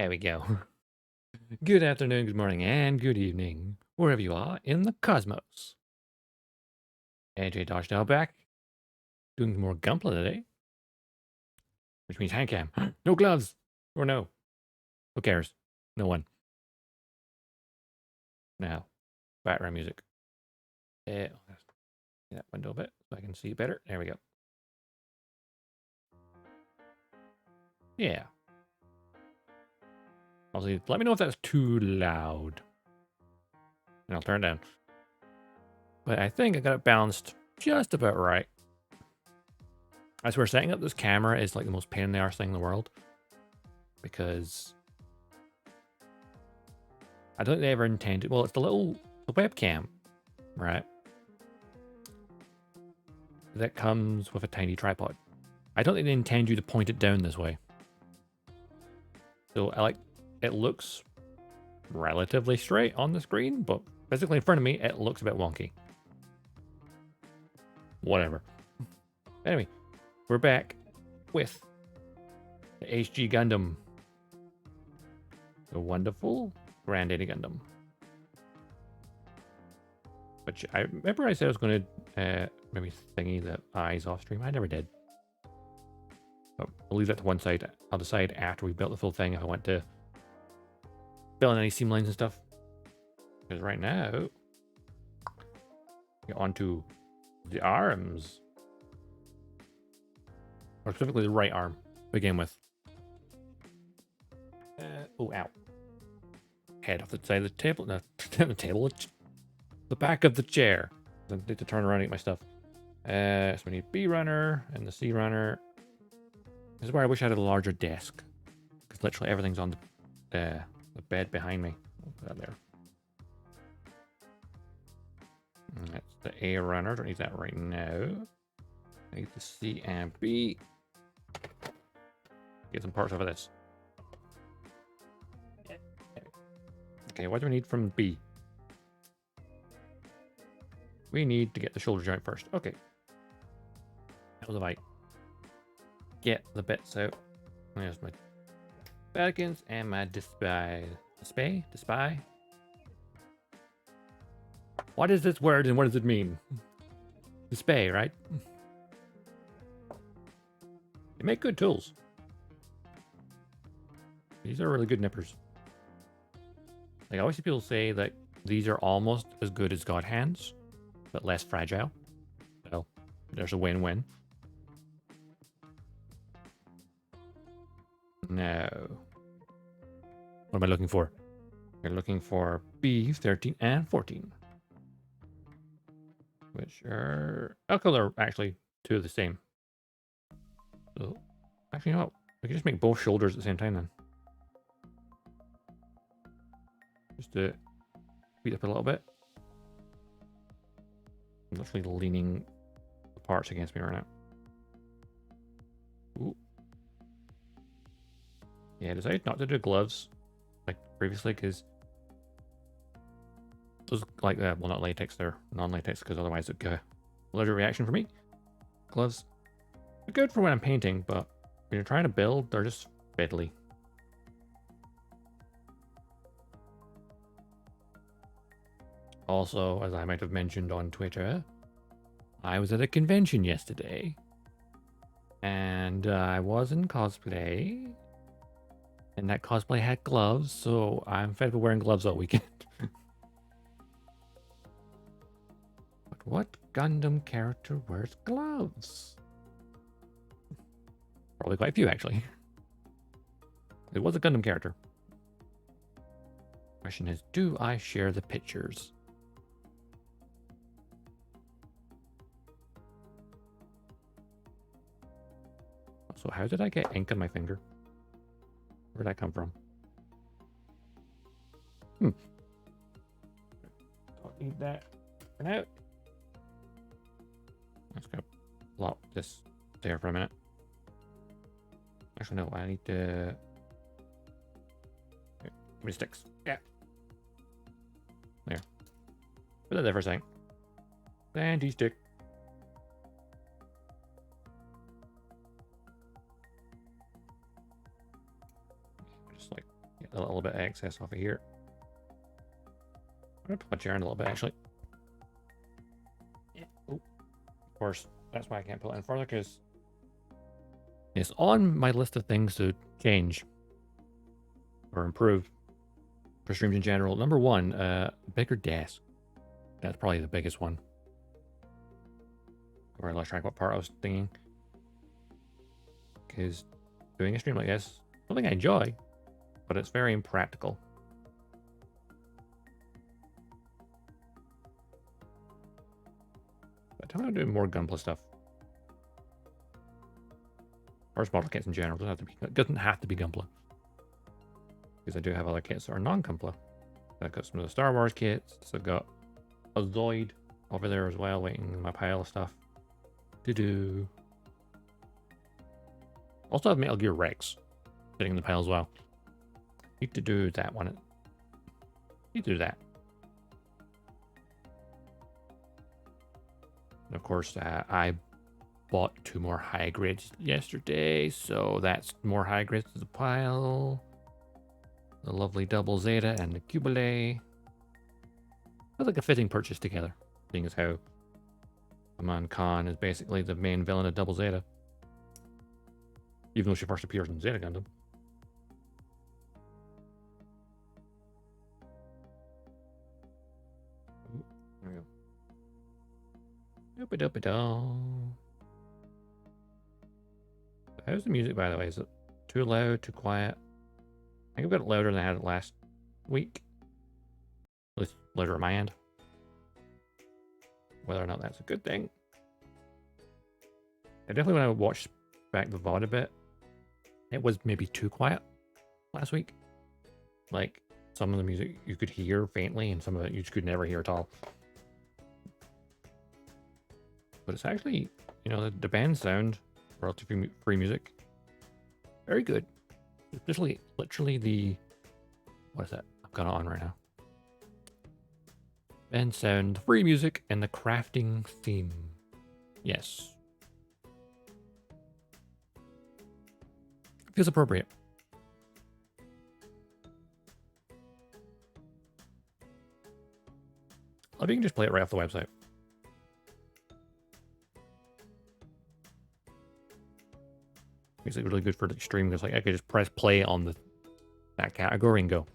There we go. Good afternoon, good morning, and good evening, wherever you are in the cosmos. AJ Dodgestar back, doing some more Gunpla today, which means hand cam. No gloves, or no. Who cares? No one. Now, background music. That window a bit so I can see better. There we go. Yeah. Also, let me know if that's too loud, and I'll turn it down. But I think I got it balanced just about right. As we're setting up this camera is like the most pain in the arse thing in the world, because I don't think they ever intended. Well, it's the webcam, right? That comes with a tiny tripod. I don't think they intend you to point it down this way. So it looks relatively straight on the screen, but physically in front of me, it looks a bit wonky. Whatever. Anyway, we're back with the HG Gundam. The wonderful Granddaddy Gundam. Which I remember I said I was going to maybe thingy the eyes off stream. I never did. But I'll leave that to one side. I'll decide after we built the full thing if I want to fill in any seam lines and stuff. Because right now, get onto the arms. Or specifically the right arm to begin with. Oh, ow. Head off the side of the table. No, the table. The back of the chair. I need to turn around and get my stuff. So we need B runner and the C runner. This is where I wish I had a larger desk. Because literally everything's on the bed behind me. I'll put that there. And that's the A runner. Don't need that right now. I need the C and B. Get some parts over this. Okay, what do we need from B? We need to get the shoulder joint first. Okay. That was if I get the bits out. There's my Falcons and my Display? What is this word and what does it mean? Display, right? They make good tools. These are really good nippers. Like I always see people say that these are almost as good as God hands, but less fragile. So there's a win-win. Now, what am I looking for? We're looking for B, 13, and 14. Which are... they're actually two of the same. So, actually, you know what? We can just make both shoulders at the same time then. Just to speed up a little bit. I'm literally leaning the parts against me right now. Ooh. Yeah, I decided not to do gloves like previously because those like well, not latex, they're non-latex because otherwise it'd get allergic reaction for me. Gloves are good for when I'm painting, but when you're trying to build, they're just fiddly. Also, as I might have mentioned on Twitter, I was at a convention yesterday, and I was in cosplay. And that cosplay had gloves, so I'm fed with wearing gloves all weekend. But what Gundam character wears gloves? Probably quite a few, actually. It was a Gundam character. Question is, do I share the pictures? So how did I get ink on my finger? Where'd that come from? Don't need that for now. Let's go plop this there for a minute. Actually, no, I need to... Here, give me sticks. Yeah. There. Put that there for a second. Sandy stick. a little bit of excess off of here. I'm going to put my chair in a little bit, actually. Yeah. Oh, of course, that's why I can't pull it in further, because it's on my list of things to change or improve for streams in general. Number one, bigger desk. That's probably the biggest one. Or I lost track what part I was thinking. Because doing a stream like this, something I enjoy, but it's very impractical. But I'm doing more Gunpla stuff. Or model kits in general. Doesn't have to be Gunpla. Because I do have other kits that are non-Gunpla. I've got some of the Star Wars kits. So I've got a Zoid over there as well, waiting in my pile of stuff to do. Also have Metal Gear Rex sitting in the pile as well. Need to do that one. Need to do that. And of course, I bought 2 more high grades yesterday, so that's more high grades to the pile. The lovely Double Zeta and the Cubile. That's like a fitting purchase together, seeing as how Aman Khan is basically the main villain of Double Zeta. Even though she first appears in Zeta Gundam. Ooh, there we go. Doop-a-doop-a-doo. How's the music, by the way? Is it too loud, too quiet? I think I've got it louder than I had it last week. At least louder at my end. Whether or not that's a good thing. I definitely want to watch back the VOD a bit. It was maybe too quiet last week. Like, some of the music you could hear faintly, and some of it you just could never hear at all. But it's actually, you know, the Bensound, royalty free music, very good. Especially, literally the, what is that? I've got it on right now. Bensound, free music, and the crafting theme. Yes. Feels appropriate. I think you can just play it right off the website. Makes it really good for the stream because like I could just press play on that category and go.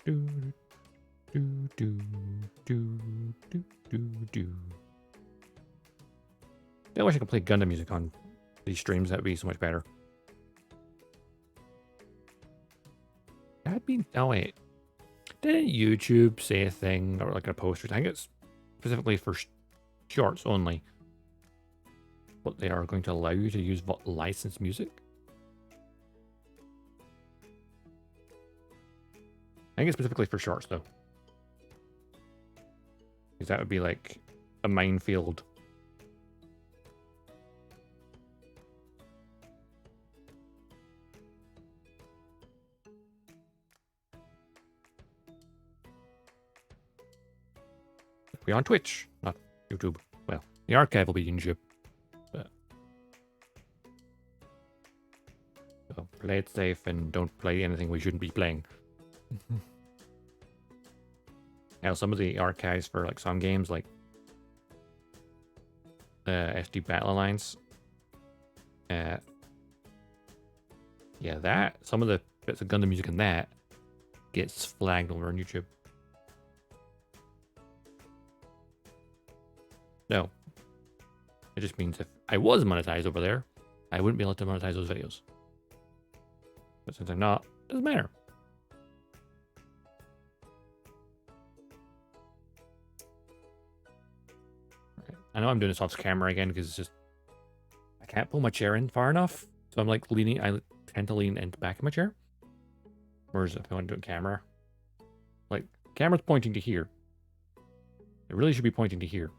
Do do do do do do do. I wish I could play Gundam music on these streams. That would be so much better. That'd be. Oh wait, didn't YouTube say a thing or like a poster? I think it's specifically for shorts only. But they are going to allow you to use licensed music. I think it's specifically for shorts though. Because that would be like a minefield. We're on Twitch, not YouTube. Well, the archive will be YouTube. But so play it safe and don't play anything we shouldn't be playing. Now, some of the archives for like some games, like SD Battle Alliance, yeah, that some of the bits of Gundam music in that gets flagged over on YouTube. No, it just means if I was monetized over there, I wouldn't be able to monetize those videos. But since I'm not, it doesn't matter. I know I'm doing this off camera again because it's just I can't pull my chair in far enough. So I'm like leaning, I tend to lean into the back of my chair. Whereas if I want to do a camera, like camera's pointing to here. It really should be pointing to here.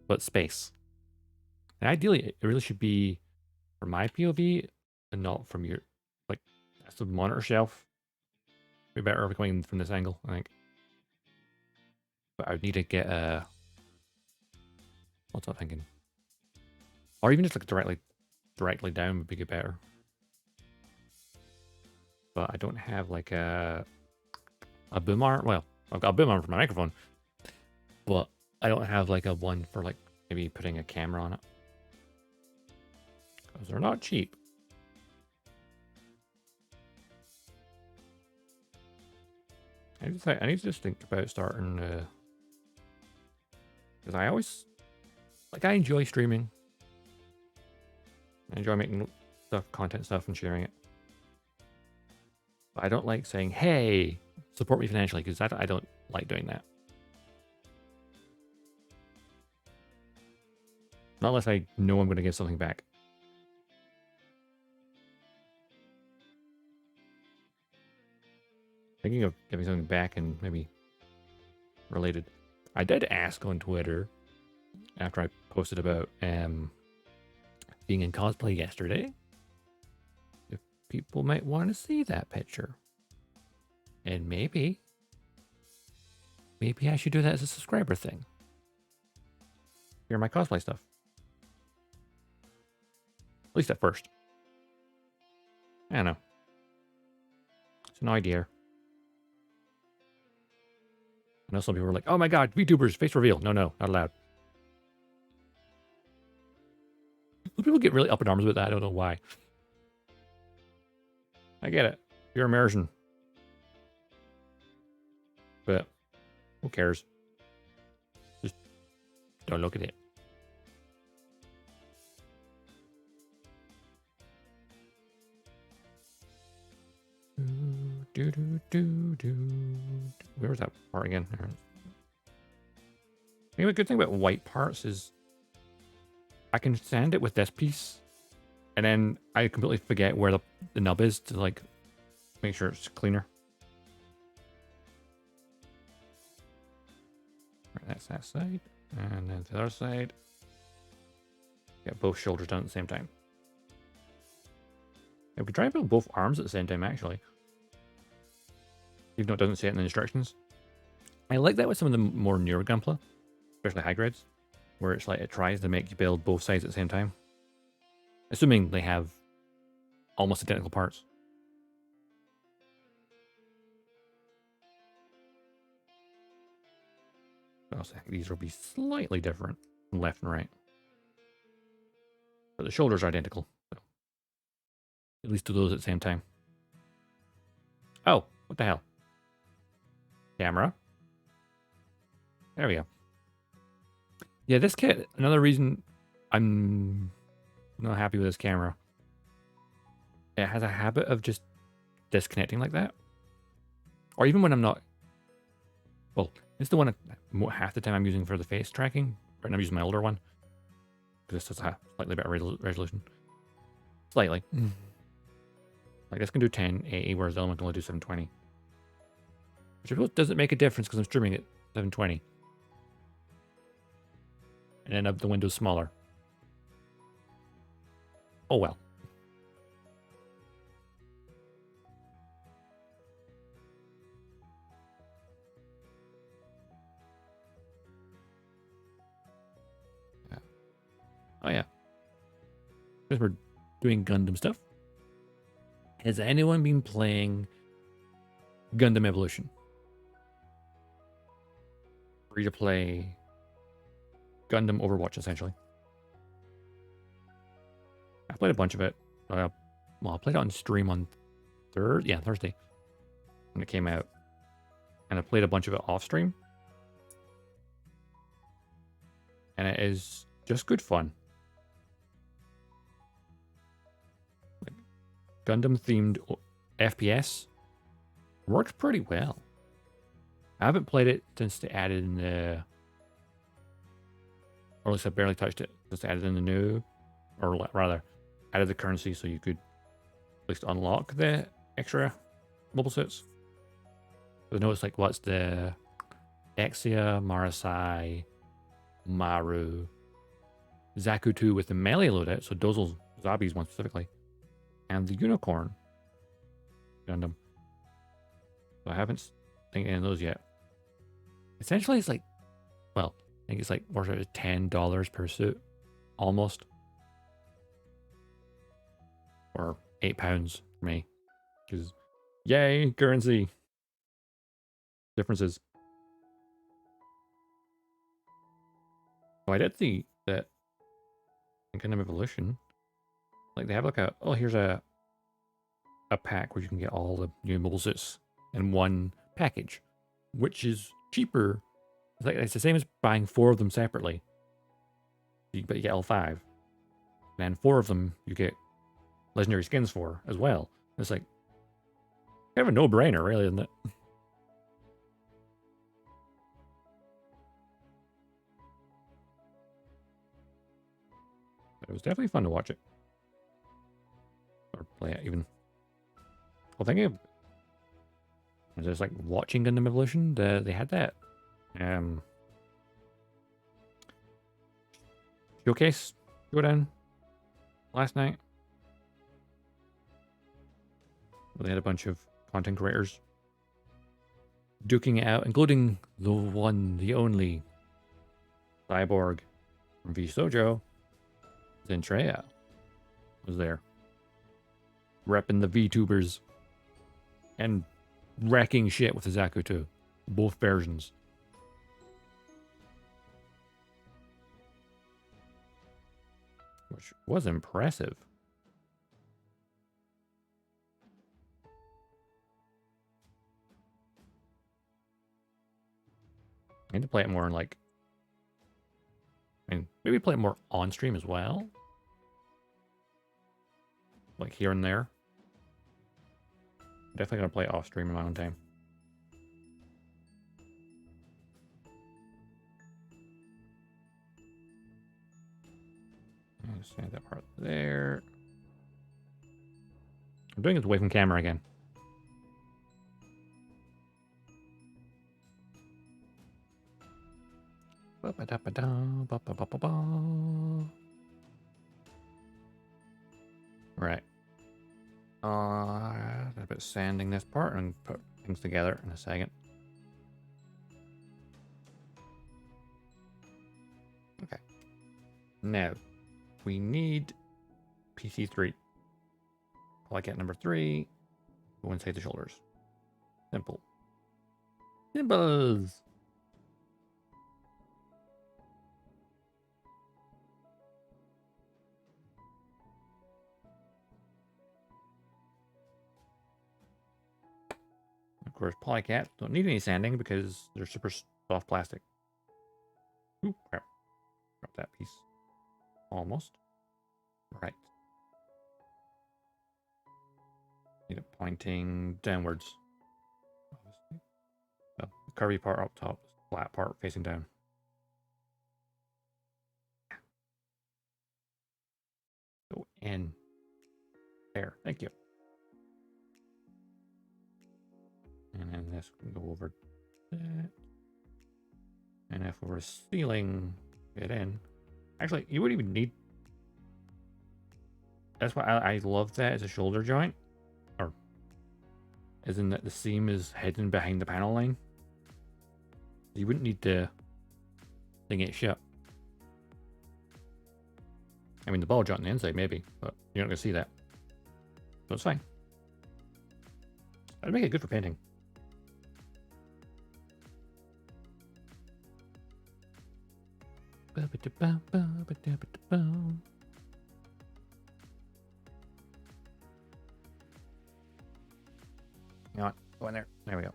But space. And ideally it really should be from my POV and not from your, like that's the monitor shelf. Be better if going from this angle, I think. But I would need to get a... What's I thinking? Or even just like directly down would be good better. But I don't have like a boom arm. Well, I've got a boom arm for my microphone, but I don't have like a one for like maybe putting a camera on it. Because they're not cheap. I need to just think about starting, because I always, like, I enjoy streaming. I enjoy making content stuff and sharing it. But I don't like saying, hey, support me financially, because I don't like doing that. Not unless I know I'm going to get something back. Thinking of giving something back and maybe related. I did ask on Twitter after I posted about being in cosplay yesterday if people might want to see that picture. And maybe I should do that as a subscriber thing. Hear my cosplay stuff. At least at first. I don't know. It's an idea. I know some people were like, oh my god, VTubers, face reveal. No, not allowed. People get really up in arms with that. I don't know why. I get it. You're immersion. But who cares? Just don't look at it. Where was that part again? Maybe a good thing about white parts is I can sand it with this piece, and then I completely forget where the nub is to like make sure it's cleaner. Right, that's that side, and then the other side. Get both shoulders done at the same time. Yeah, we could try and build both arms at the same time, actually. Even though it doesn't say it in the instructions. I like that with some of the more newer Gunpla, especially high grades, where it's like it tries to make you build both sides at the same time. Assuming they have almost identical parts. I also think these will be slightly different from left and right. But the shoulders are identical. So at least do those at the same time. Oh, what the hell? Camera. There we go. Yeah, this kit, another reason I'm not happy with this camera. It has a habit of just disconnecting like that. Or even when I'm not... Well, it's the one half the time I'm using for the face tracking. Right now I'm using my older one. Because this has a slightly better resolution. Slightly. Like this can do 1080, whereas the other one can only do 720. Which I suppose doesn't make a difference because I'm streaming at 720. And then the window's smaller. Oh well. Yeah. Oh yeah. Because we're doing Gundam stuff. Has anyone been playing Gundam Evolution? Free to play Gundam Overwatch, essentially. I played a bunch of it. Well, I played it on stream on Thursday when it came out. And I played a bunch of it off stream. And it is just good fun. Like, Gundam themed FPS works pretty well. I haven't played it since they added in the... Or at least I barely touched it since they added in the new... Or rather, added the currency so you could at least unlock the extra mobile suits. I know it's like, what's the... Exia, Marasai, Maru, Zaku 2 with the melee loadout, so Dozel Zabi's one specifically, and the Unicorn Gundam. So I haven't seen any of those yet. Essentially, it's like well, I think it's like worth out $10 per suit, almost, or £8 for me, because yay, currency differences. Oh, I did see that in Gundam Evolution, like they have like here's a pack where you can get all the new mobile suits in one package, which is cheaper. It's the same as buying 4 of them separately, but you get L5, and 4 of them you get legendary skins for as well. It's like kind of a no-brainer, really, isn't it? But it was definitely fun to watch it. Or play it, even. Well, thinking of just like watching Gundam Evolution, they had that showcase go down last night. They had a bunch of content creators duking it out, including the one, the only cyborg from V Sojo, Zentreya, was there, repping the VTubers and wrecking shit with the Zaku too, both versions. Which was impressive. I need to play it more like, I mean, maybe play it more on stream as well. Like here and there. Definitely gonna play off stream in my own time. Just add that part there. I'm doing it away from camera again. Right. A bit sanding this part and put things together in a second. Okay. Now, we need PC3. Polycat number 3. Go inside the shoulders. Simple. Simples. Of course, polycats don't need any sanding because they're super soft plastic. Ooh, crap. Drop that piece. Almost. Right. Need it pointing downwards. Oh, the curvy part up top, flat part facing down. Go in. There. Thank you. And then this can go over that. And if we're sealing it in, actually, you wouldn't even need. That's why I love that as a shoulder joint, or as in that the seam is hidden behind the panel line. You wouldn't need to thing it shut. I mean, the ball joint on the inside maybe, but you're not gonna see that, so it's fine. I'd make it good for painting. You know what? Go in there. There we go.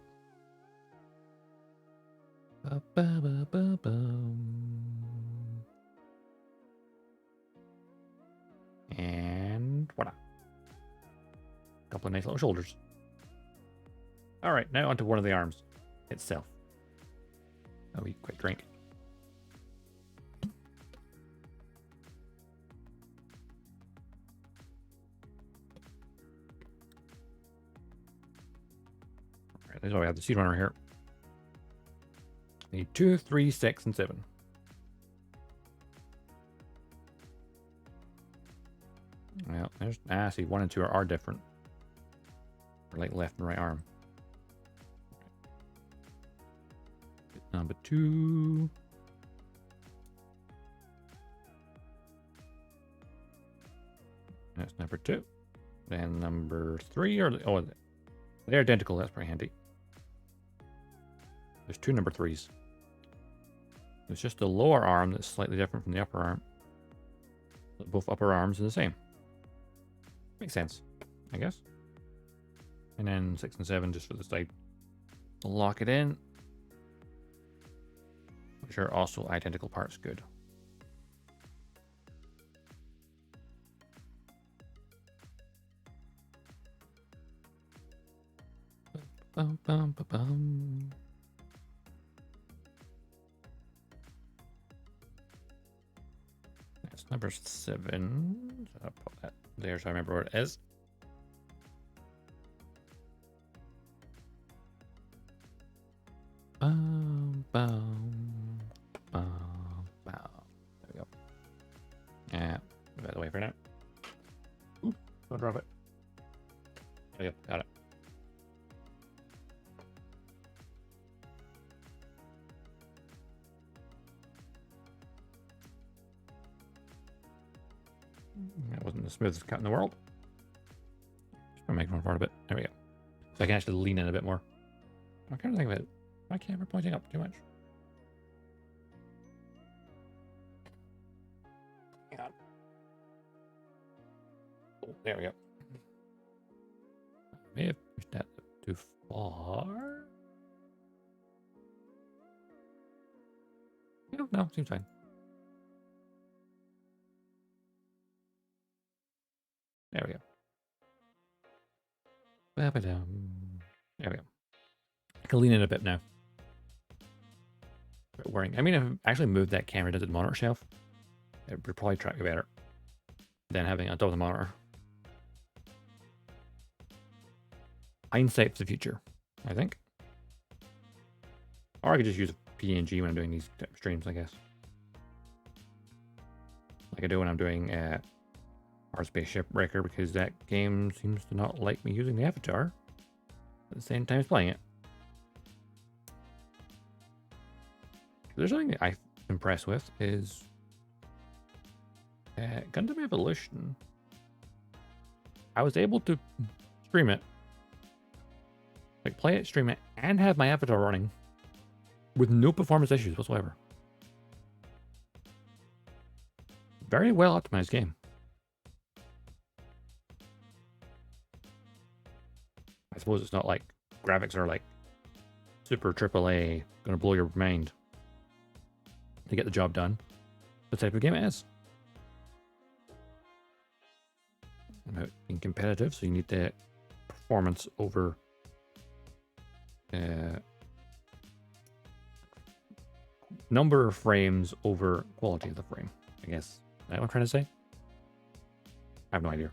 And voila. Couple of nice little shoulders. All right, now onto one of the arms itself. Oh, we quick drink. All right, this is why we have the seat runner here. Need 2, 3, 6, and 7. Well, there's see 1 and 2 are different. For like left and right arm. Number 2. That's number 2. Then number 3, or oh, they're identical. That's pretty handy. There's 2 number 3s. It's just the lower arm that's slightly different from the upper arm. Both upper arms are the same. Makes sense, I guess. And then 6 and 7 just for the side. Lock it in. Which are also identical parts. Good. Bum, bum, bum, bum. That's number 7. So I'll put that there so I remember what it is. Bum, bum, bum, bum. There we go. Yeah, move out of the way for now. Ooh, don't drop it. There we go, got it. That wasn't the smoothest cut in the world. Just gonna make one part of it. There we go. So I can actually lean in a bit more. I'm kind of thinking about my camera pointing up too much. Hang on. Oh, there we go. May have pushed that too far. No, seems fine. There we go. There we go. I can lean in a bit now. A bit worrying. I mean, if I actually moved that camera to the monitor shelf, it would probably track me better than having it on top of the monitor. Hindsight for the future, I think. Or I could just use a PNG when I'm doing these streams, I guess. Like I do when I'm doing our Spaceship Breaker, because that game seems to not like me using the avatar at the same time as playing it. There's something that I'm impressed with is Gundam Evolution. I was able to stream it, like play it, stream it, and have my avatar running with no performance issues whatsoever. Very well optimized game. I suppose it's not like graphics are like super AAA, gonna blow your mind to get the job done. The type of game it is. About being competitive, so you need the performance over number of frames over quality of the frame, I guess. Is that what I'm trying to say? I have no idea.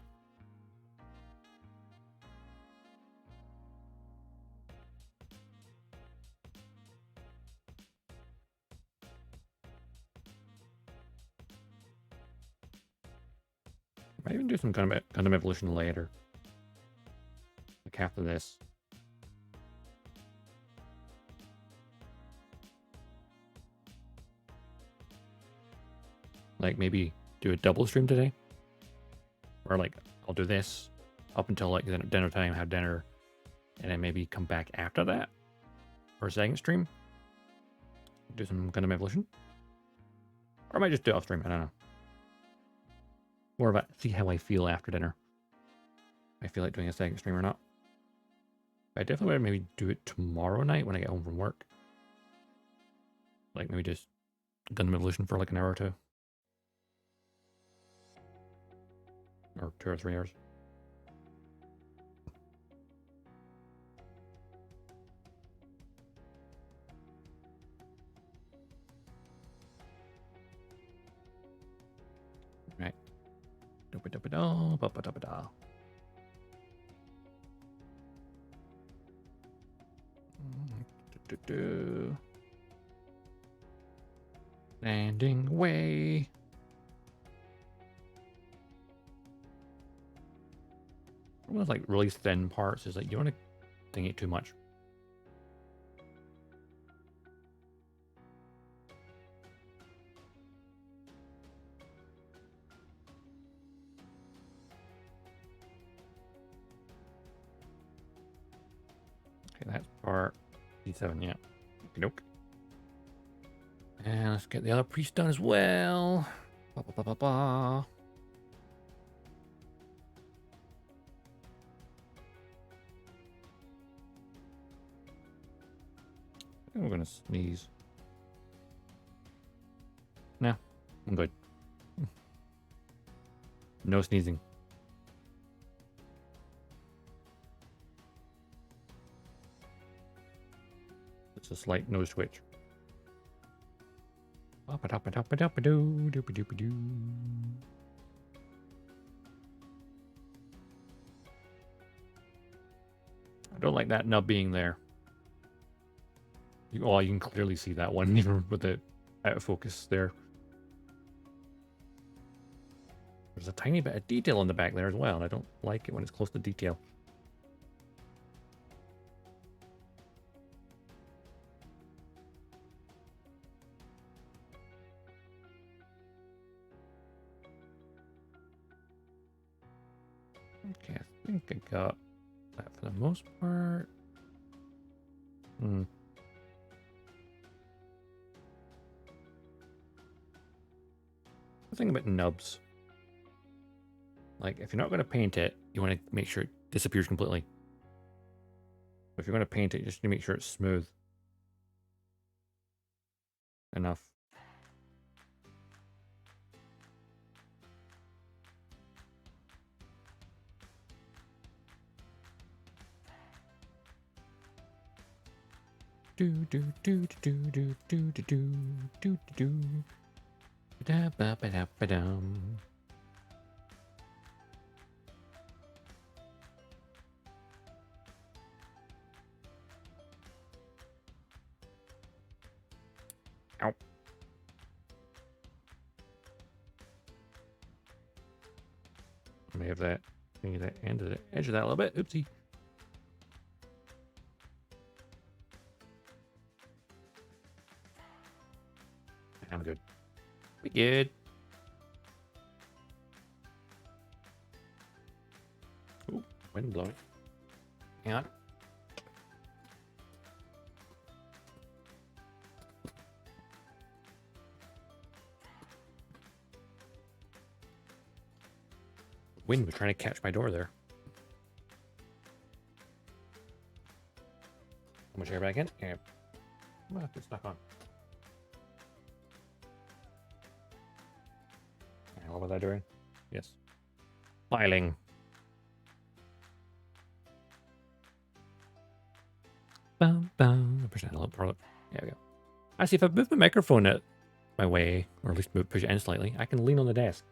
I might even do some Gundam Evolution later. Like after this. Like maybe do a double stream today. Or like I'll do this up until like dinner time, have dinner, and then maybe come back after that. For a second stream. Do some Gundam Evolution. Or I might just do it off stream, I don't know. More about see how I feel after dinner. I feel like doing a second stream or not. I definitely would maybe do it tomorrow night when I get home from work. Like maybe just Gundam Evolution for like an hour or 2. Or 2 or 3 hours. Right. Landing away. One of those like really thin parts is like you don't want to thing it too much. That's part D7, yeah. Nope. And let's get the other priest done as well. Ba, ba, ba, ba, ba. I'm gonna sneeze. Nah, I'm good. No sneezing. It's a slight nose twitch. I don't like that nub being there. You can clearly see that one even with it out of focus there. There's a tiny bit of detail in the back there as well, and I don't like it when it's close to detail. Okay, I think I got that for the most part. The thing about nubs, like if you're not going to paint it, you want to make sure it disappears completely. If you're going to paint it, you just need to make sure it's smooth enough. Do do do do do do do do do do da ba ba da ba dum. Ow. I may have that thingy that end of the edge of that a little bit. Oopsie. I'm good. We good. Ooh, wind blowing. Hang on. Wind was trying to catch my door there. How much air back in? Yeah. Well, it's stuck on. What was I doing? Yes. Filing. Bum, bum. I'm pushing that a little further. There we go. Actually, if I move my microphone out my way, or at least push it in slightly, I can lean on the desk.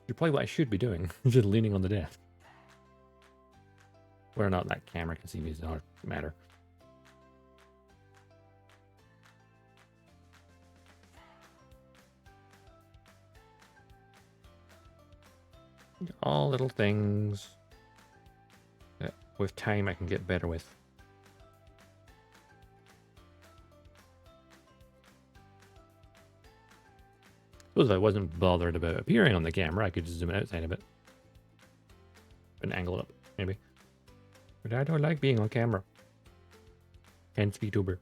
Which is probably what I should be doing. Just leaning on the desk. Whether or not that camera can see me does not matter. All little things that with time I can get better with. Suppose if I wasn't bothered about appearing on the camera, I could just zoom it outside a bit. And angle it up, maybe. But I don't like being on camera. Hence VTuber.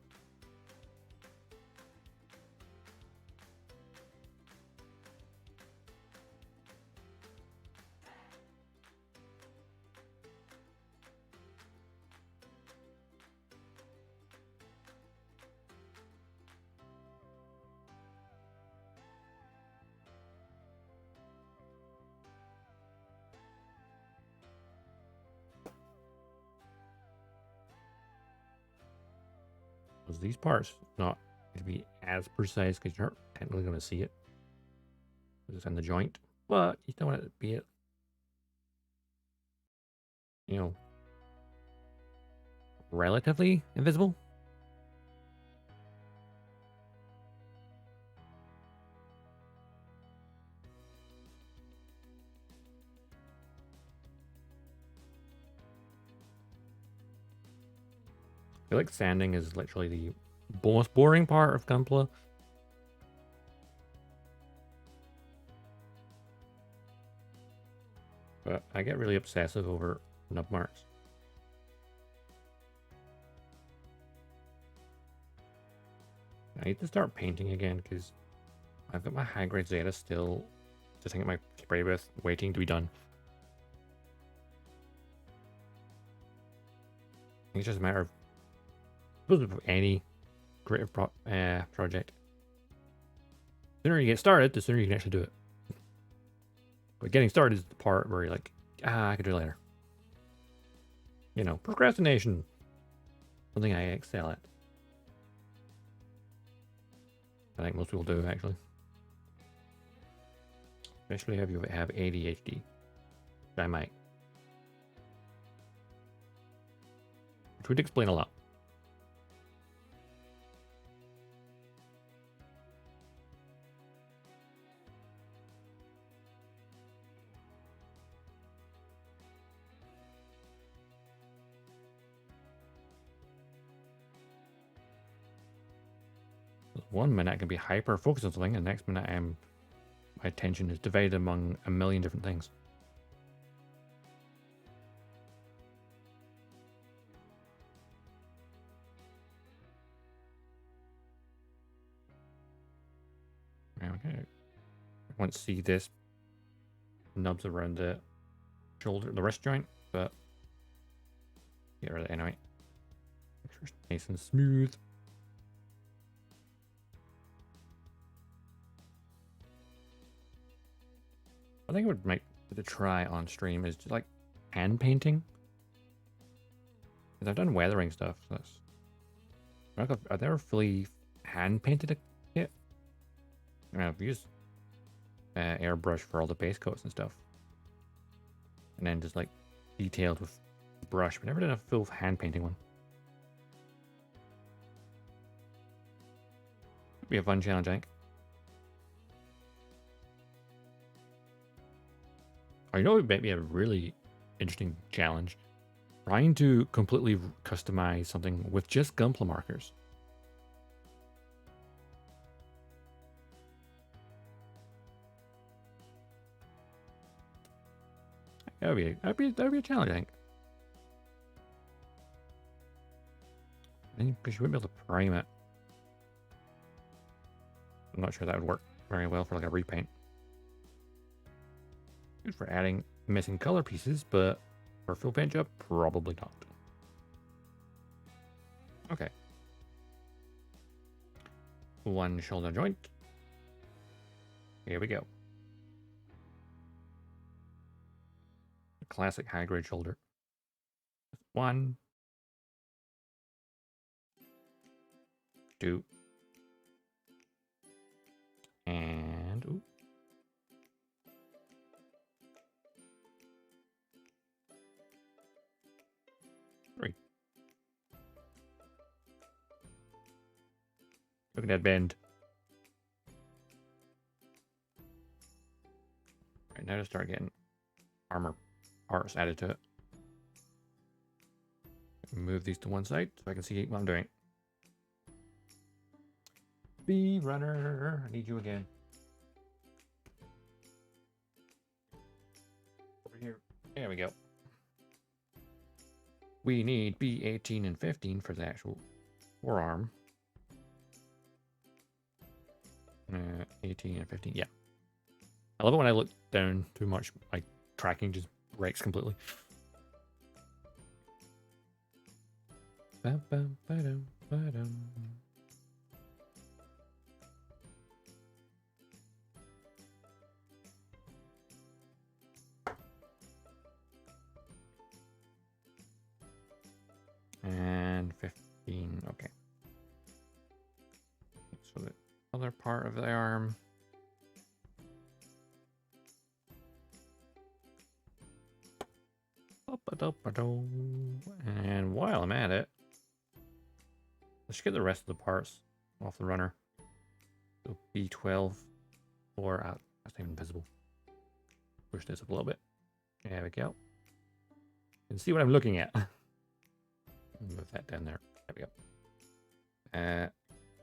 These parts not going to be as precise because you're not technically going to see it. It's in the joint, but you don't want it to be it, you know, relatively invisible. I feel like sanding is literally the most boring part of Gunpla. But I get really obsessive over nub marks. I need to start painting again because I've got my high grade Zeta still sitting at my spray booth waiting to be done. I think it's just a matter of any creative project. The sooner you get started, the sooner you can actually do it. But getting started is the part where you're like, I could do it later. You know, procrastination. Something I excel at. I think most people do, actually. Especially if you have ADHD. I might. Which would explain a lot. One minute I can be hyper focused on something, and the next minute my attention is divided among a million different things. Okay. I want to see this nubs around the shoulder, the wrist joint, but get rid of it anyway. Make sure it's nice and smooth. I think I would make to try on stream is just like hand painting. Because I've done weathering stuff. So that's... I've never fully hand painted a kit. I mean, I've used airbrush for all the base coats and stuff. And then just like detailed with brush, but never done a full hand painting one. Could be a fun challenge, I think. I know it might be a really interesting challenge. Trying to completely customize something with just Gunpla markers. That'd be a challenge, I think. Because you wouldn't be able to prime it. I'm not sure that would work very well for like a repaint. Good for adding missing color pieces, but for a full paint job, probably not. Okay. One shoulder joint. Here we go. Classic high grade shoulder. 1, 2, and ooh. 3. Look at that bend. Right, now to start getting armor parts added to it. Move these to one side so I can see what I'm doing. Bee runner, I need you again. Over here. There we go. We need B18 and 15 for the actual forearm. 18 and 15, yeah. I love it when I look down too much, my tracking just breaks completely. And 15, okay. So the other part of the arm. And while I'm at it, let's get the rest of the parts off the runner. So B12 or out. That's not even visible. Push this up a little bit. There we go. You can see what I'm looking at. Move that down there. There we go.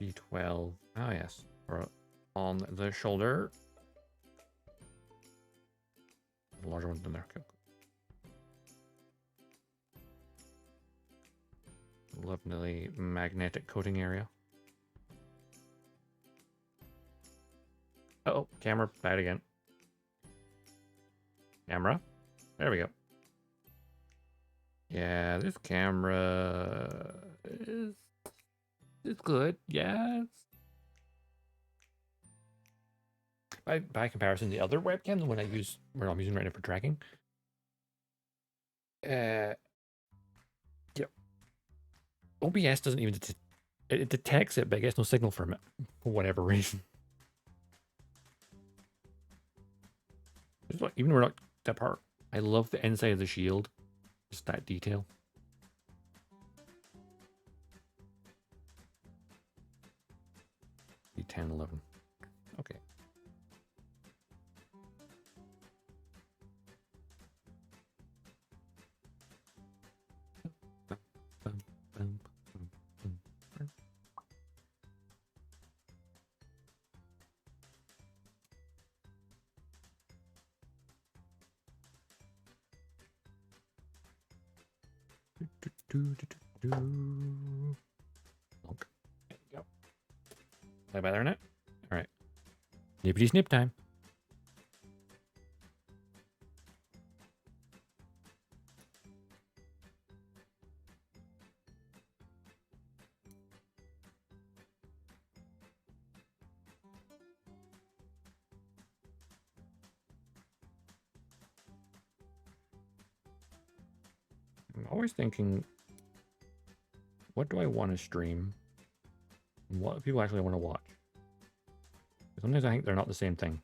B12. Oh yes. Or on the shoulder. The larger one's in there. Okay. Lovely magnetic coating area. Oh, camera bad again. Camera. There we go. Yeah, this camera is good. Yeah. By comparison, the other webcam, the one I'm using right now for tracking. Yeah. OBS doesn't even it detects it, but it gets no signal from it for whatever reason. Even we're not that part. I love the inside of the shield. Just that detail. D10, 11. Okay. Look. There you go. Is that better now? All right. Nippity snip time. I'm always thinking, what do I want to stream? And what do people actually want to watch? Sometimes I think they're not the same thing.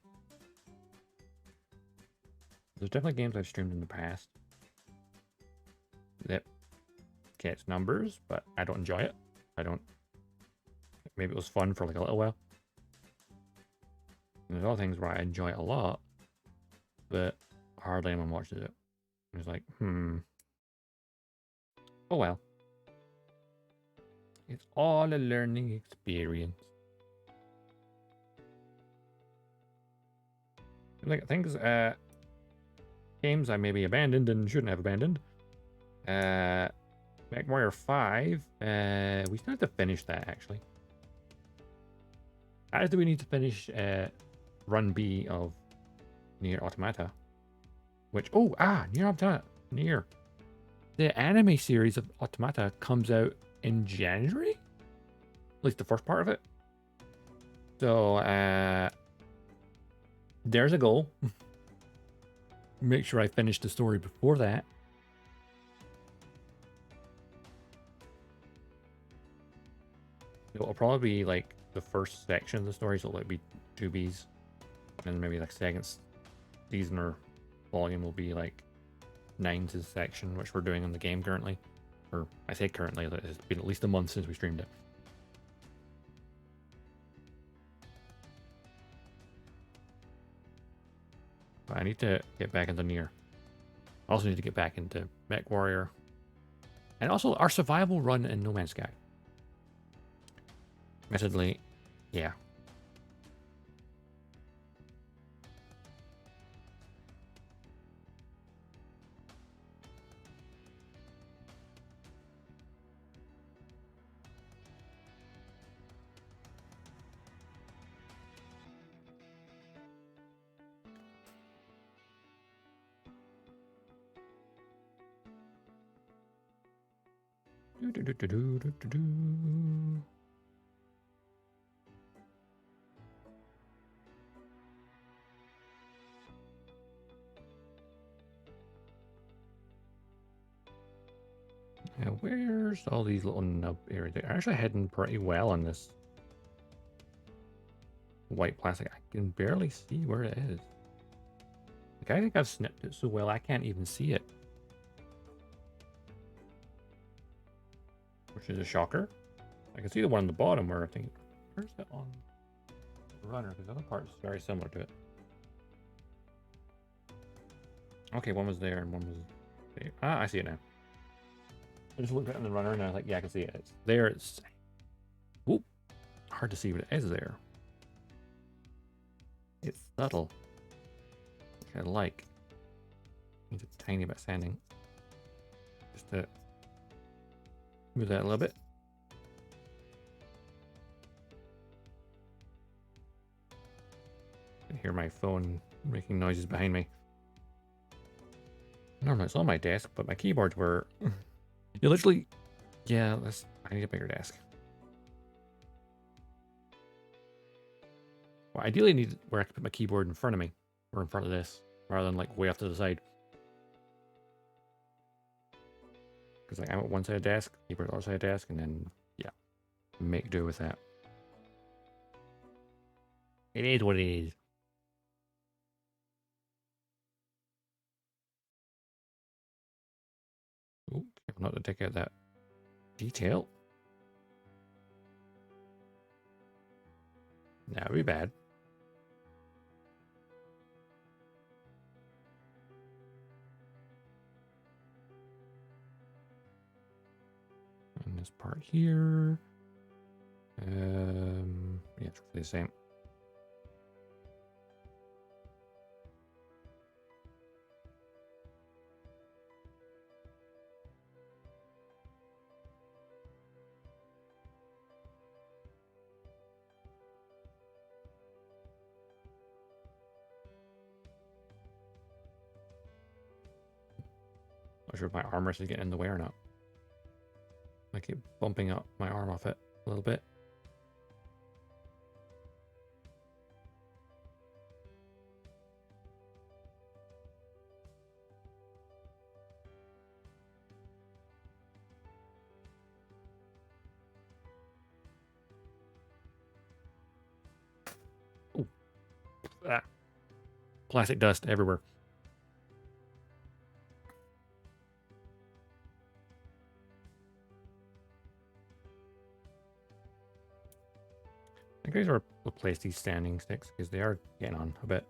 There's definitely games I've streamed in the past that gets numbers, but I don't enjoy it. Maybe it was fun for like a little while. And there's other things where I enjoy it a lot, but hardly anyone watches it. And it's like, oh well. It's all a learning experience. Like things, games I maybe abandoned and shouldn't have abandoned. MechWarrior 5, we still have to finish that actually. As do we need to finish Run B of Nier Automata. Which, Nier Automata. Nier. The anime series of Automata comes out in January? At least the first part of it. So, there's a goal. Make sure I finish the story before that. It'll probably be like the first section of the story, so it'll like be 2Bs. And maybe like second season or volume will be like 9's section, which we're doing in the game currently. Or I say currently, it's been at least a month since we streamed it. But I need to get back into Nier. I also need to get back into MechWarrior. And also our survival run in No Man's Sky. Admittedly, yeah. Now, where's all these little nub areas? They're actually heading pretty well on this white plastic. I can barely see where it is. Like, I think I've snipped it so well I can't even see it. Which is a shocker. I can see the one on the bottom where I think... Where's that on the runner? Because the other part is very similar to it. Okay, one was there and one was there. Ah, I see it now. I just looked at it on the runner and I was like, yeah, I can see it. It's there. It's... Whoop. Hard to see what it is there. It's subtle. Which I like. Needs a tiny bit of sanding. Just to move that a little bit. can hear my phone making noises behind me. Normally it's on my desk, but my keyboards were... You literally... Yeah, I need a bigger desk. Well, ideally I need where I can put my keyboard in front of me, or in front of this, rather than like way off to the side. Because like I'm at one side of the desk, keyboard on the other side of the desk, and then, yeah, make do with that. It is what it is. Oh, careful not to take out that detail. That would be bad. And this part here. Yeah, it's the same. Not sure if my armrest is getting in the way or not. I keep bumping up my arm off it a little bit. Ooh. Ah. Plastic dust everywhere. I guess I'll replace these standing sticks because they are getting on a bit.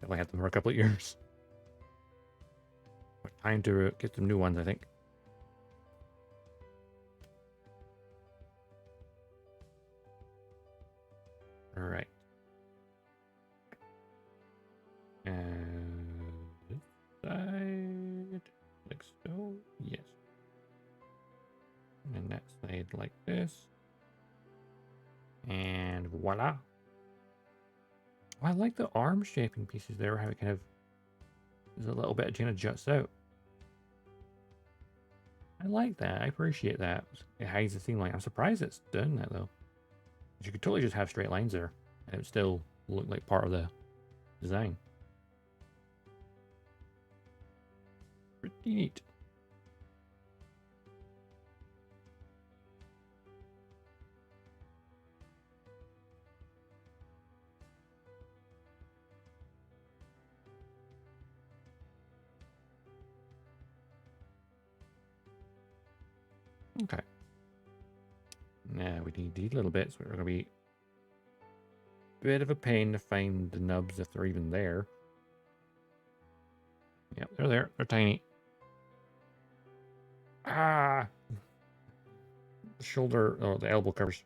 Definitely had them for a couple of years. But time to get some new ones, I think. All right. And this side, like so. Yes. And that side like this. And voila. Oh, I like the arm shaping pieces there, how it kind of there's a little bit of kind of juts out. I like that. I appreciate that. It hides the seam line. I'm surprised it's done that though. You could totally just have straight lines there and it would still look like part of the design. Pretty neat. Okay. Now we need these little bits. We're going to be a bit of a pain to find the nubs if they're even there. Yep, they're there. They're tiny. Ah! The shoulder, oh, the elbow covers.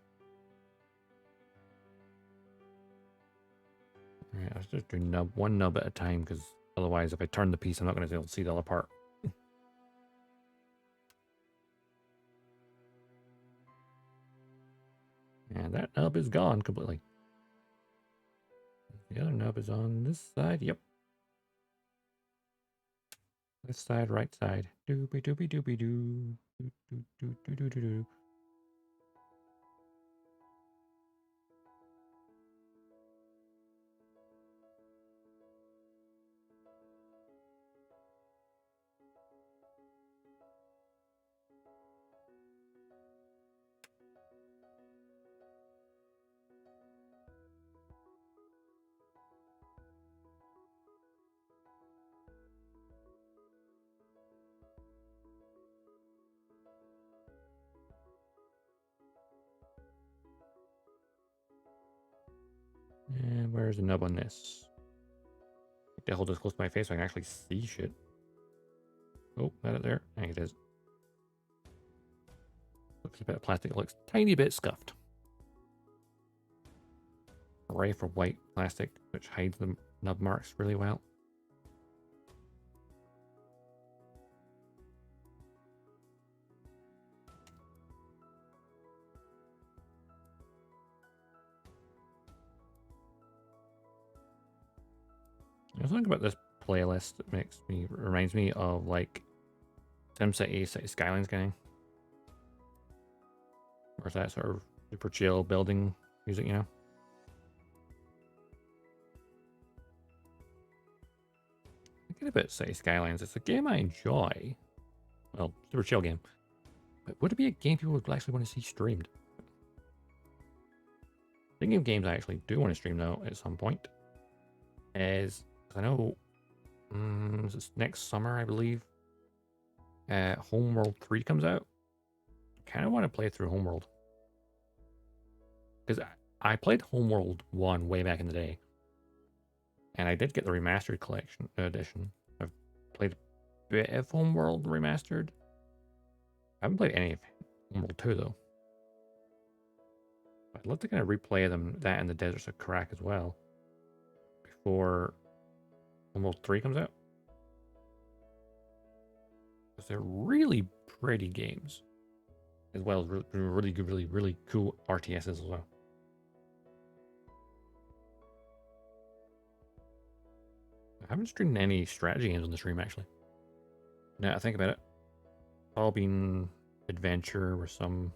Alright, I was just doing one nub at a time because otherwise if I turn the piece I'm not going to be able to see the other part. And that nub is gone completely. The other nub is on this side. Yep. Left side, right side. Doopy doopy doopy doo. Doo doo doo doo doo doo doo. And where's the nub on this? I hold this close to my face so I can actually see shit. Oh, that it there? I think it is. Looks a bit of plastic. It looks a tiny bit scuffed. Array for white plastic, which hides the nub marks really well. There's something about this playlist that reminds me of like SimCity City Skylines game. Or is that sort of super chill building music, you know? Thinking about City Skylines, it's a game I enjoy. Well, super chill game. But would it be a game people would actually want to see streamed? Thinking of games I actually do want to stream though at some point is, I know, it's next summer I believe. Homeworld 3 comes out. Kind of want to play through Homeworld. Because I played Homeworld 1 way back in the day. And I did get the remastered collection edition. I've played a bit of Homeworld remastered. I haven't played any of Homeworld 2 though. I'd love to kind of replay that in the Deserts of Karak as well. Before Homeworld 3 comes out. Because they're really pretty games. As well as really good, really cool RTSs as well. I haven't streamed any strategy games on the stream actually. Now I think about it. All been adventure or some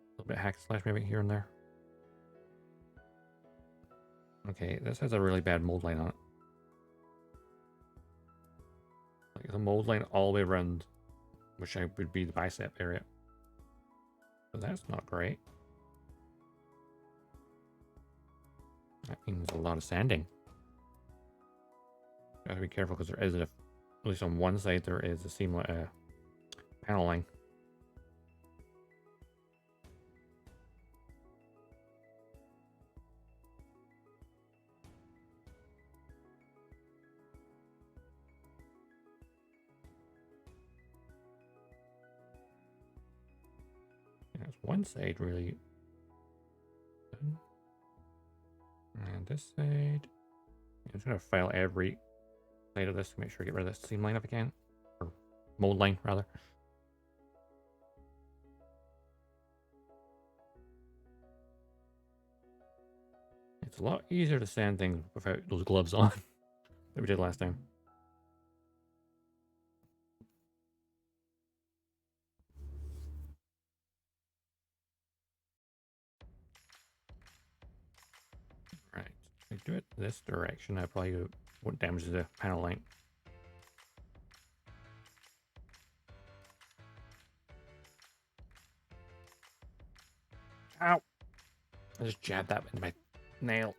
a little bit hack slash maybe here and there. Okay, this has a really bad mold line on it. Like the mold line all the way around, which would be the bicep area. So that's not great. That means a lot of sanding. Gotta be careful because there is at least on one side there is a seam panel line. There's one side really. And this side. I'm just gonna file every side of this to make sure I get rid of this seam line if I can. Or mold line rather. It's a lot easier to sand things without those gloves on that we did last time. Right, if I do it this direction, I probably won't damage the panel line. Ow! I just jabbed that into my nail.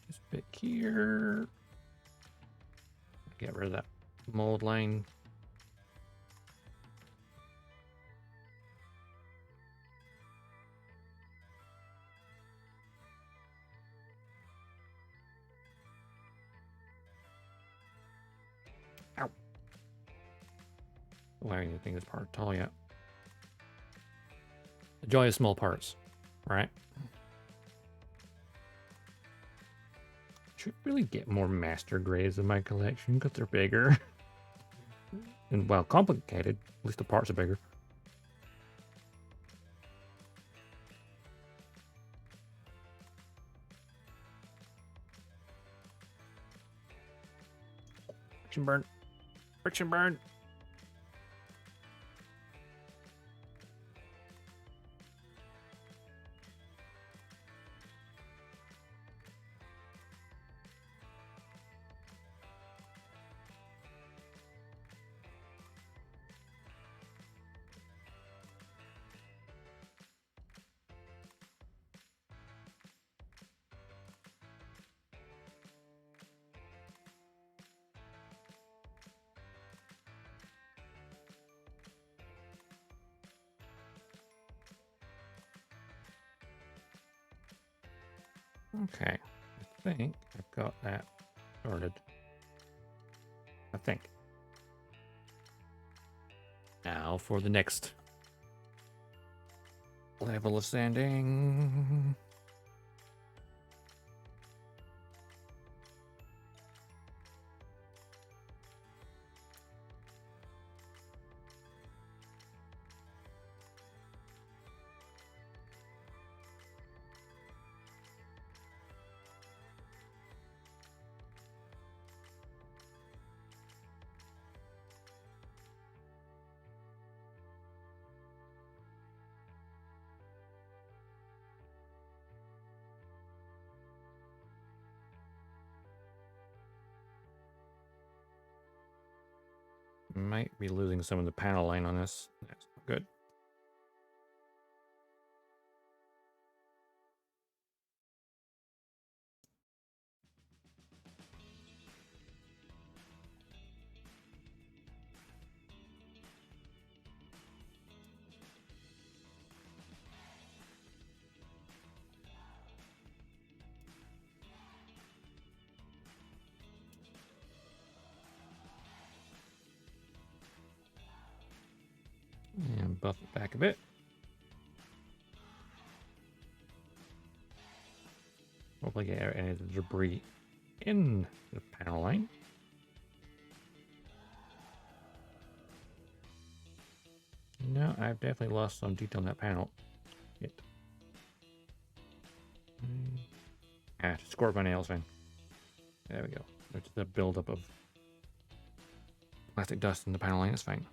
This bit here. Get rid of that mold line. Ow. Why are you think this part tall yet? The joy of small parts, right? Should really get more master grades in my collection because they're bigger. And well, complicated. At least the parts are bigger. Friction burn. Friction burn. Okay, I think I've got that sorted. I think. Now for the next level of sanding. Might be losing some of the panel line on this. That's not good. And buff it back a bit. Hopefully get out any of the debris in the panel line. No, I've definitely lost some detail on that panel. Just score my nails in. There we go. There's the buildup of plastic dust in the panel line. It's fine.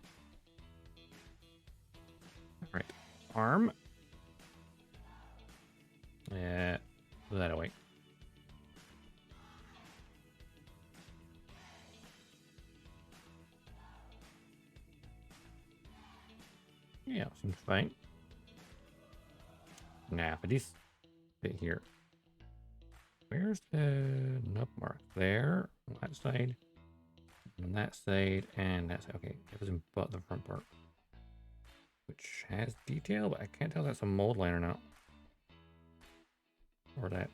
All right, arm. Yeah, put that away. Yeah, seems fine. Now for this bit here. Where's the nub mark? There, on that side, on that side, and that side. Okay, it doesn't but the front part, which has detail, but I can't tell if that's a mold line or not. Or that's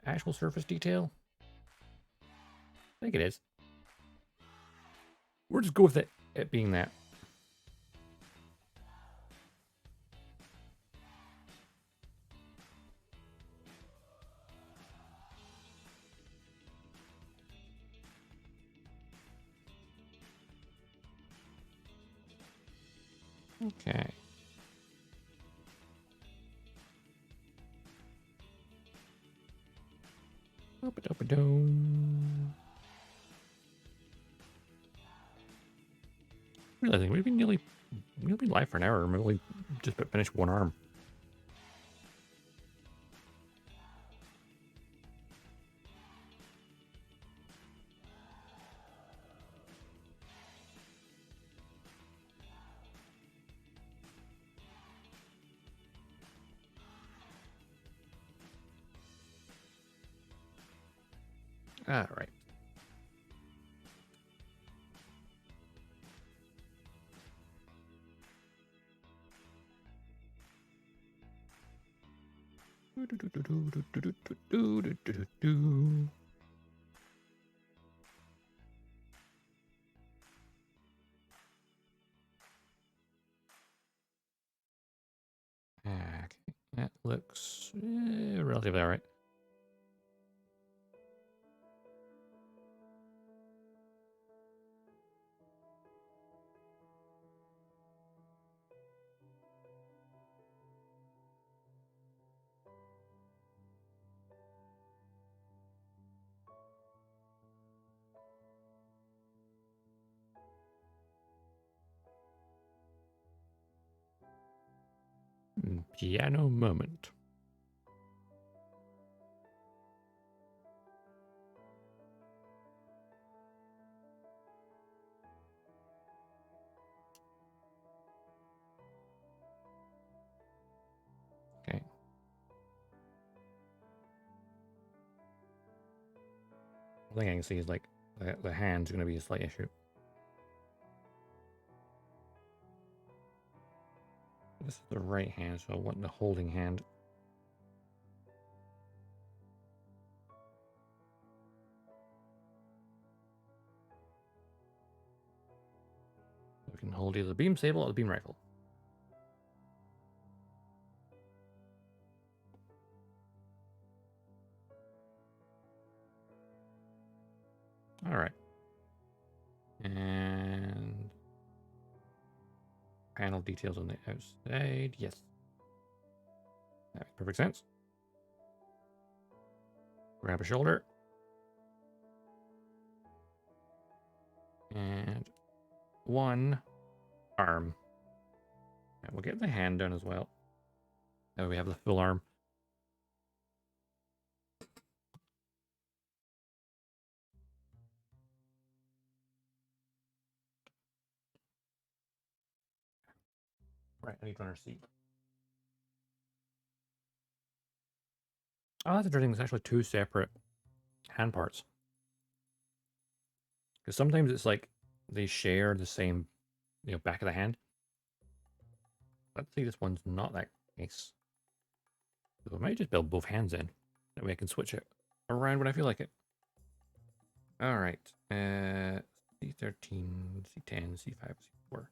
actual surface detail. I think it is. We'll just go with it being that. Okay. Realizing we've been nearly live for an hour. We've only just finished one arm. All right. Okay, that looks relatively all right. Piano moment. Okay. The thing I can see is like the hand's going to be a slight issue. This is the right hand, so I want the holding hand. can hold either the beam sable or the beam rifle. All right. And panel details on the outside. Yes. That makes perfect sense. Grab a shoulder. And one arm. And we'll get the hand done as well. Now we have the full arm. Right, I need to run our seat. Oh, that's interesting. It's actually two separate hand parts. Because sometimes it's like they share the same, back of the hand. Let's see, this one's not that case. So I might just build both hands in. That way I can switch it around when I feel like it. All right. C13, C10, C5, C4.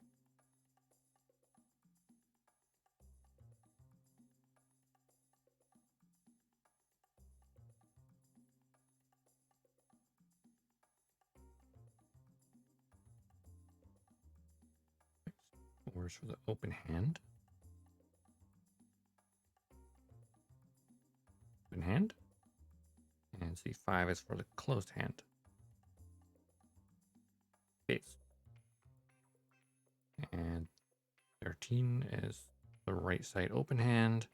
Where's for the open hand? Open hand. And C5 is for the closed hand. Base. And 13 is the right side open hand.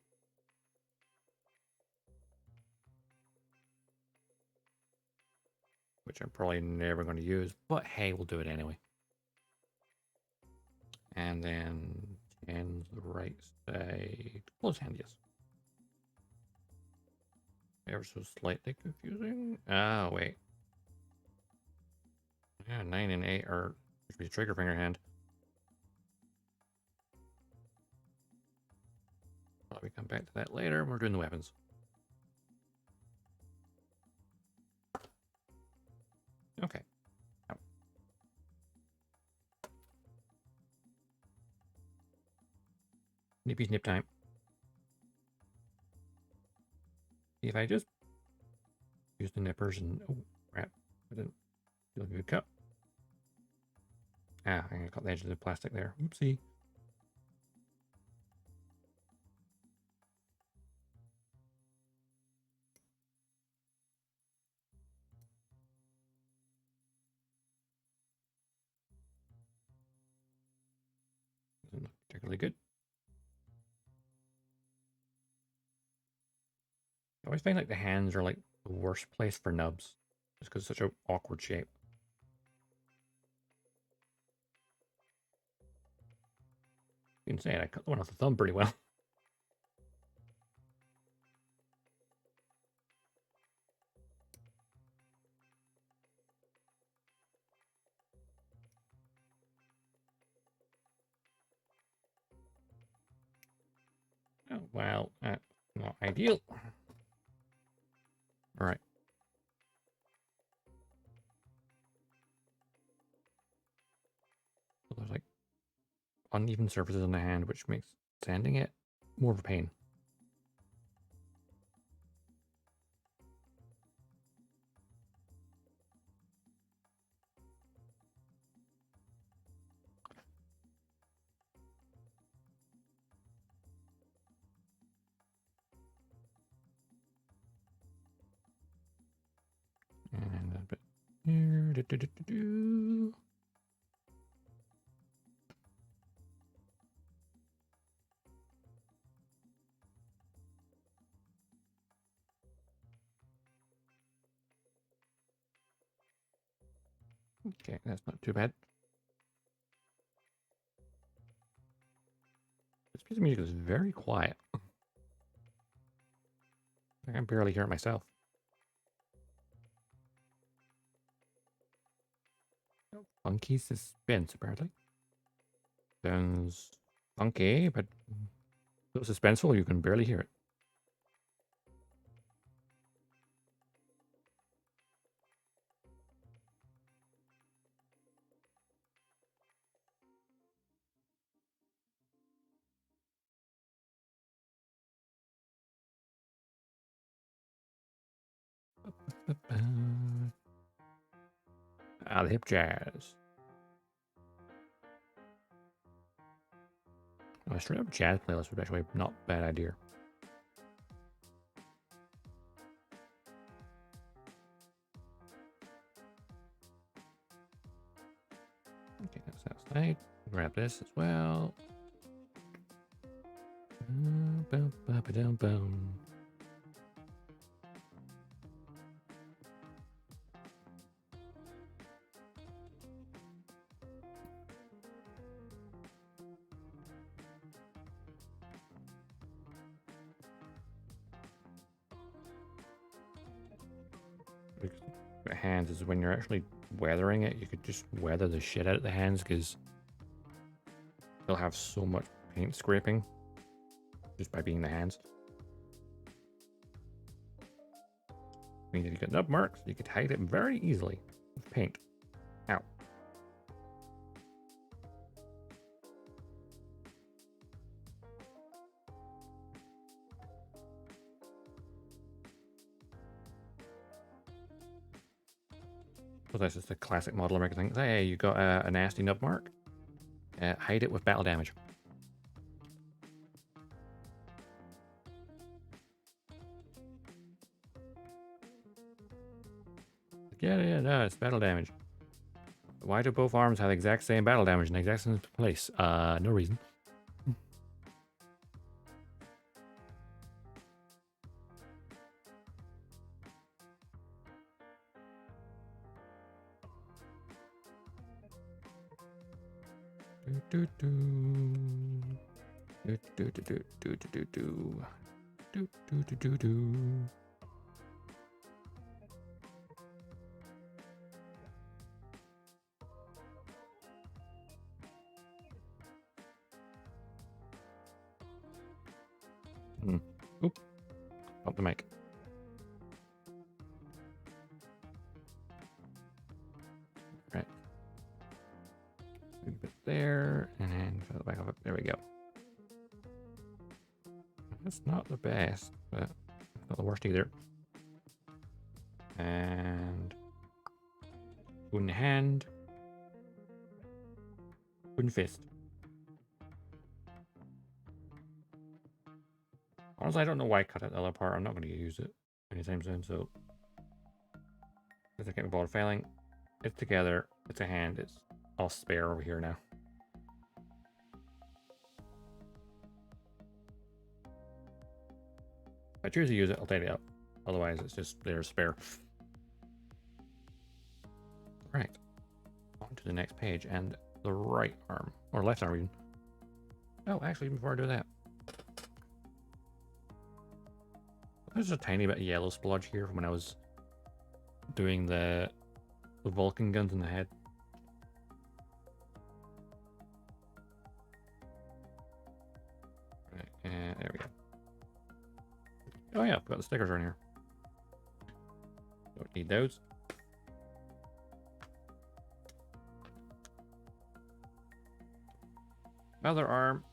Which I'm probably never going to use, but hey, we'll do it anyway. And then 10's the right side closed hand, yes. Ever so slightly confusing. Ah, wait. Yeah, 9 and 8 are usually trigger finger hand. Well, we come back to that later. We're doing the weapons. Okay. Now. Nippy snip time. See if I just use the nippers and oh crap, I didn't do a good cut. Ah, I'm gonna cut the edge of the plastic there. Oopsie. Doesn't look particularly good. I always find like the hands are like the worst place for nubs, just because it's such an awkward shape. You can say it, I cut the one off the thumb pretty well. Oh, well, that's not ideal. All right. So there's like uneven surfaces on the hand, which makes sanding it more of a pain. And a bit here. Okay, that's not too bad. This piece of music is very quiet. I can barely hear it myself. Funky suspense, apparently. Sounds funky, but so suspenseful you can barely hear it. Ah, the hip jazz. A straight up jazz playlist would actually not a bad idea. Okay, that's outside. Grab this as well. Boom, boom, boom, boom. Hands is when you're actually weathering it, you could just weather the shit out of the hands because they'll have so much paint scraping just by being the hands. I mean, if you got nub marks, you could hide it very easily with paint. Ow. So that's just a classic model of everything. Hey, you got a nasty nub mark. Hide it with battle damage. Yeah, no, it's battle damage. Why do both arms have the exact same battle damage in the exact same place? No reason. Oop. Pump the mic. Right. A bit there, and then fill it back up. There we go. That's not the best, but not the worst either. And wooden hand, wooden fist. Honestly, I don't know why I cut out the other part. I'm not going to use it anytime soon, so if I can't be bothered failing, it's together, it's a hand, it's all spare over here now. If I choose to use it, I'll tidy it up. Otherwise, it's just there spare. Right. On to the next page, and the right arm, or left arm even. Oh, actually, before I do that, there's a tiny bit of yellow splodge here from when I was doing the Vulcan guns in the head. Right, and there we go. Oh yeah, I've got the stickers on here. Don't need those. Other arm.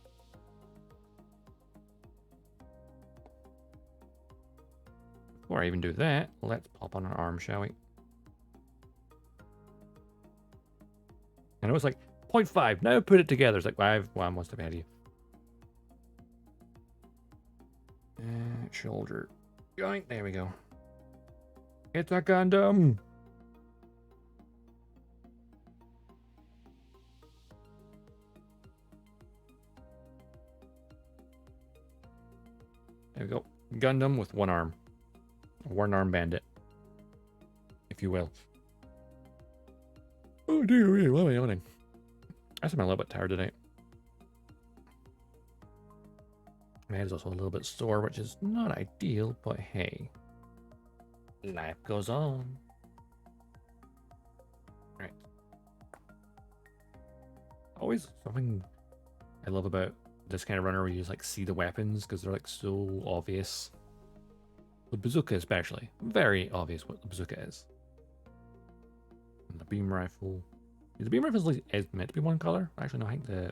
Before I even do that, let's pop on an arm, shall we? I know it's like 0.5. Now put it together. It's like, well, I'm one step ahead of you. Shoulder joint. There we go. It's a Gundam. There we go. Gundam with one arm. One arm bandit, if you will. Oh dear, what am I yawning? I think I'm a little bit tired today. My head is also a little bit sore, which is not ideal, but hey, life goes on. Right. Always something I love about this kind of runner where you just like see the weapons because they're like so obvious. The bazooka especially. Very obvious what the bazooka is. And the beam rifle. The beam rifle is meant to be one color. Actually, no, I think the...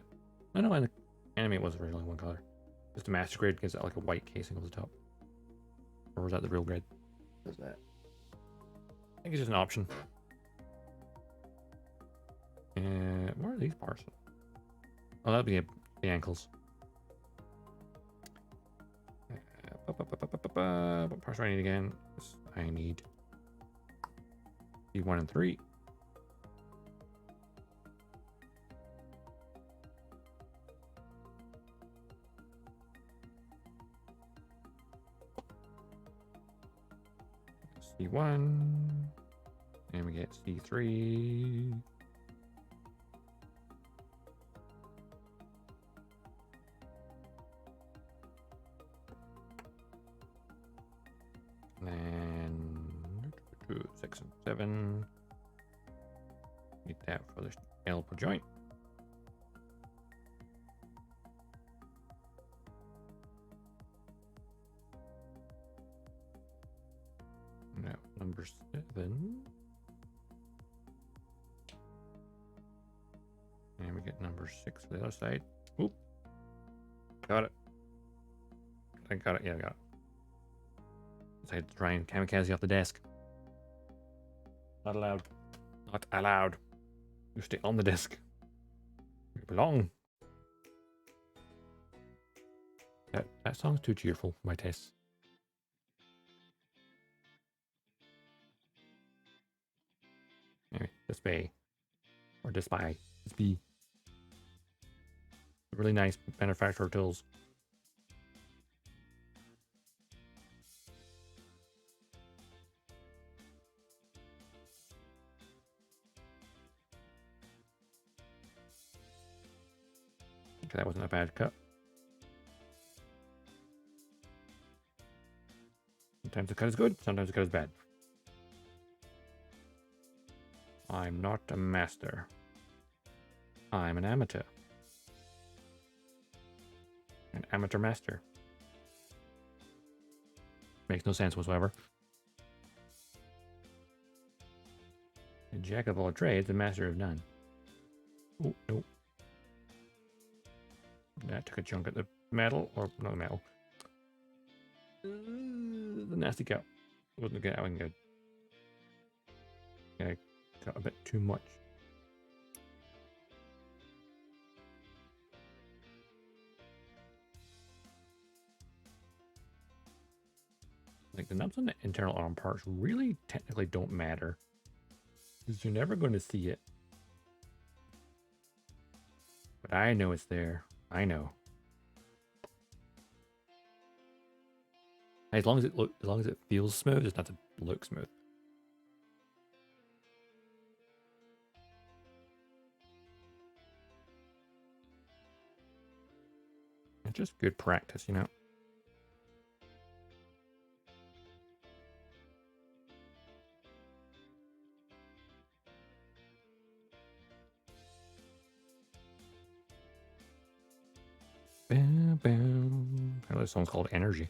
No, in the anime it was originally one color. Just the master grade gives it like a white casing over the top. Or was that the real grade? What is that? think it's just an option. Where are these parts? Oh, that'll be the ankles. What parts do I need again? I need C1 and 3. C1. And we get C3. And 6 and 7. Need that for the elbow joint. Now, number 7. And we get number 6 for the other side. Oop. Got it. I got it. Yeah, I got it. I had to try and kamikaze off the desk. Not allowed. Not allowed. You stay on the desk. You belong. That song's too cheerful for my tastes. Anyway, this bay. Or this by. This B. Really nice manufacturer tools. Okay, that wasn't a bad cut. Sometimes the cut is good, sometimes the cut is bad. I'm not a master. I'm an amateur. An amateur master. Makes no sense whatsoever. A jack of all trades, a master of none. Oh, no. That took a chunk of the metal, or not the metal. The nasty cut. Wasn't good. That wasn't good. Yeah, got a bit too much. Like the nubs on the internal arm parts really technically don't matter, because you're never going to see it. But I know it's there. I know. As long as it feels smooth, it's not to look smooth. It's just good practice, you know. Bam, bam. I know this song's called Energy.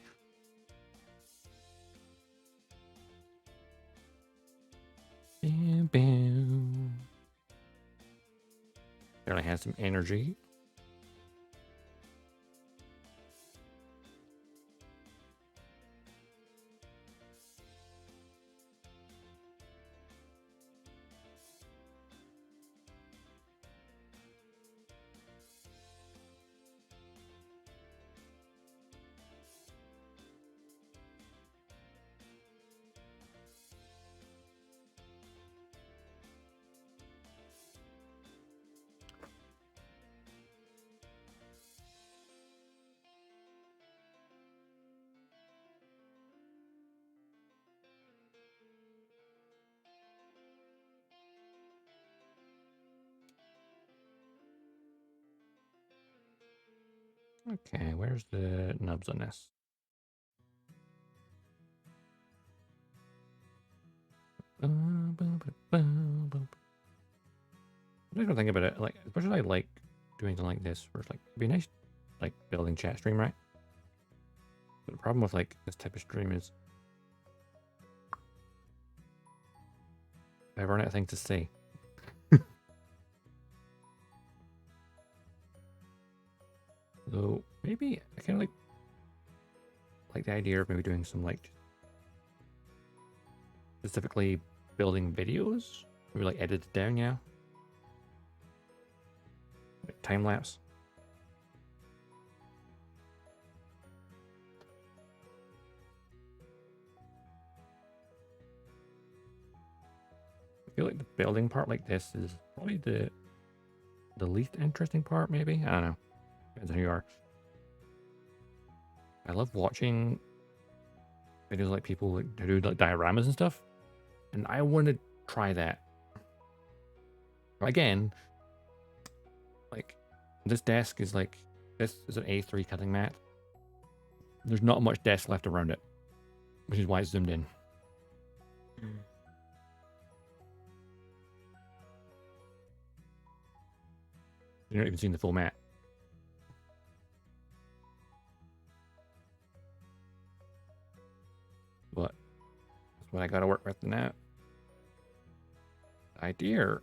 Bam, bam. Barely has some energy. Okay, where's the nubs on this? I'm just gonna think about it. Like, as much as I like doing something like this, where it's like, it'd be nice, like building chat stream, right? But the problem with like this type of stream is I run out of things to say. So maybe I kind of like the idea of maybe doing some like specifically building videos. Maybe like edit it down, yeah. Like time lapse. I feel like the building part like this is probably the least interesting part, maybe? I don't know. Depends on who you are. I love watching videos like people like who do like dioramas and stuff. And I want to try that. Again, like this desk is like, this is an A3 cutting mat. There's not much desk left around it, which is why it's zoomed in. You're not even seeing the full mat. But that's what I gotta work with now. The idea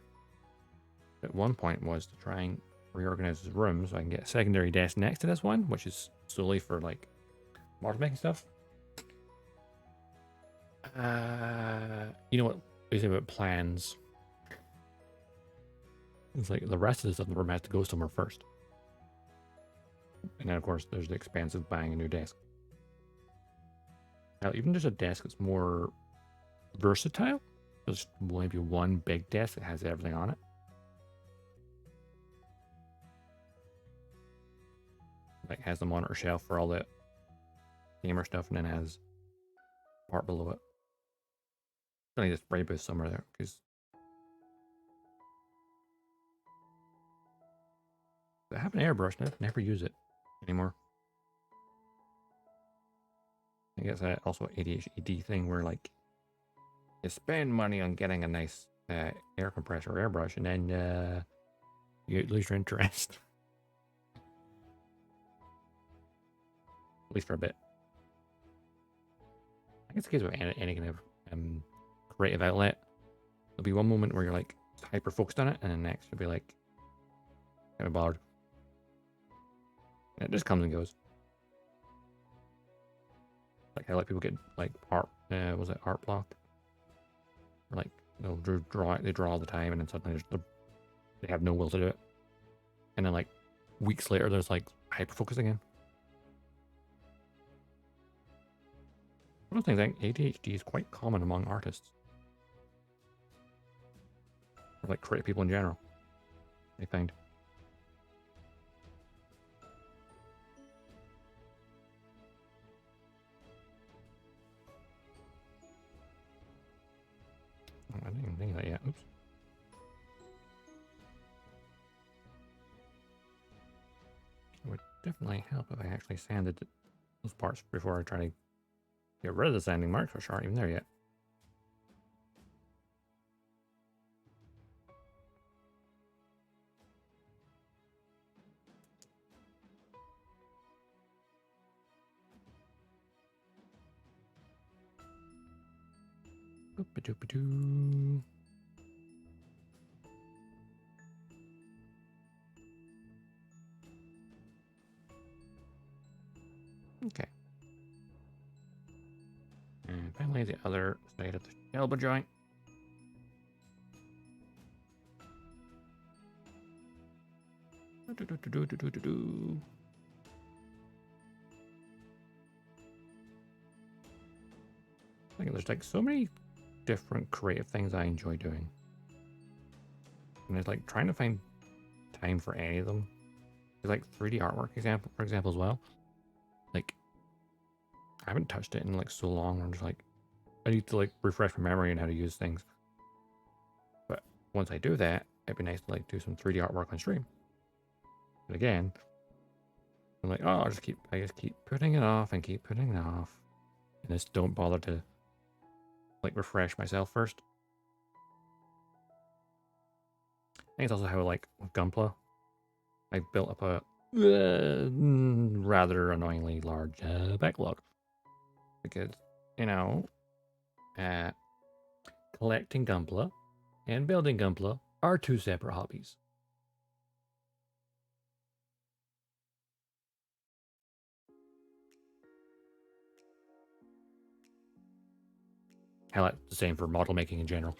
at one point was to try and reorganize his room so I can get a secondary desk next to this one, which is solely for like model making stuff. You know what? Basically about plans. It's like the rest of the stuff in the room has to go somewhere first. And then of course there's the expense of buying a new desk. Now even just a desk that's more versatile. There's maybe one big desk that has everything on it. Like has the monitor shelf for all the gamer stuff, and then has part below it. I need a spray booth somewhere there because I have an airbrush and I never use it anymore. I guess that also ADHD thing where like you spend money on getting a nice air compressor airbrush and then you lose your interest. At least for a bit. I guess it's a case of any kind of creative outlet. There'll be one moment where you're like hyper focused on it, and then next you'll be like kind of bored. And it just comes and goes. Like how like people get like art, was it art block? Or like they'll draw all the time, and then suddenly they have no will to do it. And then like weeks later, there's like hyper focus again. One of the things I think ADHD is quite common among artists. Or like creative people in general, I find. Oh, I didn't even think of that yet. Oops. It would definitely help if I actually sanded those parts before I try to get rid of the sanding marks, which aren't even there yet. Boop-a-doop-a-doo. Okay. And finally, the other side of the elbow joint. Do-do-do-do-do-do-do. I think there's like so many different creative things I enjoy doing. And it's like trying to find time for any of them. There's like 3D artwork for example as well. Like I haven't touched it in like so long. I'm just like I need to like refresh my memory on how to use things. But once I do that, it'd be nice to like do some 3D artwork on stream. But again, I'm like, oh, I just keep putting it off and keep putting it off. And just don't bother to like refresh myself first. I think it's also how like with Gunpla, I built up a rather annoyingly large backlog. Because, you know, collecting Gunpla and building Gunpla are two separate hobbies. Hell, that's the same for model making in general.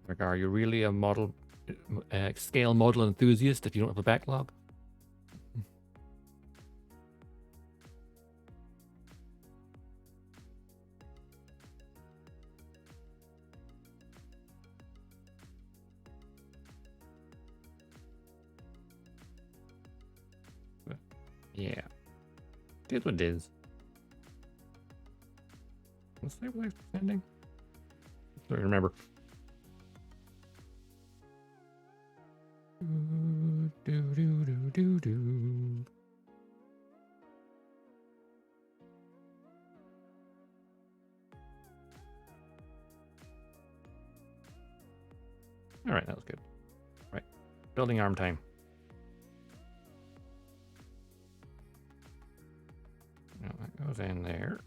Like, are you really a model scale model enthusiast if you don't have a backlog? Yeah. It is what it is. Let's say what I was sending. I don't remember. All right, that was good. Right, building arm time. Now that goes in there.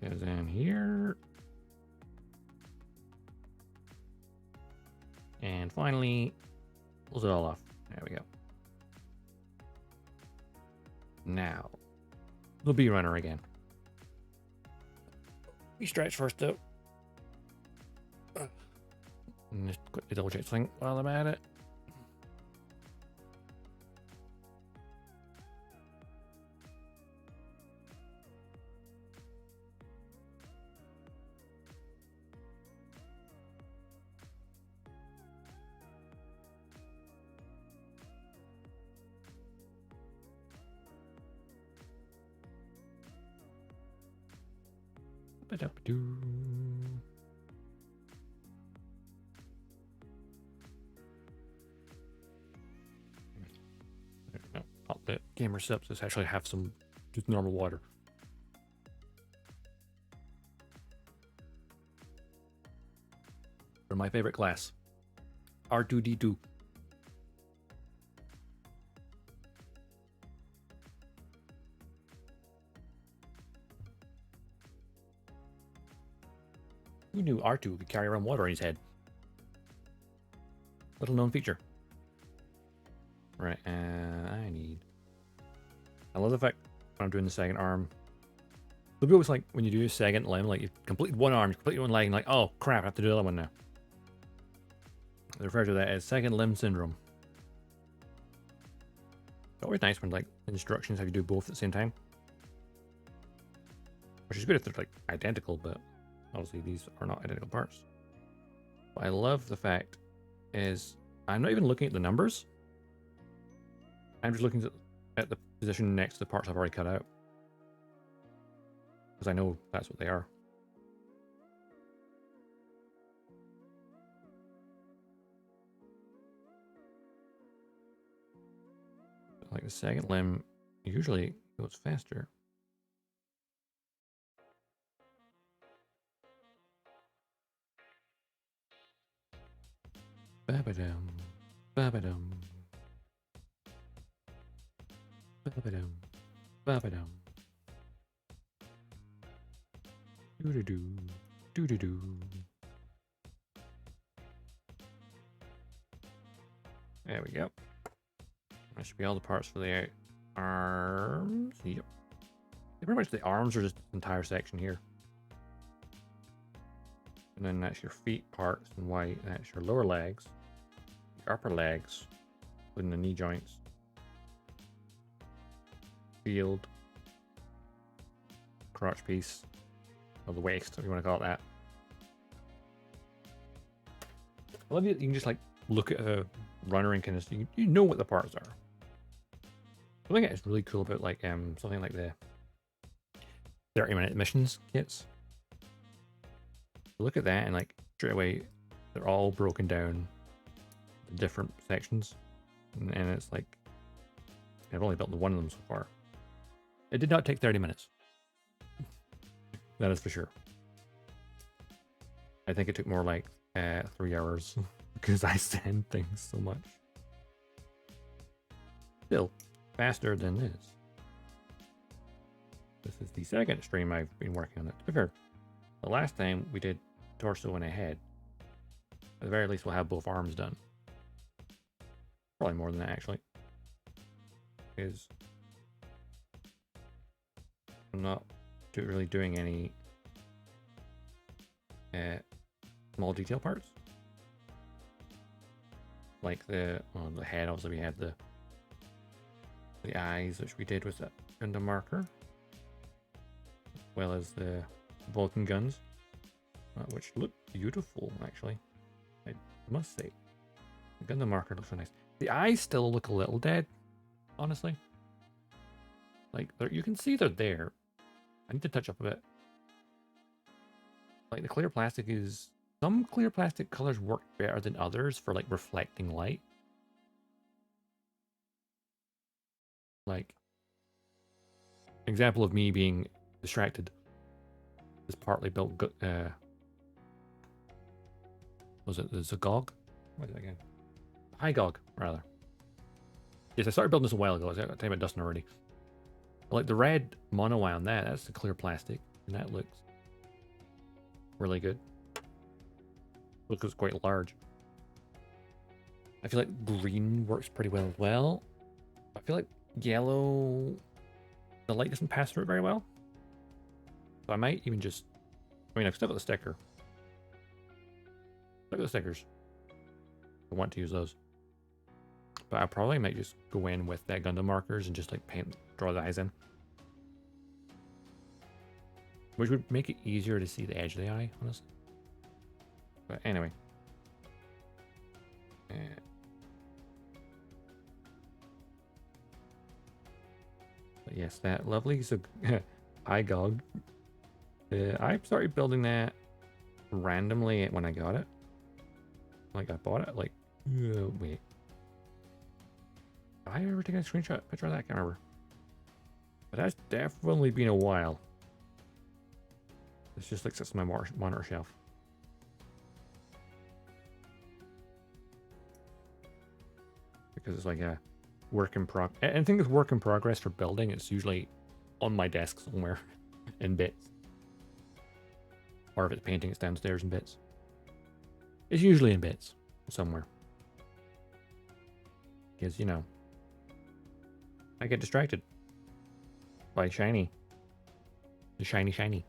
That goes in here. And finally, close it all off. There we go. Now, the B runner again. We stretch first though. And just quickly double check something while I'm at it. Ba-da-ba-doo. No, not the gamer steps. Let's actually have some just normal water. For my favorite class, R2D2. Who knew R2 could carry around water on his head? Little known feature. Right, I love the fact when I'm doing the second arm. There'll be always like when you do a second limb, like you've completed one arm, you've completed one leg, and like, oh crap, I have to do the other one now. They refer to that as second limb syndrome. It's always nice when like instructions have you do both at the same time. Which is good if they're like identical, but obviously these are not identical parts. What I love the fact is I'm not even looking at the numbers. I'm just looking at the position next to the parts I've already cut out. Because I know that's what they are. Like the second limb usually goes faster. Ba-ba-dum, ba-ba-dum, ba-ba-dum, ba-ba-dum. Do-do-do, do-do-do. There we go. That should be all the parts for the arms. Yep. Pretty much the arms are just this entire section here. And then that's your feet parts in white. That's your lower legs, your upper legs, including the knee joints, field, crotch piece, or the waist, if you want to call it that. I love that you can just like look at a runner and kind of you know what the parts are. I think it's really cool about like something like the 30-minute missions kits. Look at that and like straight away they're all broken down into different sections, and it's like I've only built one of them so far. It did not take 30 minutes. That is for sure. I think it took more like 3 hours because I send things so much. Still faster than this. This is the second stream I've been working on it. To be fair, the last time we did torso and a head, the very least, we'll have both arms done. Probably more than that, actually. Because I'm not really doing any small detail parts. Like the head, obviously we have the eyes, which we did with that Gundam marker. As well as the Vulcan guns, which look beautiful, actually. I must say. The Gundam marker looks so nice. The eyes still look a little dead, honestly. Like, you can see they're there. I need to touch up a bit. Like, the clear plastic is... Some clear plastic colors work better than others for, like, reflecting light. Like, example of me being distracted is partly built... was it the Zagog? What is it again? Hygog, rather. Yes, I started building this a while ago. I was talking about Dustin already. Like the red mono eye on that's the clear plastic, and that looks really good. Looks quite large. I feel like green works pretty well as well. I feel like yellow, the light doesn't pass through it very well. So I might even just, I mean, I've still got the sticker. Look at the stickers. I want to use those. But I probably might just go in with that Gundam markers and just like draw the eyes in. Which would make it easier to see the edge of the eye, honestly. But anyway. But yes, that lovely Hygog. I started building that randomly when I got it. Like I bought it, like, wait. Have I ever taken a screenshot picture of that? I can't remember. But that's definitely been a while. It's just like sits on my monitor shelf. Because it's like a work in progress. Anything that's work in progress for building, it's usually on my desk somewhere in bits. Or if it's painting, it's downstairs in bits. It's usually in bits somewhere. Because, you know, I get distracted by shiny. The shiny.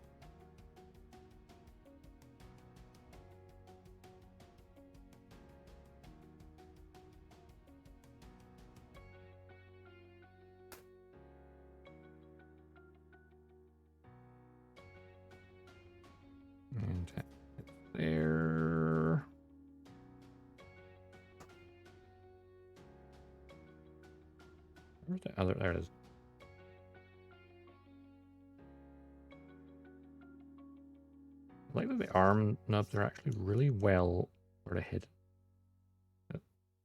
And it's there. Where's the other? There it is. I like that the arm nubs are actually really well sort of hidden. They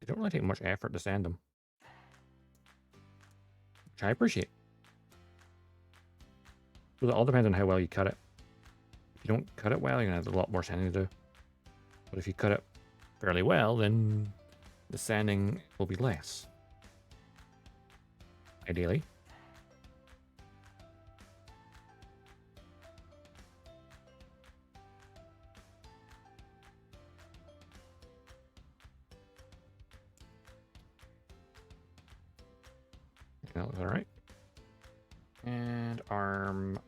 don't really take much effort to sand them, which I appreciate. Well, it all depends on how well you cut it. If you don't cut it well, you're gonna have a lot more sanding to do. But if you cut it fairly well, then the sanding will be less. Ideally. That looks alright. And arm.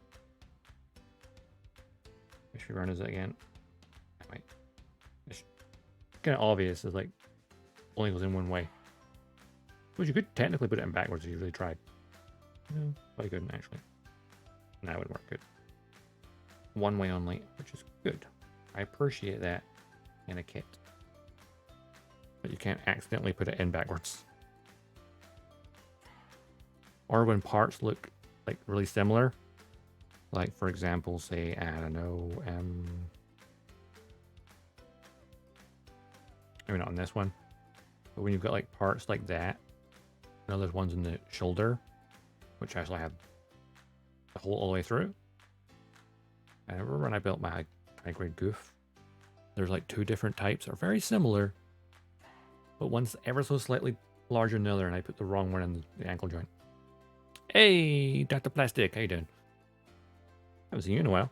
Which run is it again? Wait. It's kind of obvious. It's like only goes in one way. Which you could technically put it in backwards if you really tried. No, but I couldn't actually. That would work good. One way only, which is good. I appreciate that in a kit. But you can't accidentally put it in backwards. Or when parts look like really similar. Like for example, say, I don't know, maybe not on this one. But when you've got like parts like that, you know, there's ones in the shoulder, which actually have the hole all the way through. I remember when I built my high-grade goof, there's like two different types that are very similar, but one's ever so slightly larger than the other, and I put the wrong one in the ankle joint. Hey, Dr. Plastic, how you doing? Haven't seen you in a while.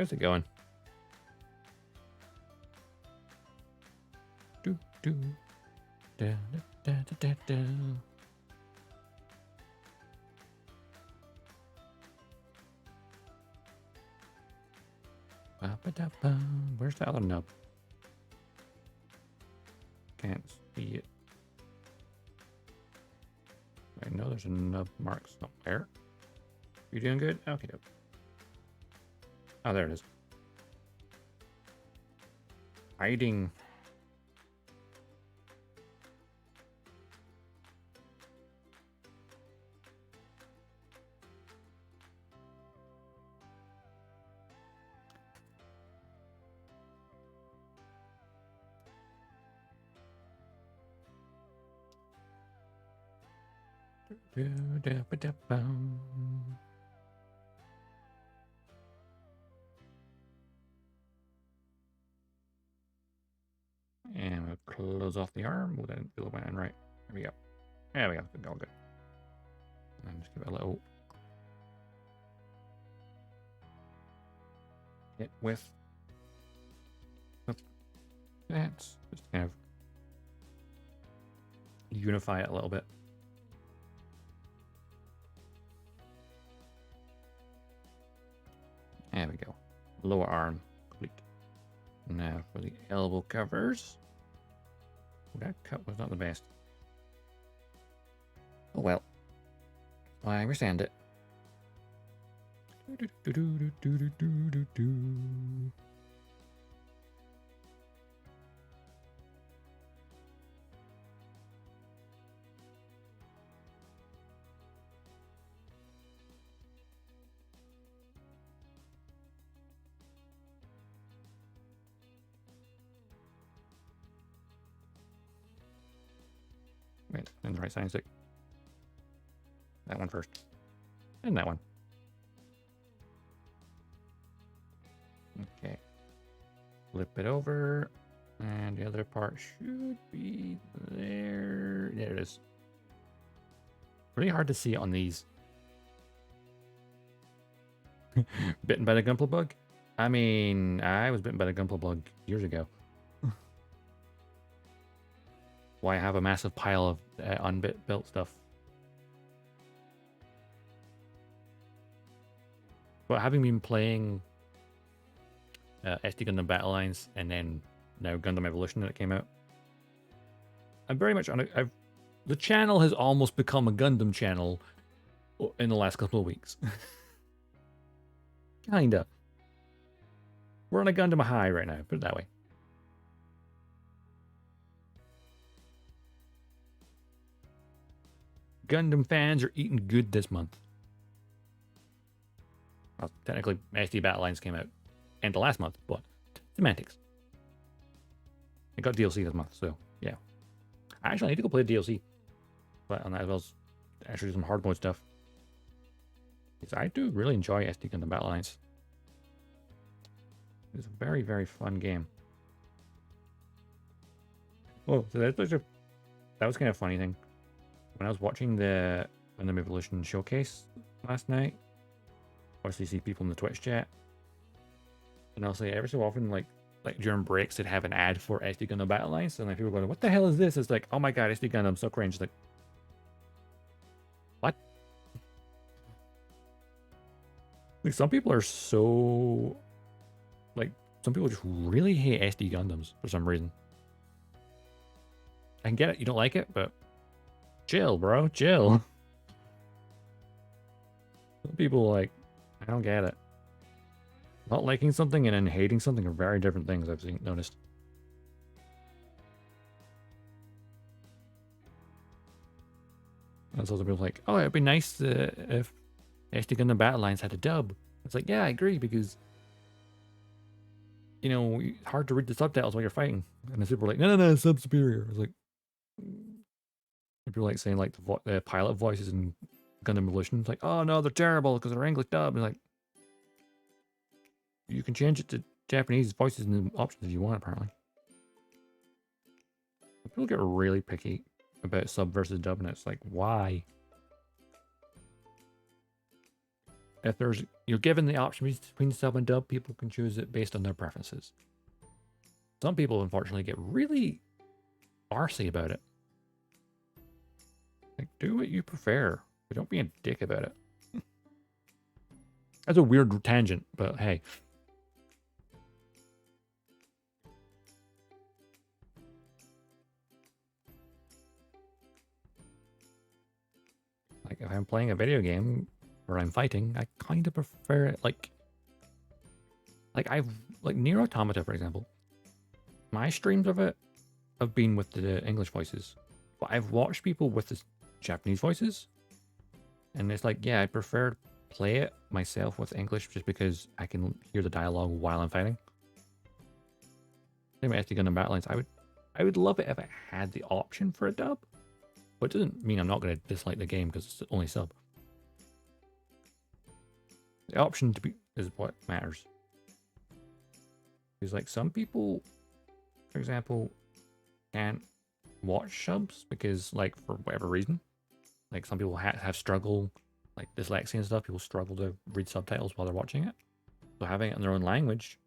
How's it going? Do do da da da da da. Ba ba da ba. Where's the other nub? Can't see it. I know there's a nub mark somewhere. You doing good? Okay, dope. Oh, there it is. Hiding. And we'll close off the arm. We'll then fill it in right. There we go. There we go. All good. And just give it a little hit with that. Just kind of unify it a little bit. There we go. Lower arm complete. Now for the elbow covers. That cut was not the best. Oh well. I understand it. Wait, and the right side stick. That one first. And that one. Okay. Flip it over. And the other part should be there. There it is. Really hard to see on these. Bitten by the Gunpla bug? I mean, I was bitten by the Gunpla bug years ago. Why have a massive pile of unbuilt stuff? But having been playing SD Gundam Battle Lines and then now Gundam Evolution that came out, I'm very much on a... the channel has almost become a Gundam channel in the last couple of weeks. Kinda. We're on a Gundam high right now, put it that way. Gundam fans are eating good this month. Well, technically, SD Battle Lines came out end of last month, but semantics. I got DLC this month, so yeah. Actually, I need to go play the DLC. But on that as well as actually some hard mode stuff. Because I do really enjoy SD Gundam Battle Lines. It's a very, very fun game. Oh, so that was kind of a funny thing. When I was watching the Gundam Evolution showcase last night, obviously see people in the Twitch chat, and I'll say every so often, like during breaks, they'd have an ad for SD Gundam Battle Lines, and like people going, "What the hell is this?" It's like, "Oh my god, SD Gundam, so cringe!" Like, what? Like some people are so, like some people just really hate SD Gundams for some reason. I can get it, you don't like it, but chill, bro, chill. Some people like, I don't get it. Not liking something and then hating something are very different things, I've noticed. And so some people like, oh, it'd be nice if SD Gundam Battle Lines had a dub. It's like, yeah, I agree, because, you know, it's hard to read the subtitles while you're fighting. And the people are like, no, sub superior. It's like, people like saying like the pilot voices in Gundam Evolution. It's like, oh no, they're terrible because they're English dub. And like, you can change it to Japanese voices and options if you want, apparently. People get really picky about sub versus dub, and it's like, why? if you're given the option between sub and dub, people can choose it based on their preferences. Some people, unfortunately, get really arsey about it. Like, do what you prefer, but don't be a dick about it. That's a weird tangent, but hey. Like, if I'm playing a video game where I'm fighting, I kind of prefer it like Nier Automata, for example. My streams of it have been with the English voices, but I've watched people with the Japanese voices, and it's like, yeah, I prefer to play it myself with English just because I can hear the dialogue while I'm fighting. Same with SD Gundam Battle Lines. I would love it if I had the option for a dub, but it doesn't mean I'm not going to dislike the game because it's only sub. The option to be is what matters. Because like some people, for example, can't watch subs because like for whatever reason, like some people have struggle, like dyslexia and stuff. People struggle to read subtitles while they're watching it. So having it in their own language,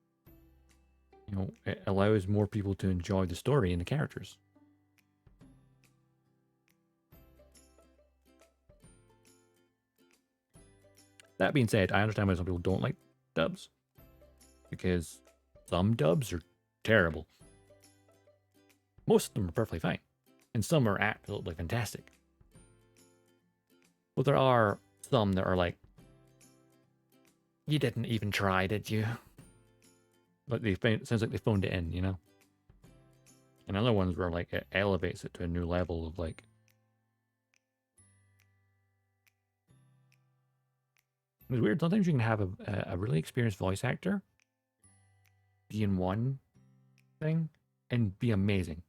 you know, it allows more people to enjoy the story and the characters. That being said, I understand why some people don't like dubs, because some dubs are terrible. Most of them are perfectly fine, and some are absolutely fantastic. But there are some that are like, you didn't even try, did you? Like it sounds like they phoned it in, you know? And other ones where like it elevates it to a new level of like, it's weird. Sometimes you can have a really experienced voice actor be in one thing and be amazing.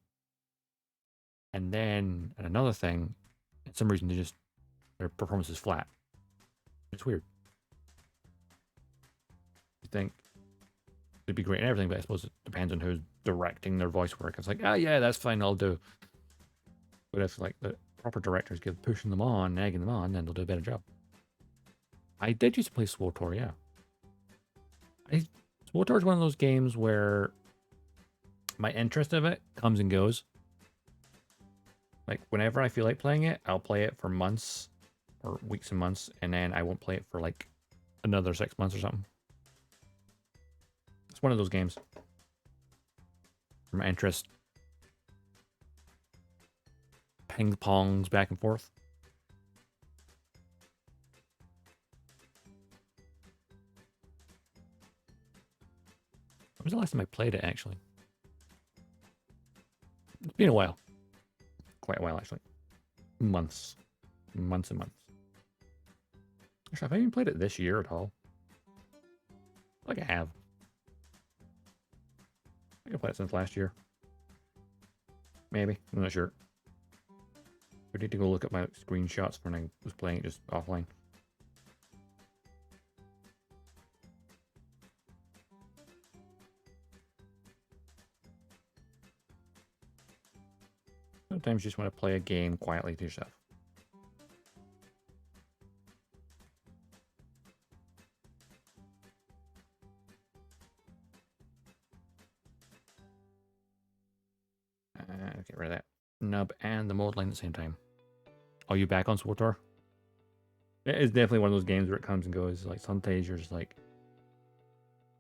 And then in another thing, for some reason, their performance is flat. It's weird. You think it'd be great and everything, but I suppose it depends on who's directing their voice work. It's like, oh yeah, that's fine, I'll do. But if like the proper directors give pushing them on, egging them on, then they'll do a better job. I did used to play SWTOR, yeah. SWTOR is one of those games where my interest of it comes and goes. Like whenever I feel like playing it, I'll play it for months or weeks and months, and then I won't play it for like another 6 months or something. It's one of those games where my interest ping pongs back and forth. When was the last time I played it, actually? It's been a while. Quite a while, actually. Months. Months and months. Actually, have I even played it this year at all? Like I have. I think I've played it since last year. Maybe. I'm not sure. I need to go look at my screenshots when I was playing it just offline. Sometimes you just want to play a game quietly to yourself. Get rid of that nub and the mode line at the same time. Are you back on SWTOR? It is definitely one of those games where it comes and goes. Like some days you're just like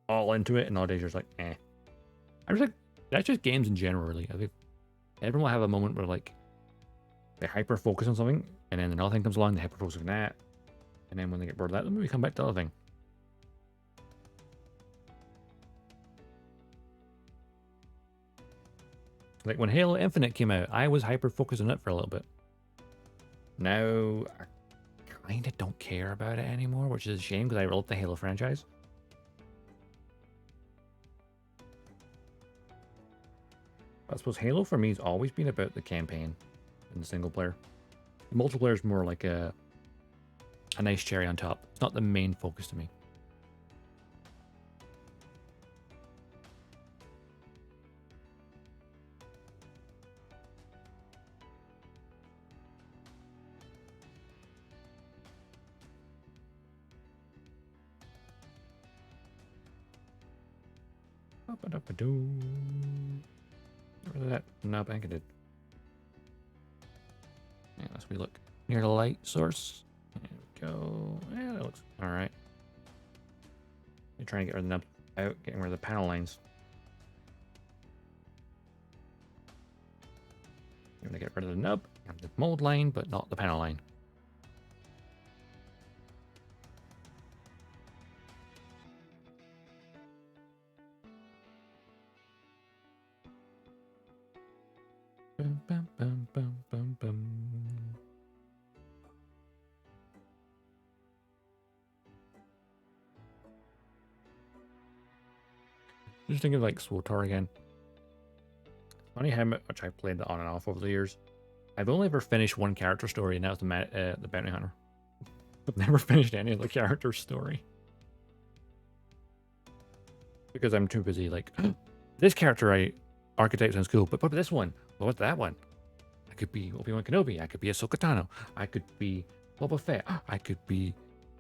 all into it, and other days you're just like, eh. I'm just like, that's just games in general, really. I think everyone will have a moment where like they hyper focus on something, and then another thing comes along, they hyper focus on that, and then when they get bored of that, then we come back to the other thing. Like when Halo Infinite came out, I was hyper focused on it for a little bit. Now I kind of don't care about it anymore, which is a shame because I love the Halo franchise. I suppose Halo for me has always been about the campaign and the single player. The multiplayer is more like a nice cherry on top. It's not the main focus to me. Where did that? No, I think it did. Yeah, let's we look near the light source. There we go. Yeah, that looks all right. You're trying to get rid of the nub out, getting rid of the panel lines. You're gonna get rid of the nub and the mold line, but not the panel line. Bum, bum, bum, bum, bum, bum. Just thinking of like SWTOR again. Funny how much I've played that on and off over the years. I've only ever finished one character story, and that was the Bounty Hunter. I've never finished any of the character story. Because I'm too busy, like, this character archetype sounds cool, but what about this one? Well, what's that one? I could be Obi-Wan Kenobi, I could be Ahsoka Tano, I could be Boba Fett, I could be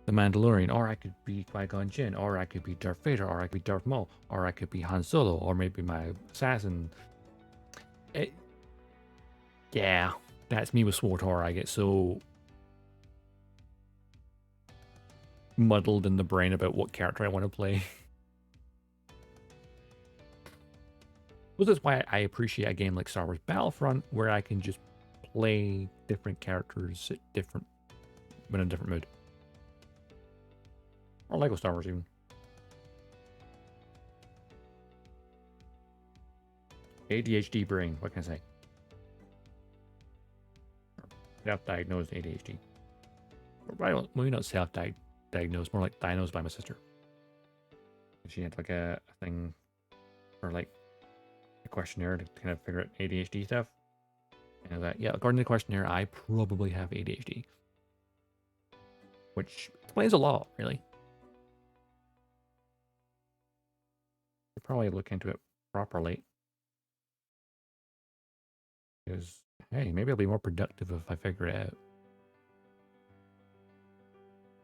the Mandalorian, or I could be Qui-Gon Jinn, or I could be Darth Vader, or I could be Darth Maul, or I could be Han Solo, or maybe my assassin. Yeah, that's me with SWTOR. I get so muddled in the brain about what character I want to play. Well, that's why I appreciate a game like Star Wars Battlefront, where I can just play different characters at when in a different mood. Or Lego Star Wars even. ADHD brain, what can I say? Self-diagnosed ADHD. Maybe not self-diagnosed, more like diagnosed by my sister. She had like a thing for like a questionnaire to kind of figure out ADHD stuff. And that, yeah, according to the questionnaire, I probably have ADHD. Which explains a lot, really. Should probably look into it properly. Because, hey, maybe I'll be more productive if I figure it out.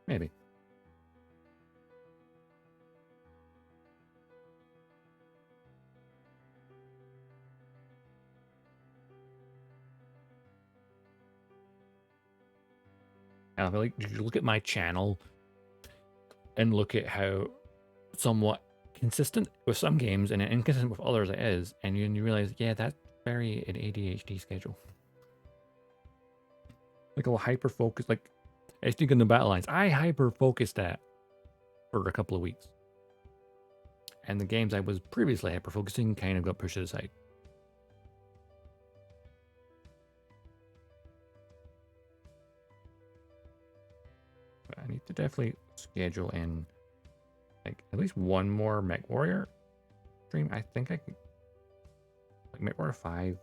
Maybe. Now, like, you look at my channel and look at how somewhat consistent with some games and inconsistent with others it is, and you realize, yeah, that's very an ADHD schedule. Like a hyper focus, like SD Gundam Battle Lines. I hyper focused that for a couple of weeks, and the games I was previously hyper focusing kind of got pushed to the side. But I need to definitely schedule in like at least one more Mech Warrior stream. I think I could, like Mech Warrior 5.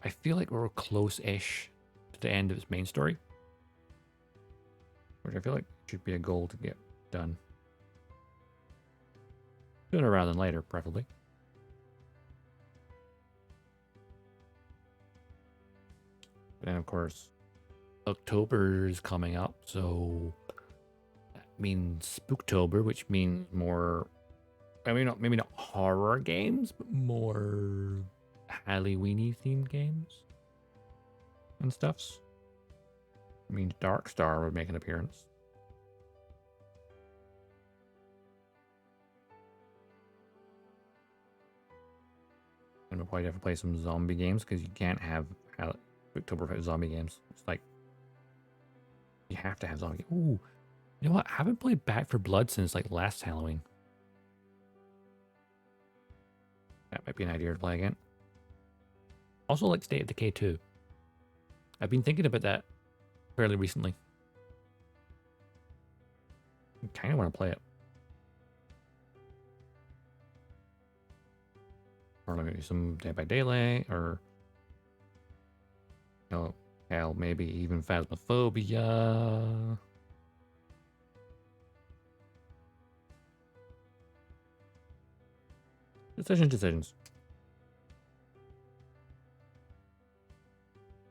I feel like we're close-ish to the end of its main story, which I feel like should be a goal to get done sooner rather than later, preferably. And of course, October is coming up, so that means Spooktober, which means more. I mean, maybe not horror games, but more Halloweeny themed games and stuffs. I mean, Darkstar would make an appearance. And we'll probably have to play some zombie games because you can't have Spooktober without zombie games. It's like you have to have zombie. Ooh, you know what? I haven't played Back for Blood since like last Halloween. That might be an idea to play again. Also, like State of Decay 2. I've been thinking about that fairly recently. I kind of want to play it. Or maybe some Dead by Daylight, or you know, hell, maybe even Phasmophobia. Decisions.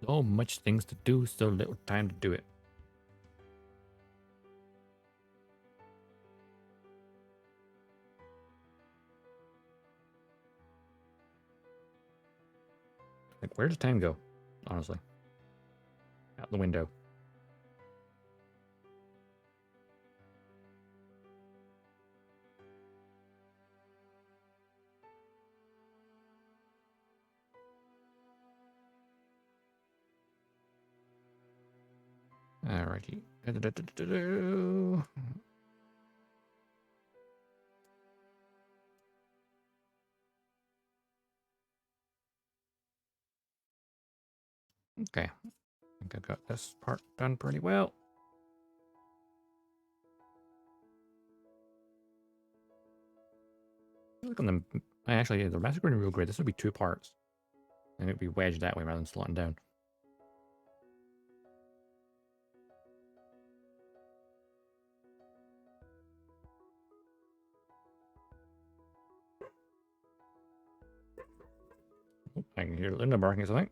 So much things to do, so little time to do it. Where does time go? Honestly. Out the window. Alrighty. Okay. I think I've got this part done pretty well. Look on them. Actually, the Massacre and Real Grade, this would be 2 parts. And it would be wedged that way rather than slotting down. I can hear Linda barking or something.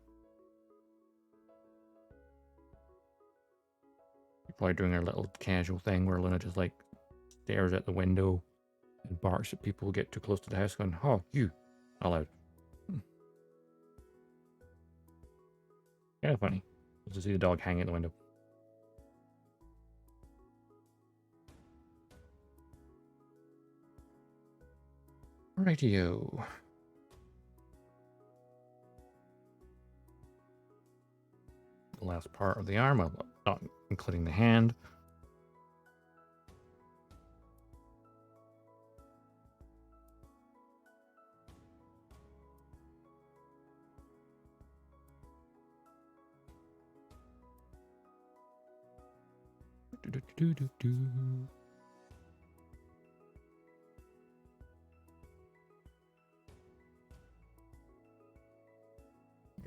Probably doing her little casual thing where Luna just like stares at the window and barks at people who get too close to the house going, "Oh, you," out loud. Kind of funny just to see the dog hanging at the window. Rightio. The last part of the arm, well, not including the hand.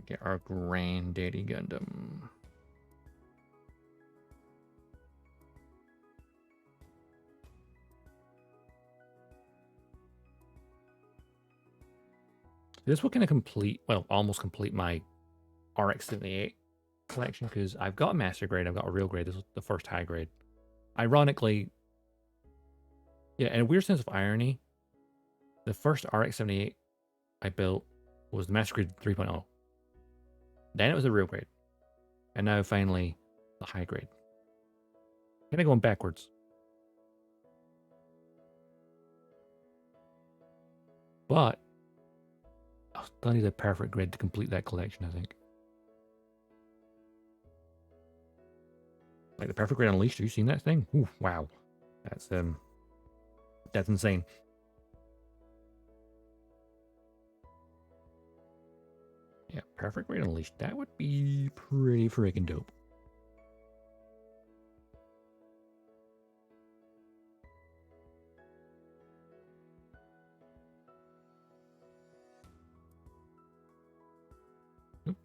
Get our granddaddy Gundam. This will kind of complete, well, almost complete my RX-78 collection because I've got a master grade, I've got a real grade. This is the first high grade. Ironically, yeah, in a weird sense of irony, the first RX-78 I built was the master grade 3.0. Then it was the real grade. And now finally the high grade. Kind of going backwards. But I'll still need a perfect grade to complete that collection, I think. Like the perfect grade Unleashed, have you seen that thing? Ooh, wow. That's insane. Yeah, perfect grade Unleashed. That would be pretty freaking dope. Oop.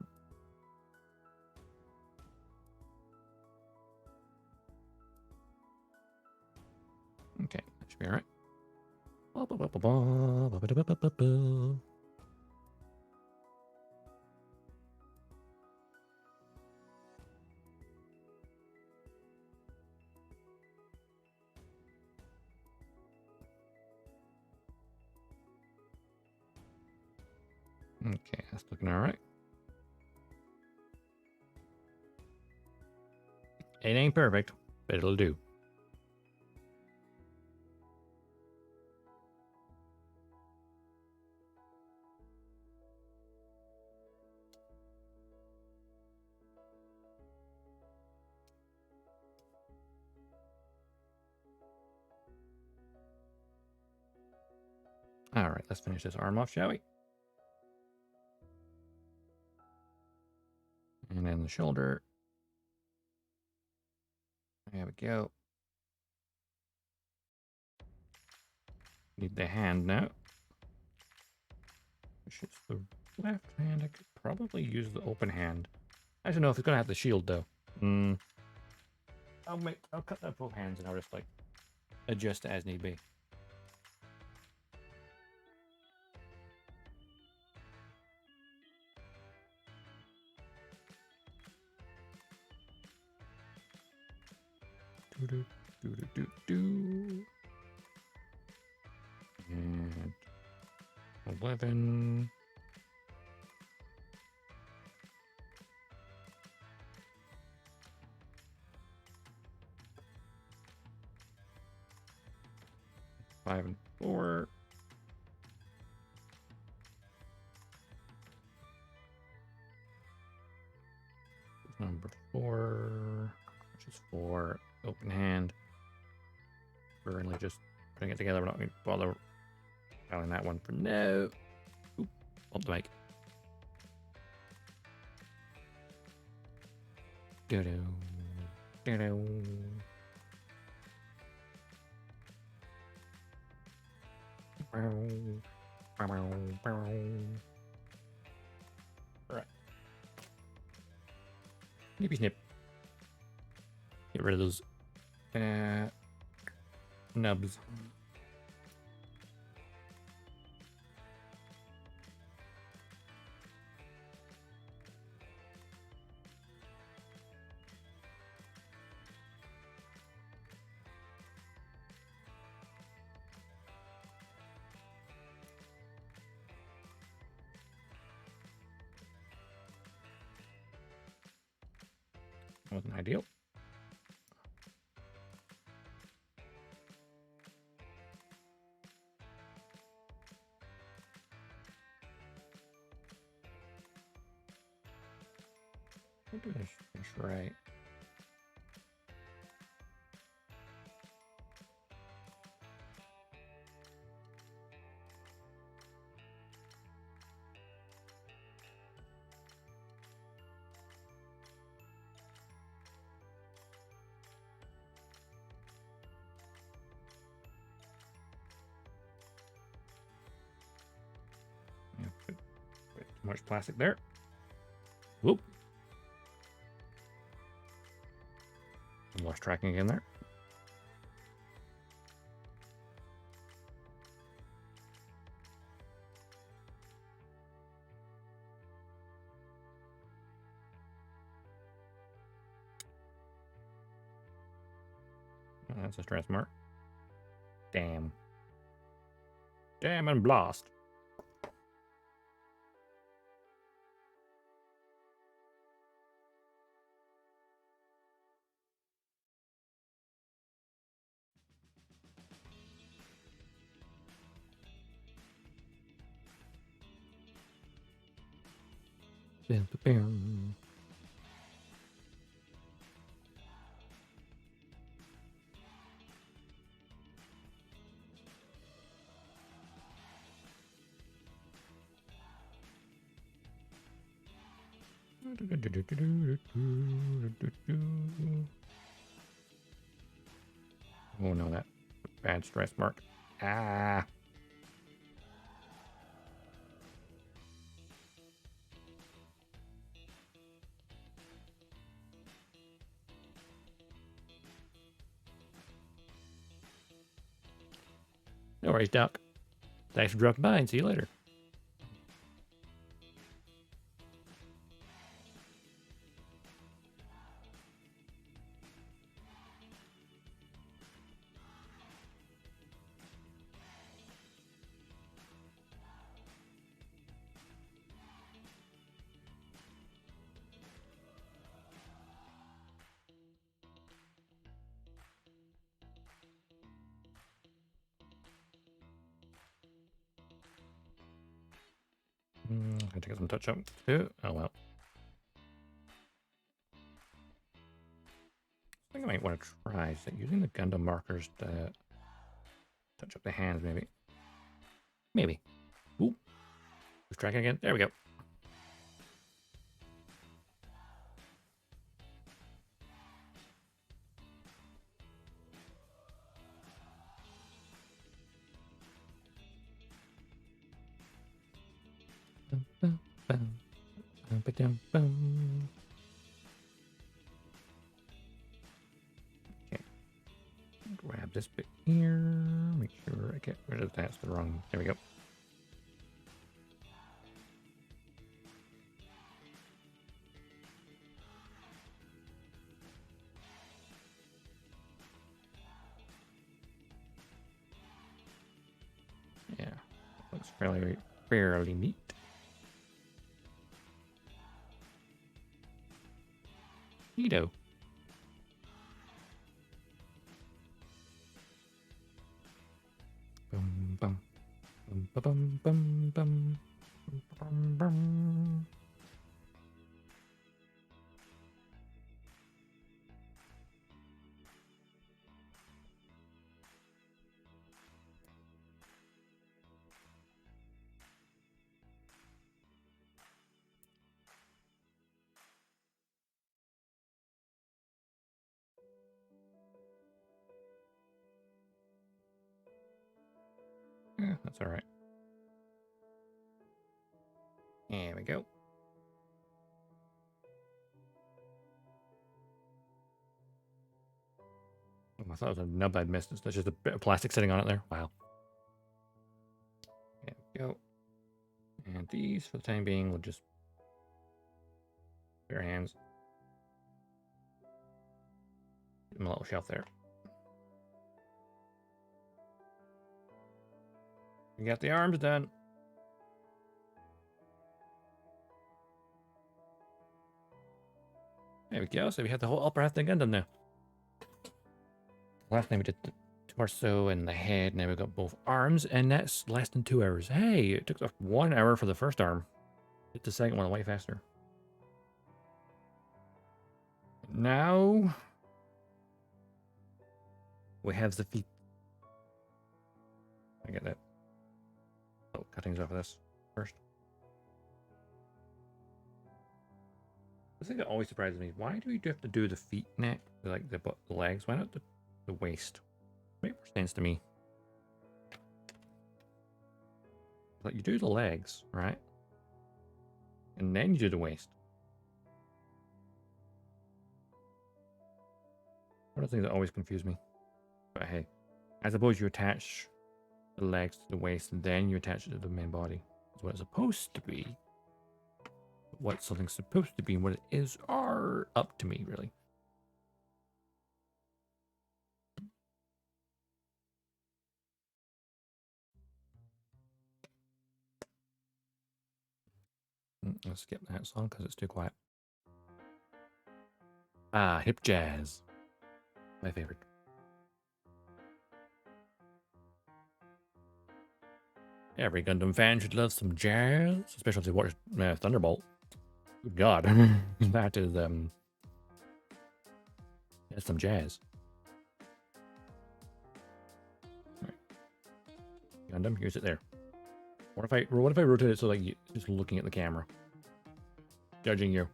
Okay, that should be all right. Okay, that's looking all right. It ain't perfect, but it'll do. All right, let's finish this arm off, shall we? And then the shoulder. There we go. Need the hand now. Which is the left hand. I could probably use the open hand. I don't know if it's gonna have the shield though. I'll cut out both hands and I'll just like adjust as need be. And 11. 5 and 4. Number 4, which is 4. Open hand. We're only just putting it together. We're not going to bother filing that one for now. Oop, up the mic. Do-do. Do-do. Alright. Nippy snip. Get rid of those nubs. Wasn't ideal. I'll do this right. Yeah, put too much plastic there. Whoop. Lost tracking again there. Oh, that's a stress mark. Damn. Damn and blast. Bam, bam. Oh no, that bad stress mark. Ah. No worries, Doc. Thanks for dropping by and see you later. Gonna take some touch up too. Oh well. I think I might want to try using the Gundam markers to touch up the hands, maybe. Maybe. Ooh. Who's tracking again? There we go. Okay. Grab this bit here. Make sure I get rid of that's the wrong. There we go. Yeah, looks fairly neat. Neato. Bum, bum, bum, bum, bum, bum, bum, bum. Yeah, that's all right. There we go. Oh, I thought it was a nub I'd missed. It's just a bit of plastic sitting on it there. Wow. There we go. And these, for the time being, will just bare hands. Give them a little shelf there. We got the arms done. There we go. So we have the whole upper half of the Gundam now. Last time we did the torso and the head. Now we've got both arms, and that's less than 2 hours. Hey, it took us 1 hour for the first arm. Did the second one way faster. Now we have the feet. I get that. Oh, cuttings off of this first. The thing that always surprises me: why do you have to do the feet neck, like the legs? Why not the waist? Makes more sense to me. Like you do the legs, right? And then you do the waist. One of the things that always confuse me. But hey, I suppose you attach the legs to the waist and then you attach it to the main body. That's what it's supposed to be. But what something's supposed to be and what it is are up to me, really. Let's skip that song because it's too quiet. Ah, hip jazz. My favorite. Every Gundam fan should love some jazz, especially if they watch Thunderbolt. Good God, that is that's some jazz. Right. Gundam, here's it there. What if I rotate it so like you just looking at the camera, judging you?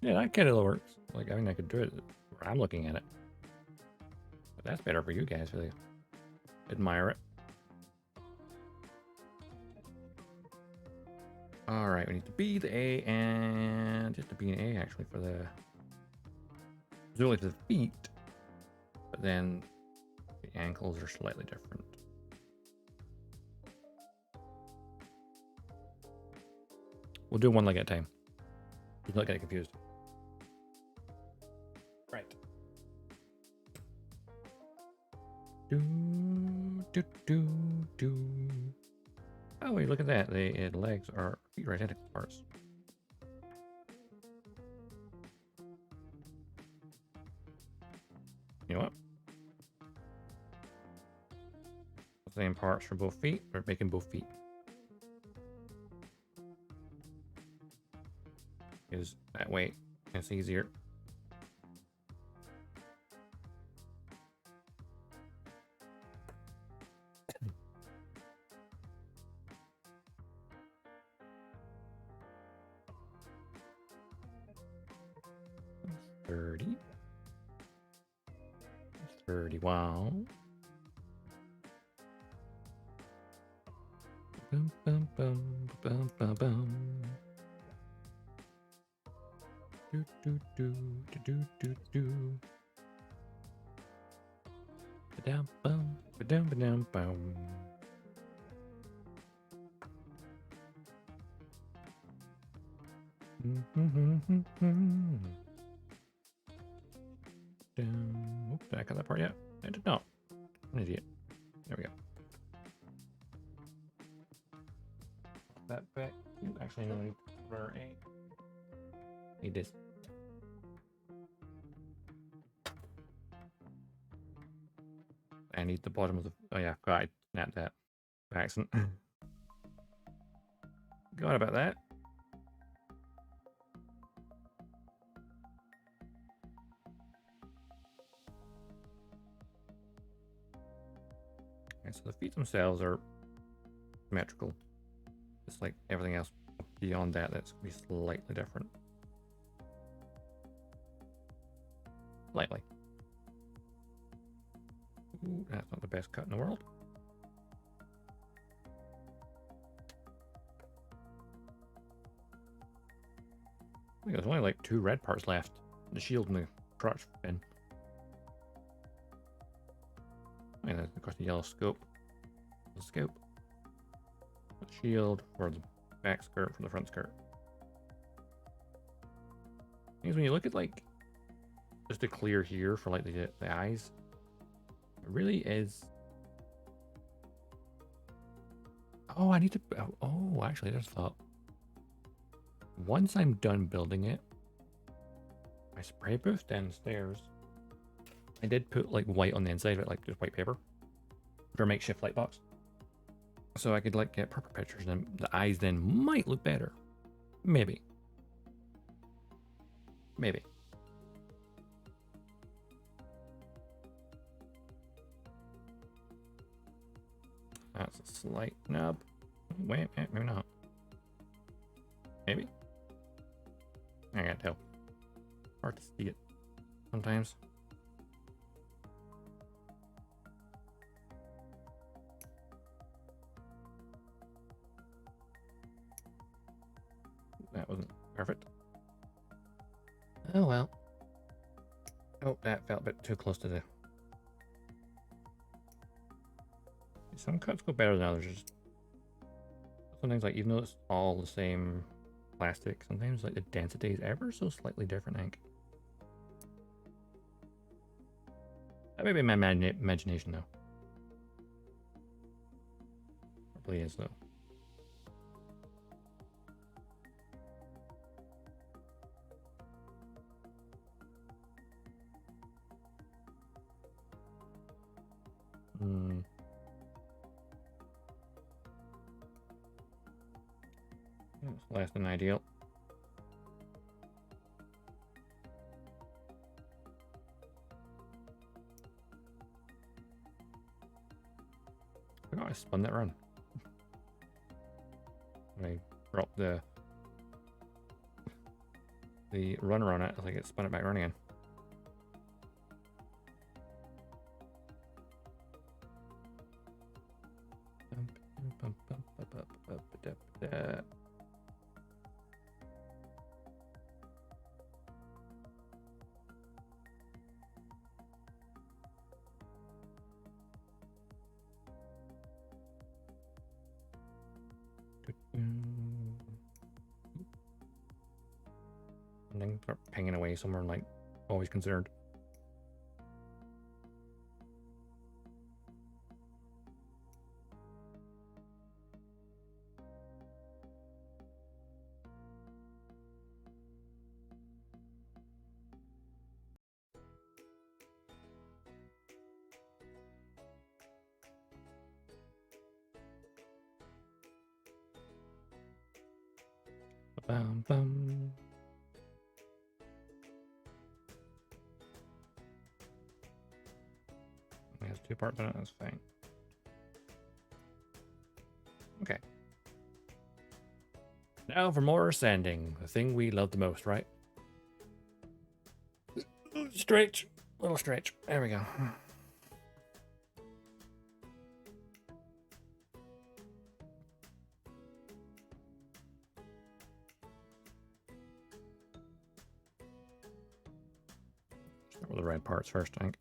Yeah, that kind of works. Like I mean, I could do it where I'm looking at it, but that's better for you guys. Really admire it. All right, we need the B, the A, and just the B and A actually for the presumably for the feet, but then the ankles are slightly different. We'll do one leg at a time. Just not getting confused. Right. Do do do do. Oh, wait, look at that. The legs are feet are identical parts. You know what? The same parts for both feet. We're making both feet. Because that way it's easier. $30. $31. Bum, bum, bum, bum, bum, bum. Do, do, do, do, do, do. Ba-dum, bum, ba-dum, ba-dum, bum. Oops, did I cut that part yet? I did not. An idiot. There we go. That back. Actually, no need for a. Need this. I need the bottom of the... Oh yeah, I snapped that by accident. Forgot about that. Okay, so the feet themselves are symmetrical. Just like everything else beyond that, that's going to be slightly different. Slightly. Ooh, that's not the best cut in the world. I think there's only like 2 red parts left. The shield and the crotch fin. And then of course the yellow scope. The scope. The shield for the back skirt from the front skirt. Because when you look at like just the clear here for like the eyes, it really is. Oh, I need to. Oh, actually, there's thought. Once I'm done building it, my spray booth downstairs, I did put like white on the inside of it, like just white paper, for a makeshift light box. So I could like get proper pictures, and the eyes then might look better. Maybe. Maybe. That's a slight nub. Wait, maybe not. Maybe? I can't tell. Hard to see it sometimes. That wasn't perfect. Oh well. Oh, that felt a bit too close to the... Some cuts go better than others. Just some things like, even though it's all the same plastic, sometimes like the density is ever so slightly different, I think. That may be my imagination though. Probably is though. That's less than ideal. I forgot I spun that run. I dropped the runner on it, I think it spun it back running again. And then start pinging away somewhere like always considered. Bum, bum. It has 2 parts on it, that's fine. Okay. Now for more sanding, the thing we love the most, right? Stretch, little stretch. There we go. Start with the red parts first, I think.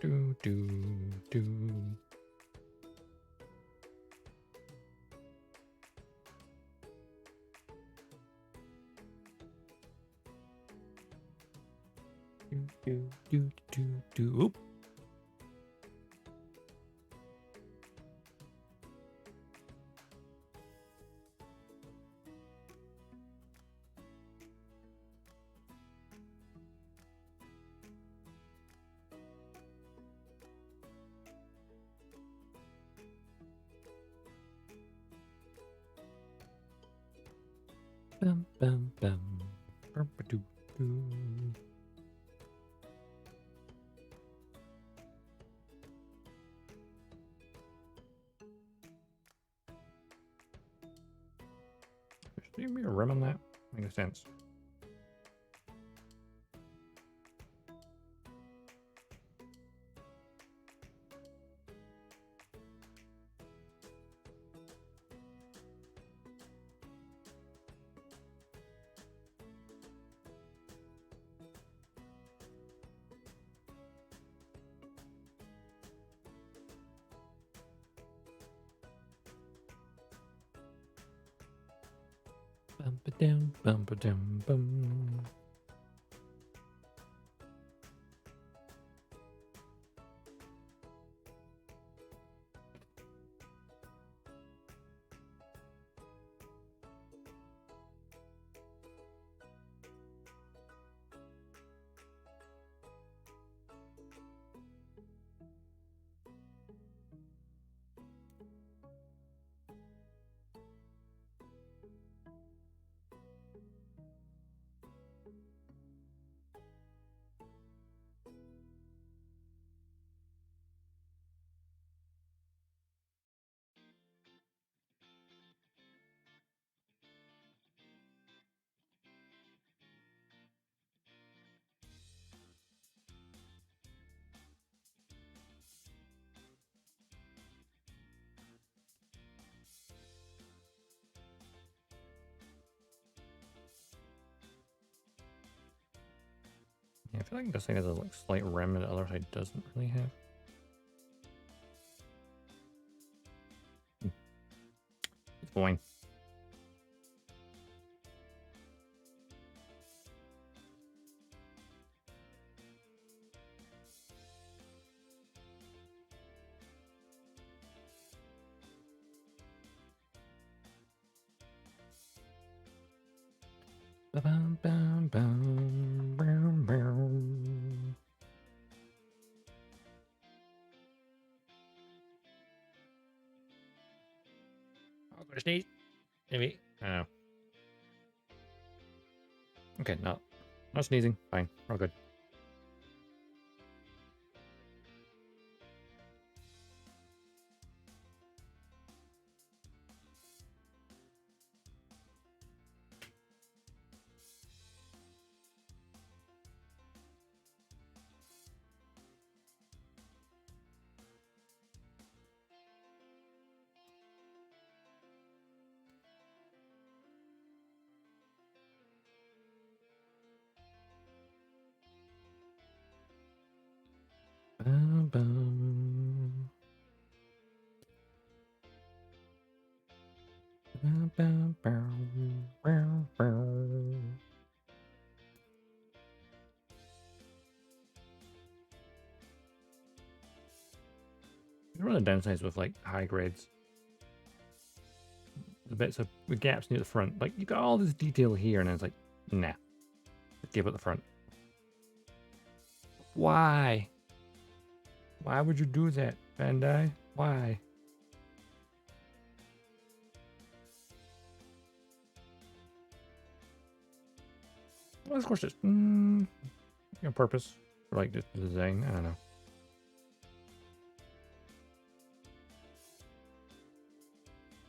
Do do do. Do. Oop. bum, bum, bum, ba-doo, doo. Should there be a rim on that? Makes sense. Bum-ba-dum, bum-ba-dum, bum. Yeah, I feel like this thing has a like slight rim and the other side doesn't really have. It's fine. Ba-bum, bum, bum, bum, bum. I'm gonna sneeze. Maybe. I don't know. Okay, not sneezing. Fine. We're all good. Bum, bum. Bum, bum, bum, bum, bum. One of the downsides with like high grades, the bits of the gaps near the front, like you got all this detail here, and it's like, nah, give it the front. Why? Why would you do that, Bandai? Why? Well, of course, it's on purpose, or like just the design. I don't know.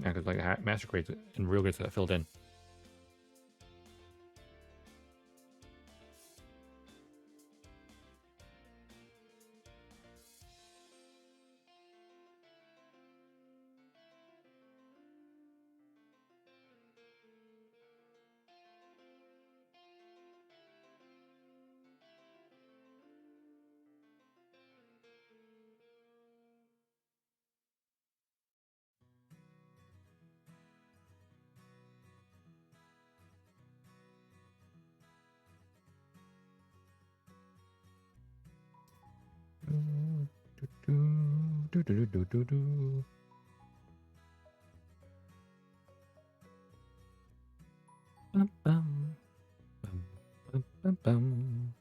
Yeah, because like master grades and real grades that filled in. Do, do, do, do, do, do. Bum, bum. Bum, bum, bum, bum.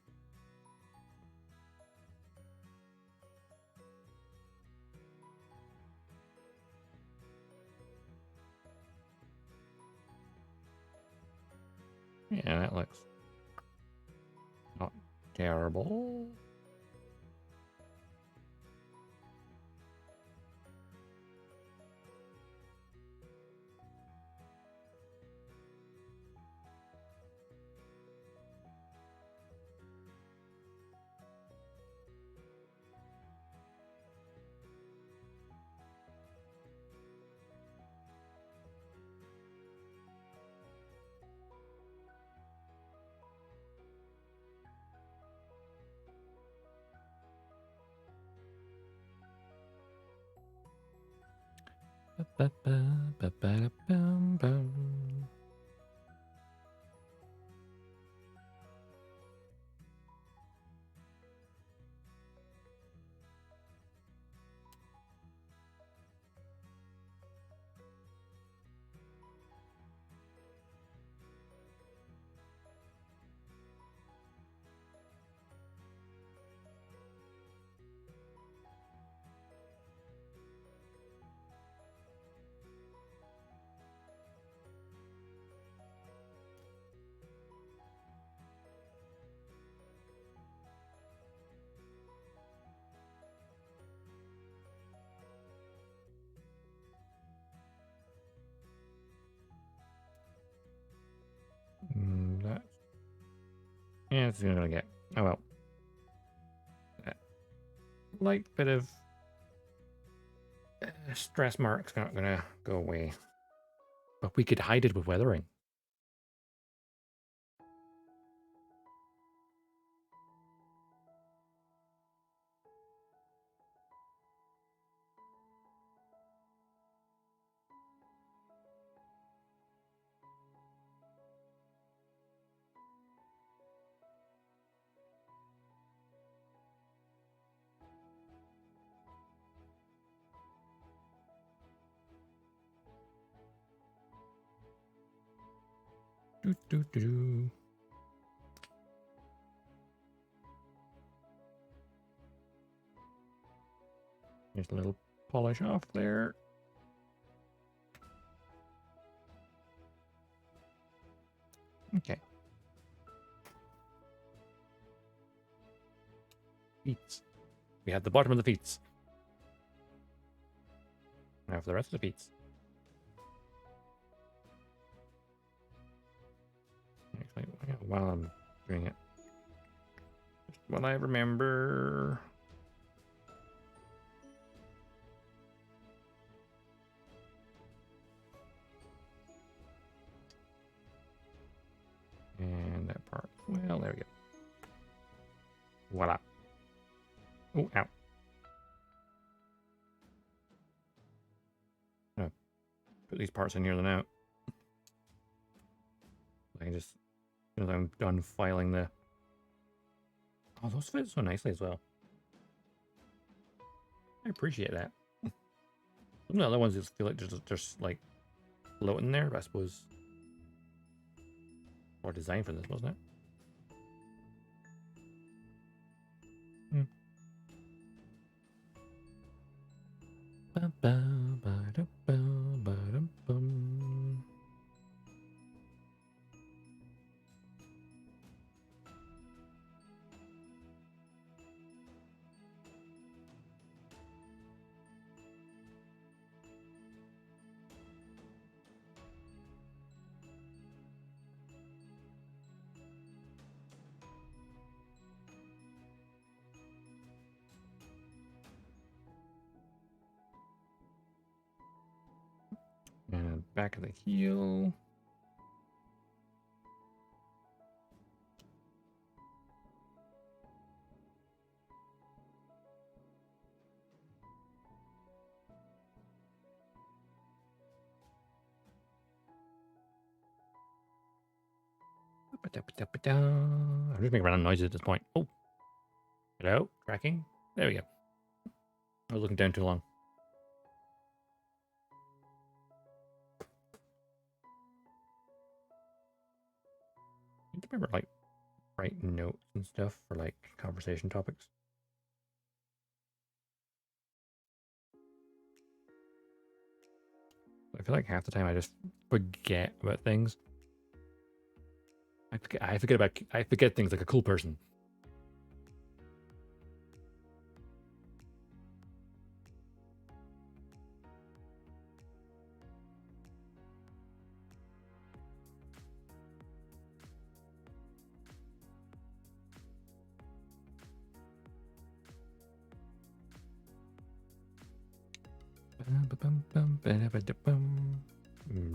Yeah, that looks not terrible. That's, yeah, it's gonna get. Oh well. Light bit of stress mark's not gonna go away. But we could hide it with weathering. Do, do, do, do. Just a little polish off there. Okay. Feet. We had the bottom of the feet. Now for the rest of the feet. Actually, while I'm doing it, just what I remember. And that part. Well, there we go. Voila. Oh, ow. Gonna put these parts in here then out. I can just, as soon as I'm done filing the. Oh, those fit so nicely as well. I appreciate that. Some of the other ones just feel like just like floating there, but I suppose. More designed for this, wasn't it? Hmm. And back of the heel. I'm just making random noises at this point. Oh, hello, tracking. There we go. I was looking down too long. I need to remember, like, write notes and stuff for like conversation topics. I feel like half the time I just forget about things. I forget things like a cool person.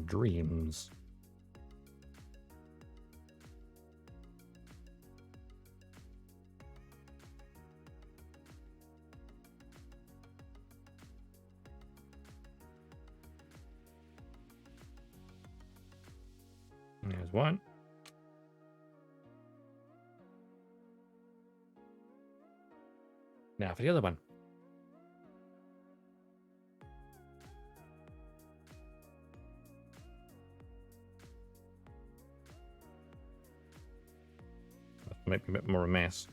Dreams. There's one. Now for the other one. That might be a bit more of a mess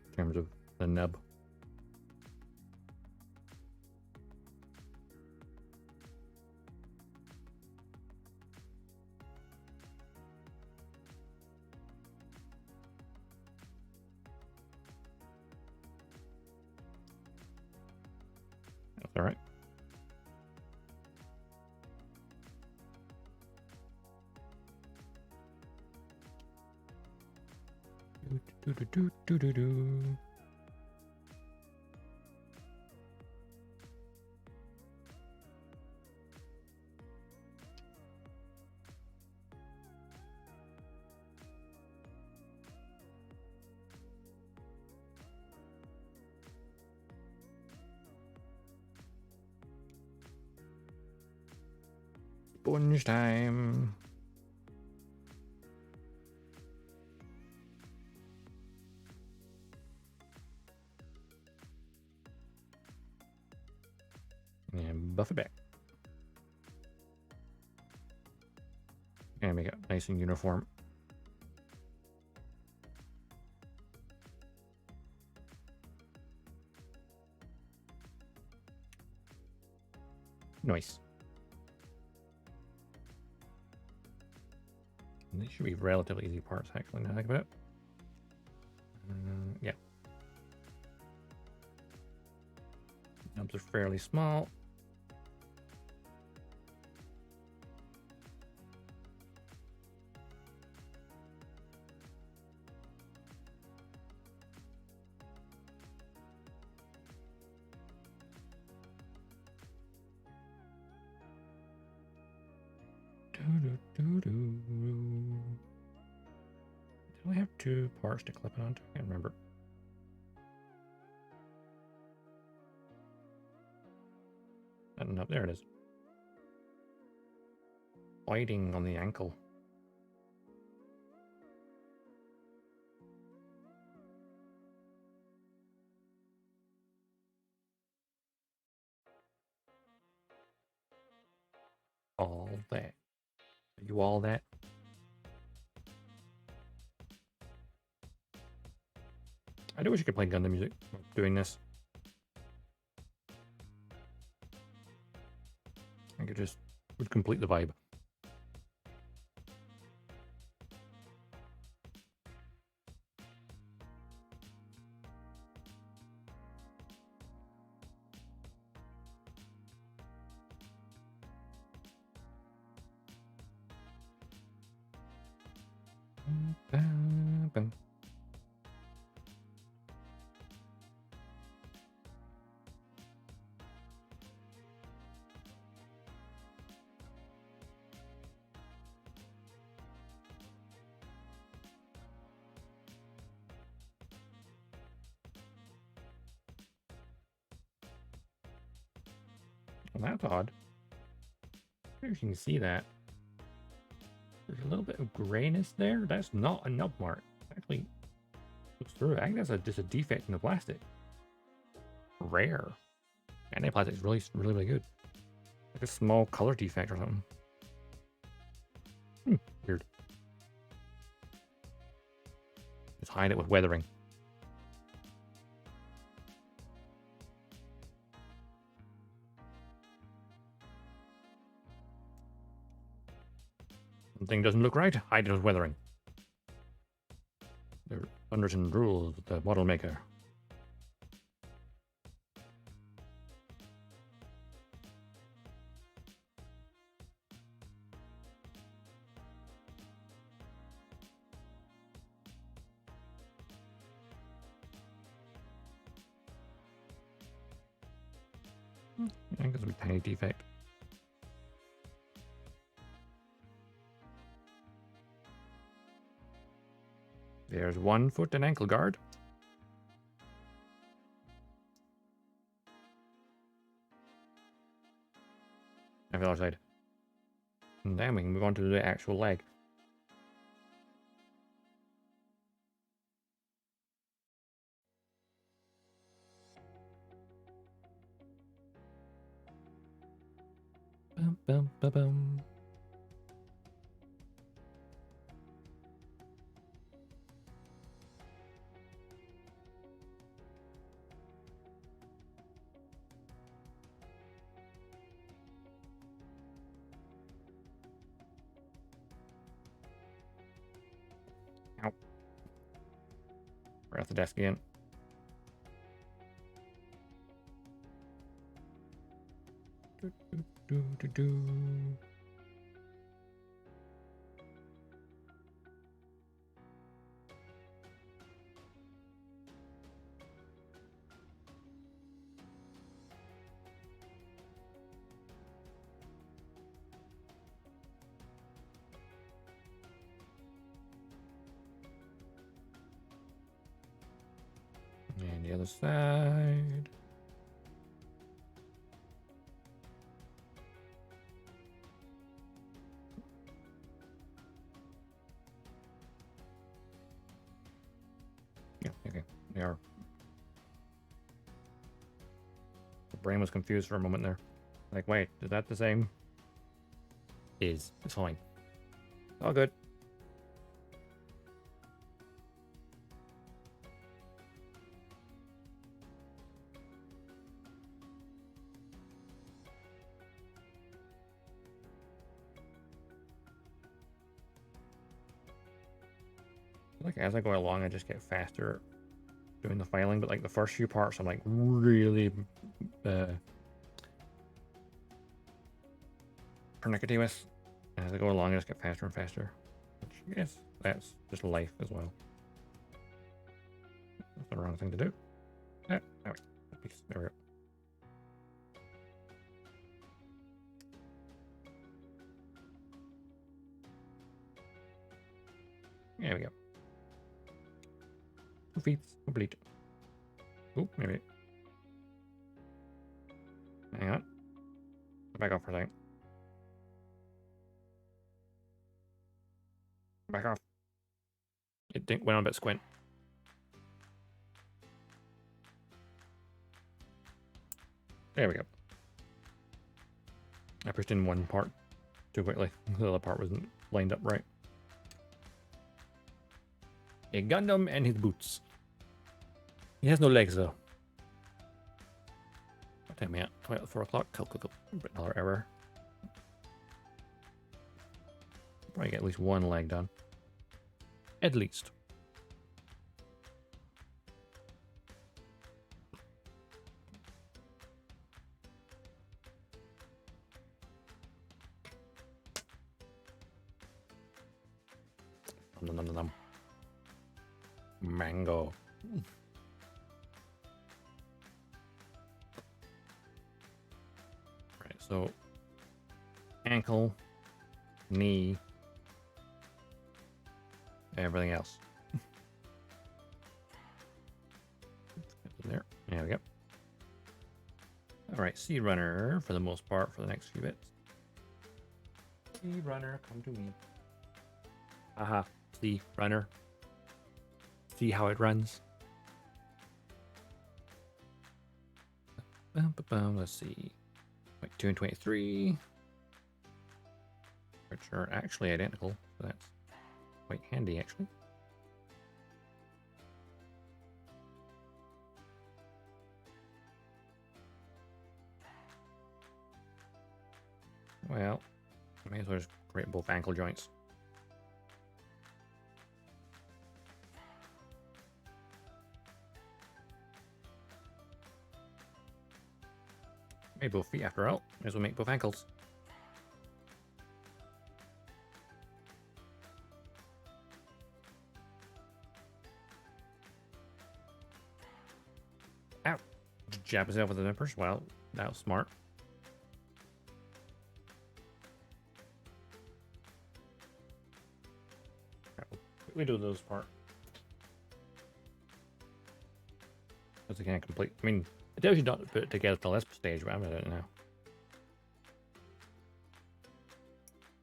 in terms of the nub. That's all right. Do. Sponge time. And buff it back. And make it nice and uniform. Nice. And these should be relatively easy parts, actually, now I think about it. Yeah. Nubs are fairly small. Do I have two parts to clip it onto? I can't remember. No, there it is. Biting on the ankle. All that. Are you all that? I do wish you could play Gundam music doing this. I could just would complete the vibe. Well, that's odd. I don't know if you can see that. There's a little bit of grayness there. That's not a nub mark. Actually, looks through. I think that's just a defect in the plastic. Rare. Anti-plastic is really good. Like a small color defect or something. Weird. Just hide it with weathering. Something doesn't look right. Hide it with weathering. There are unwritten rules with the model maker. I think it's a tiny defect. There's 1 foot and ankle guard. On the other side. And then we can move on to the actual leg. Bum, bum, bum, bum. Ow. We're at the desk again. Do. And the other side. Yeah, okay. They are. The brain was confused for a moment there. Like, wait, is that the same? It's fine. All good. Like as I go along, I just get faster doing the filing, but like the first few parts, I'm like really pernickety with. As I go along, I just get faster and faster. Which I guess that's just life as well. That's the wrong thing to do. There we go. There we go. 2 feet complete. Oh, maybe. Hang on. Back off for a second. Back off. It went on a bit squint. There we go. I pushed in one part too quickly. The other part wasn't lined up right. A Gundam and his boots. He has no legs though. What time are we at? 4 o'clock. Cool. Another error. Probably get at least one leg done. At least. Nom. Mango. Right, so ankle, knee, everything else. There we go. All right, Sea Runner for the most part for the next few bits. Sea Runner, come to me. Aha, Sea Runner. See how it runs. Let's see. 2 and 23. Which are actually identical. So that's quite handy, actually. Well, I may as well just create both ankle joints. Made both feet after all. May as well make both ankles. Ow! Jab himself with the nippers. Well, that was smart. We do those part. Because I can't complete. I mean, it tells you not to put it together till this stage, but I'm gonna do it now.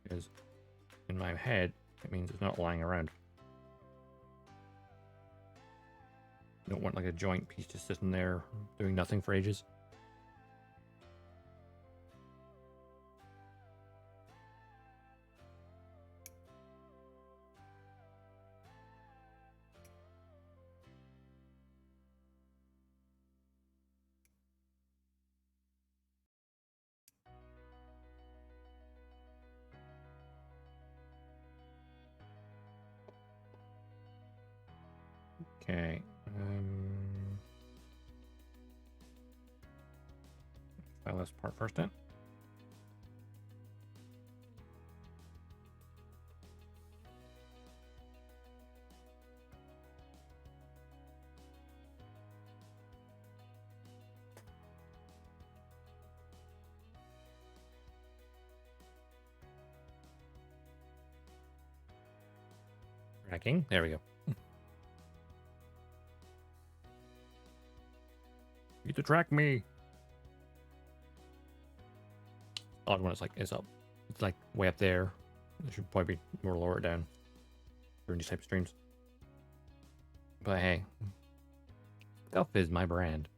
Because in my head, it means it's not lying around. You don't want like a joint piece just sitting there doing nothing for ages. Okay. File this part first then. Tracking. There we go. You to track me. Odd one. It's like it's up. It's like way up there. It should probably be more lower it down during these type of streams. But hey, Stealth is my brand.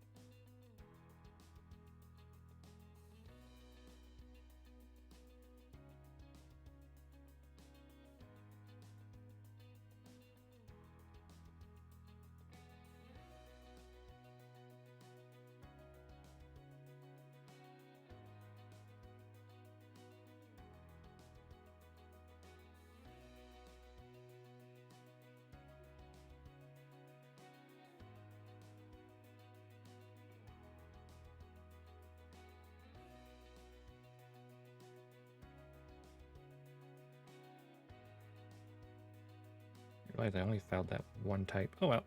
I realize I only found that one type. Oh well.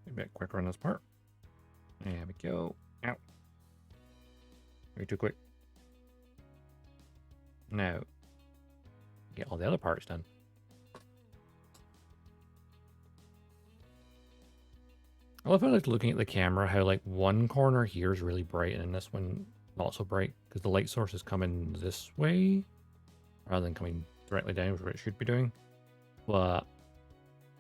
A bit quicker on this part. There we go. Ow. Maybe too quick. Now, get all the other parts done. I love how, like, looking at the camera, how like one corner here is really bright and this one not so bright because the light source is coming this way rather than coming directly down, which it should be doing. But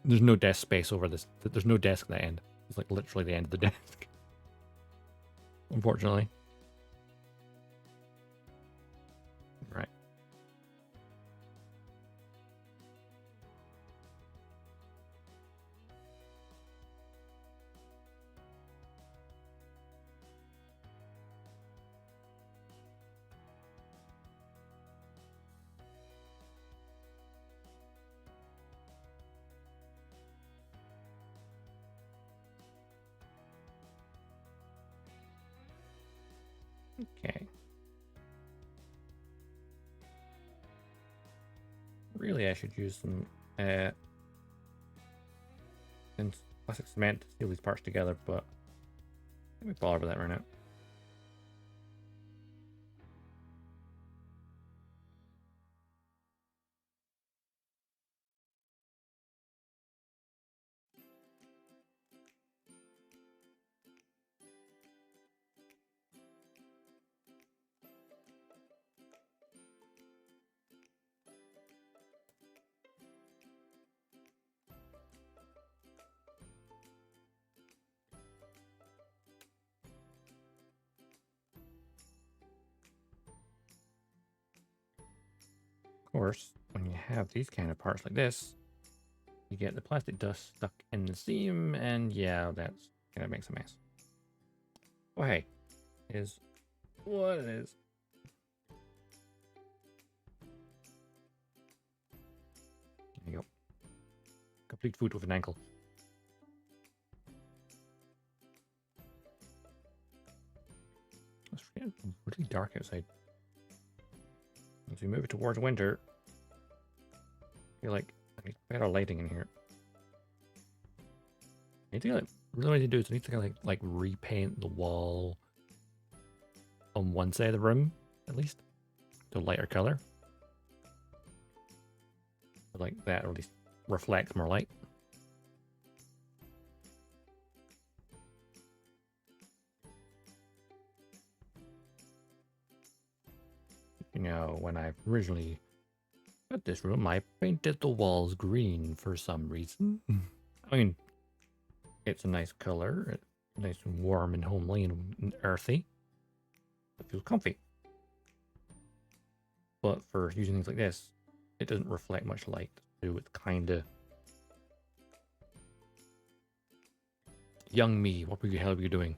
there's no desk space over this. There's no desk at the end. It's like literally the end of the desk. Unfortunately. Right. Okay. Really, I should use some plastic cement to seal these parts together, but let me bother with that right now. course, when you have these kind of parts like this, you get the plastic dust stuck in the seam, and yeah, that's gonna make a mess. Oh hey, is what it is. There you go. Complete foot with an ankle. It's really dark outside. As we move towards winter, I feel like I need better lighting in here. I need to really what I need to do is I need to like repaint the wall on one side of the room at least to a lighter color. Like that, or at least reflects more light. You know, when I originally got this room, I painted the walls green for some reason. I mean, it's a nice color, it's nice and warm and homely and earthy. It feels comfy. But for using things like this, it doesn't reflect much light, so it's kind of... Young me, what the hell were you doing?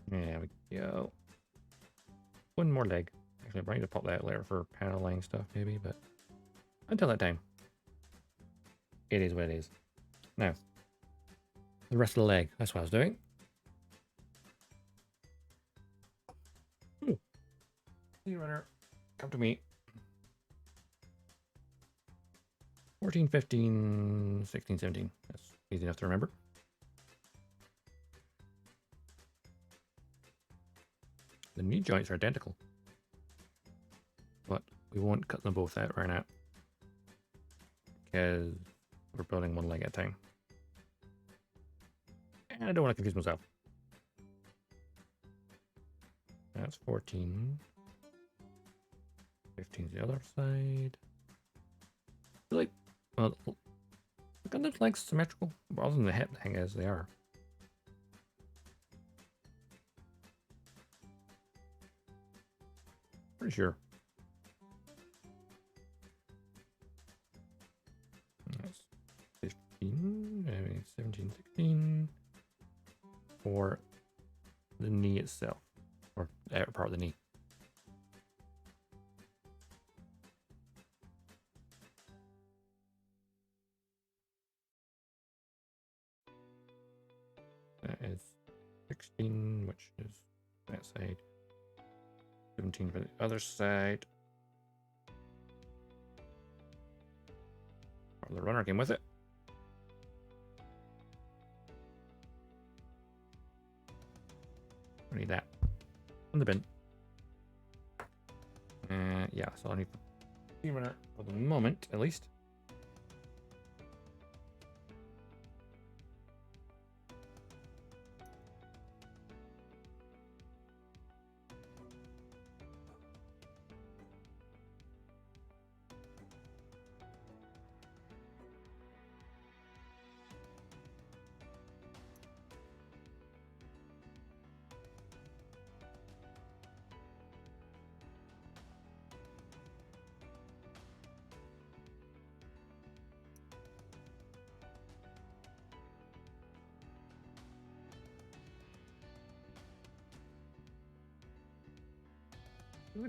There we go. One more leg. Actually, I need to pop that later for panel line stuff, maybe, but until that time, it is what it is. Now, the rest of the leg. That's what I was doing. Ooh. Hey, runner, come to me. 14, 15, 16, 17. That's easy enough to remember. The knee joints are identical, but we won't cut them both out right now because we're building one leg at a time. And I don't want to confuse myself. That's 14. 15's the other side. I feel like, well, the Gundam's legs symmetrical, rather than the hip thing as they are. Pretty sure. That's 15, maybe 17, 16. For the knee itself, or the outer part of the knee. That is 16, which is that side. 17 for the other side. Or the runner came with it. I need that on the bin. Yeah, so I need the runner for the moment, at least.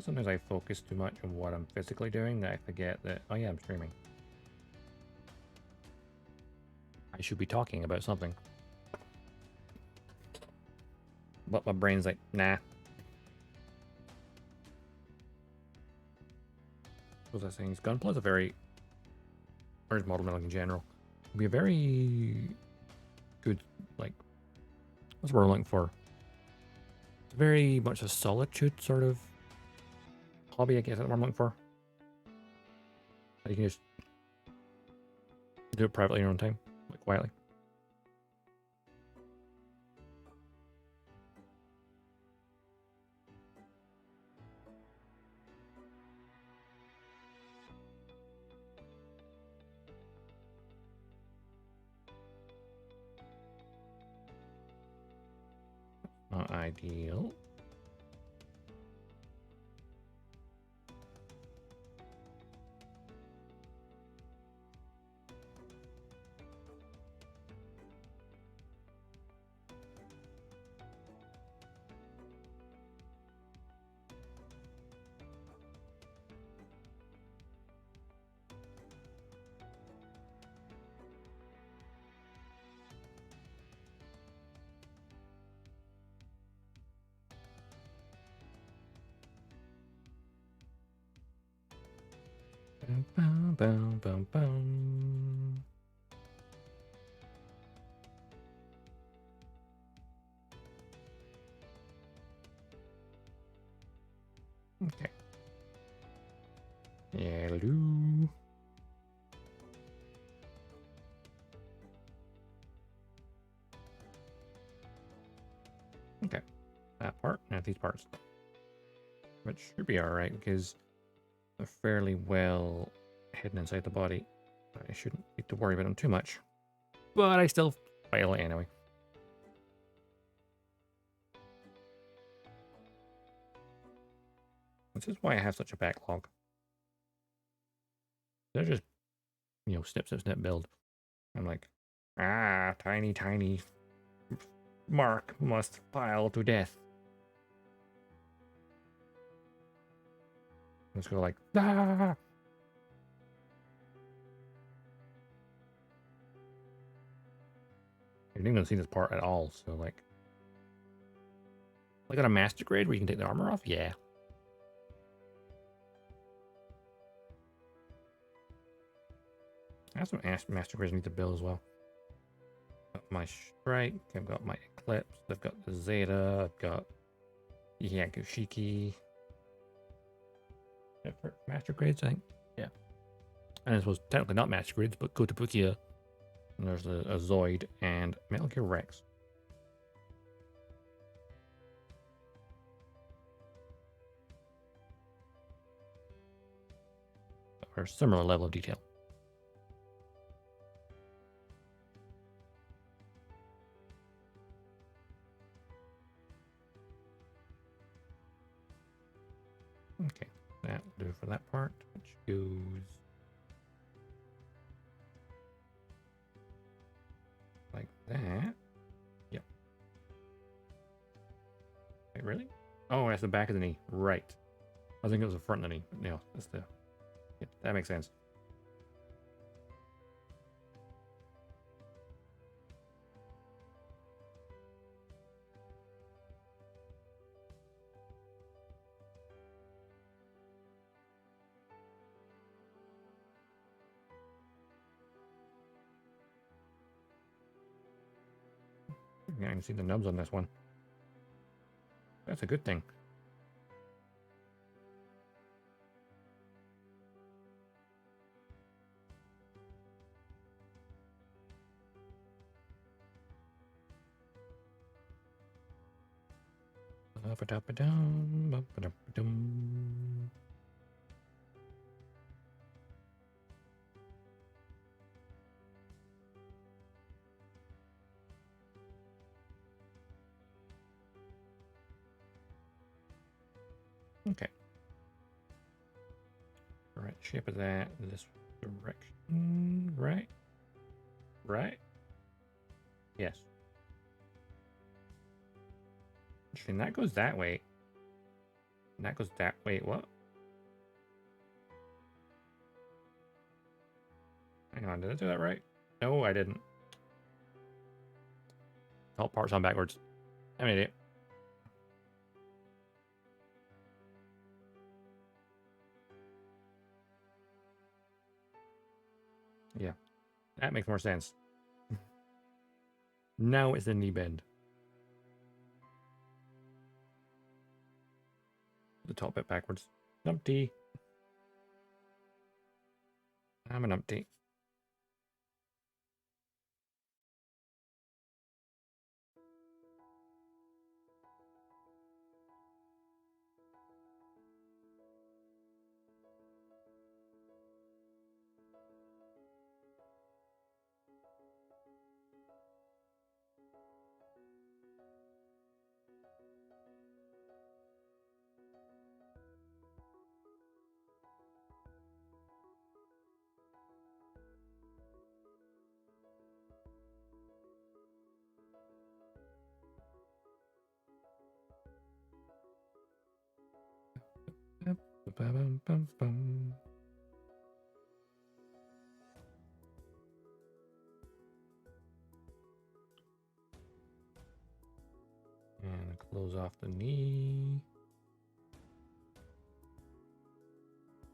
Sometimes I focus too much on what I'm physically doing that I forget that, oh yeah, I'm streaming. I should be talking about something. But my brain's like, nah. What was I saying? Gunpla is a very, or model metal in general, will be a very good, like, what's the word I'm looking for? It's very much a solitude sort of hobby, I guess that's what I'm looking for. You can just do it privately in your own time, like quietly. Not ideal. Bum, bum, bum, bum, bum. Okay. Hello. Okay. That part, and these parts. Which should be alright because they're fairly well hidden inside the body. I shouldn't need to worry about them too much. But I still fail it anyway. This is why I have such a backlog. They're just, you know, snip, snip, snip build. I'm like, tiny, tiny mark must pile to death. Let's go like, ah! I didn't even see this part at all, so like on a master grade where you can take the armor off? Yeah. I have some master grades I need to build as well. Got my strike, I've got my eclipse, I've got the Zeta, I've got Yakushiki. Master grades, I think. Yeah. And I suppose technically not master grades, but go to Bukia. And there's a Zoid and Metal Gear Rex. Or similar level of detail. Okay, that'll do for that part, which goes like that. Yep. Wait, really? Oh, that's the back of the knee. Right. I think it was the front of the knee. But no, that's the. Yeah, that makes sense. I can see the nubs on this one. That's a good thing. Okay. Right shape of that in this direction. Right. Right. Yes. And that goes that way. And that goes that way. What? Hang on, did I do that right? No, I didn't. Oh, parts on backwards. I'm an idiot. Yeah, that makes more sense. Now it's the knee bend. The top bit backwards. Numpty. I'm an numpty. And close off the knee.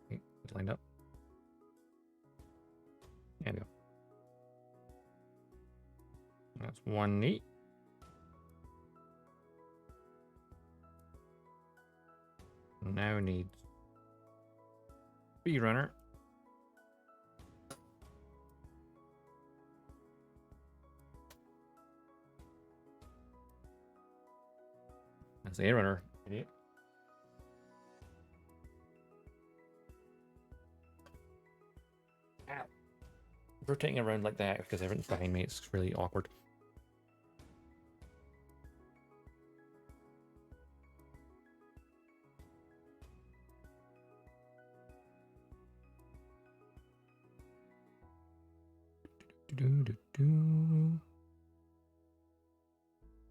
Okay, it's lined up. There we go. That's one knee. Now needs speed runner. That's the A runner. Idiot. Ow. Rotating around like that because everything's behind me, it's really awkward.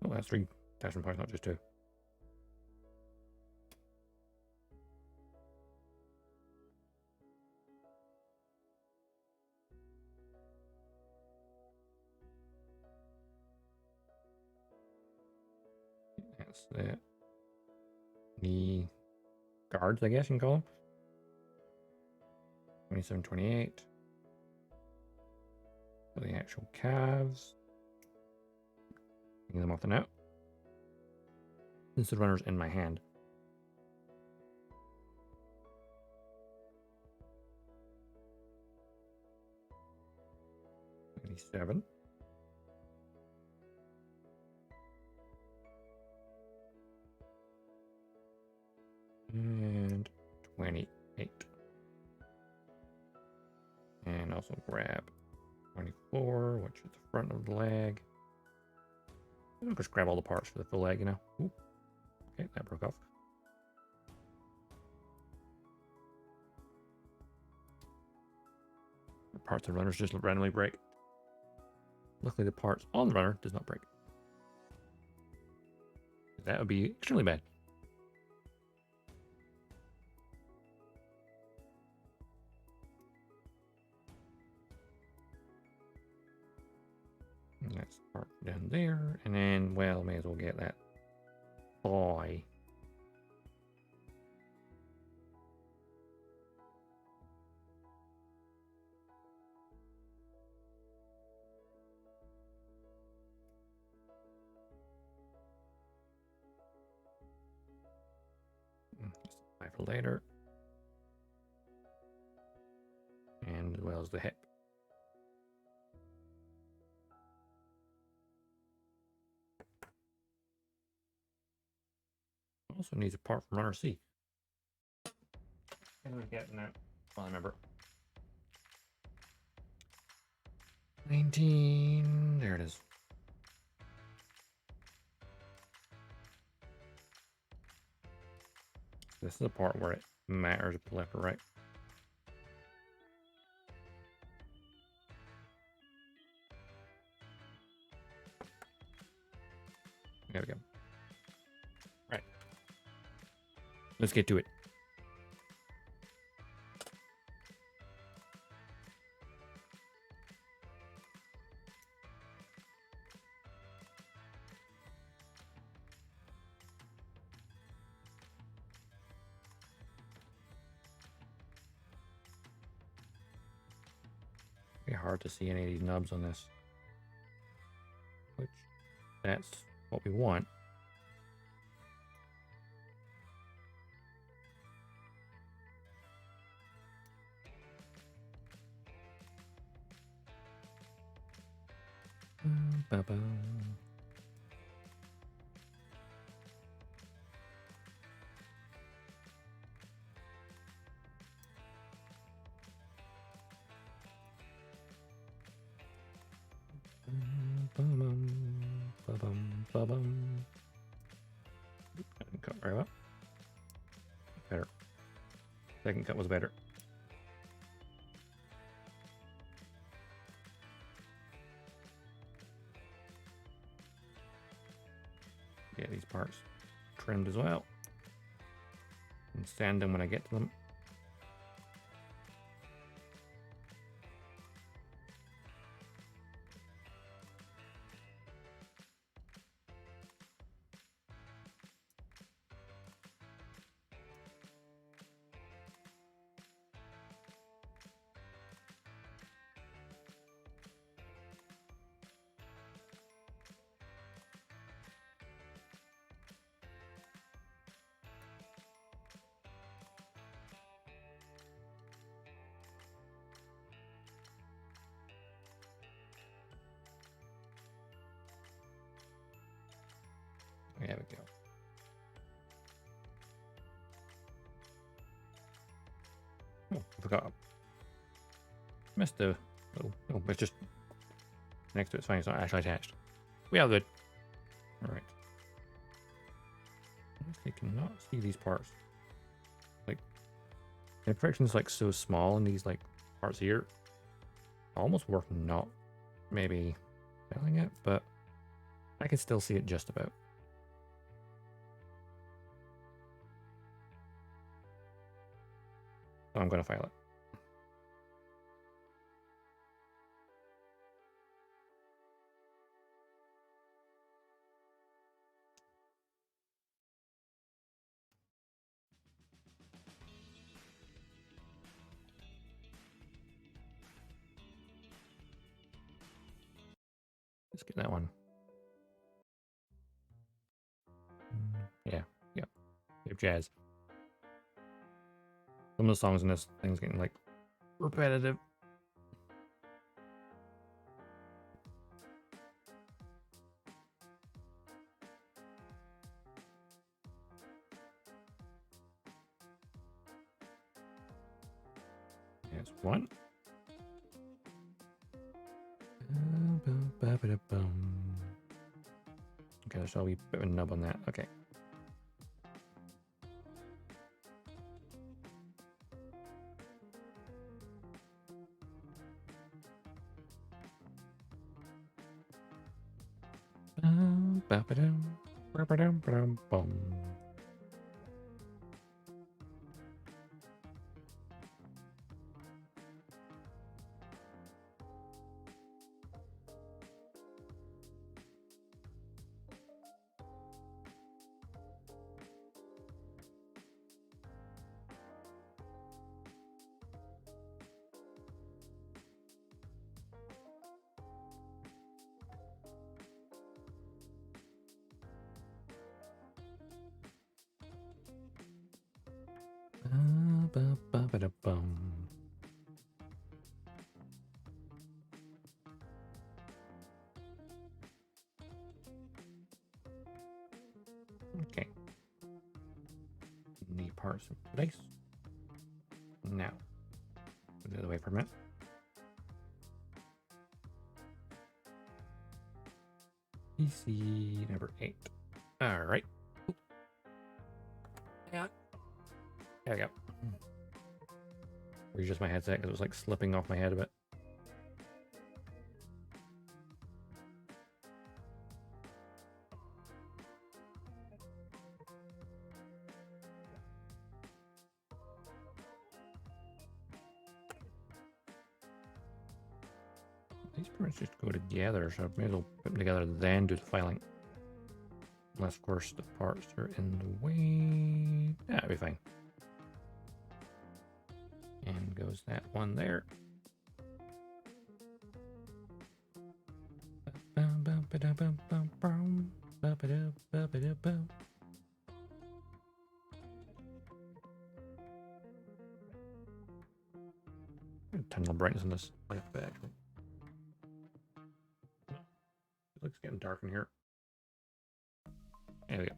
Oh, that's 3 attachment points, not just 2. That's the knee guards, I guess you can call them. 27, 28. For the actual calves. Taking them off the net. Since the runner's in my hand. $97. And 28. And also grab 24, which is the front of the leg. I'll just grab all the parts for the full leg, you know. Ooh. Okay, that broke off. The parts of the runners just randomly break. Luckily, the parts on the runner does not break. That would be extremely bad. And that's the part down there. And then, well, may as well get that boy. For later. And as well as the hip. Also needs a part from runner C. And we're getting that. Well, I remember. 19. There it is. This is the part where it matters if left or right. There we go. All right. Let's get to it. Pretty hard to see any of these nubs on this. Which, that's what we want. Cut right up. Better. Second cut was better. Get these parts trimmed as well. And sand them when I get to them. There we go. Oh, I forgot. Missed the little. Oh, it's just next to it's fine. It's not actually attached. We are good. All right. I cannot see these parts. Like, the imperfection is like so small in these like parts here. Almost worth not maybe filling it, but I can still see it just about. So I'm going to file it. Let's get that one. Yeah. Good jazz. Some of the songs in this thing's getting like repetitive. There's one. Okay, there's a wee bit of a nub on that. Okay. Okay. Knee parts in place. Now, put it the other way for a minute. PC number 8. All right. Yeah. There we go. Readjust my headset because it was like slipping off my head a bit. These parts just go together, so I may as well put them together then do the filing. Unless, of course, the parts are in the way. That'll be fine. And goes that one there. Turn the brightness on this light back. Actually. It looks getting dark in here. There we go.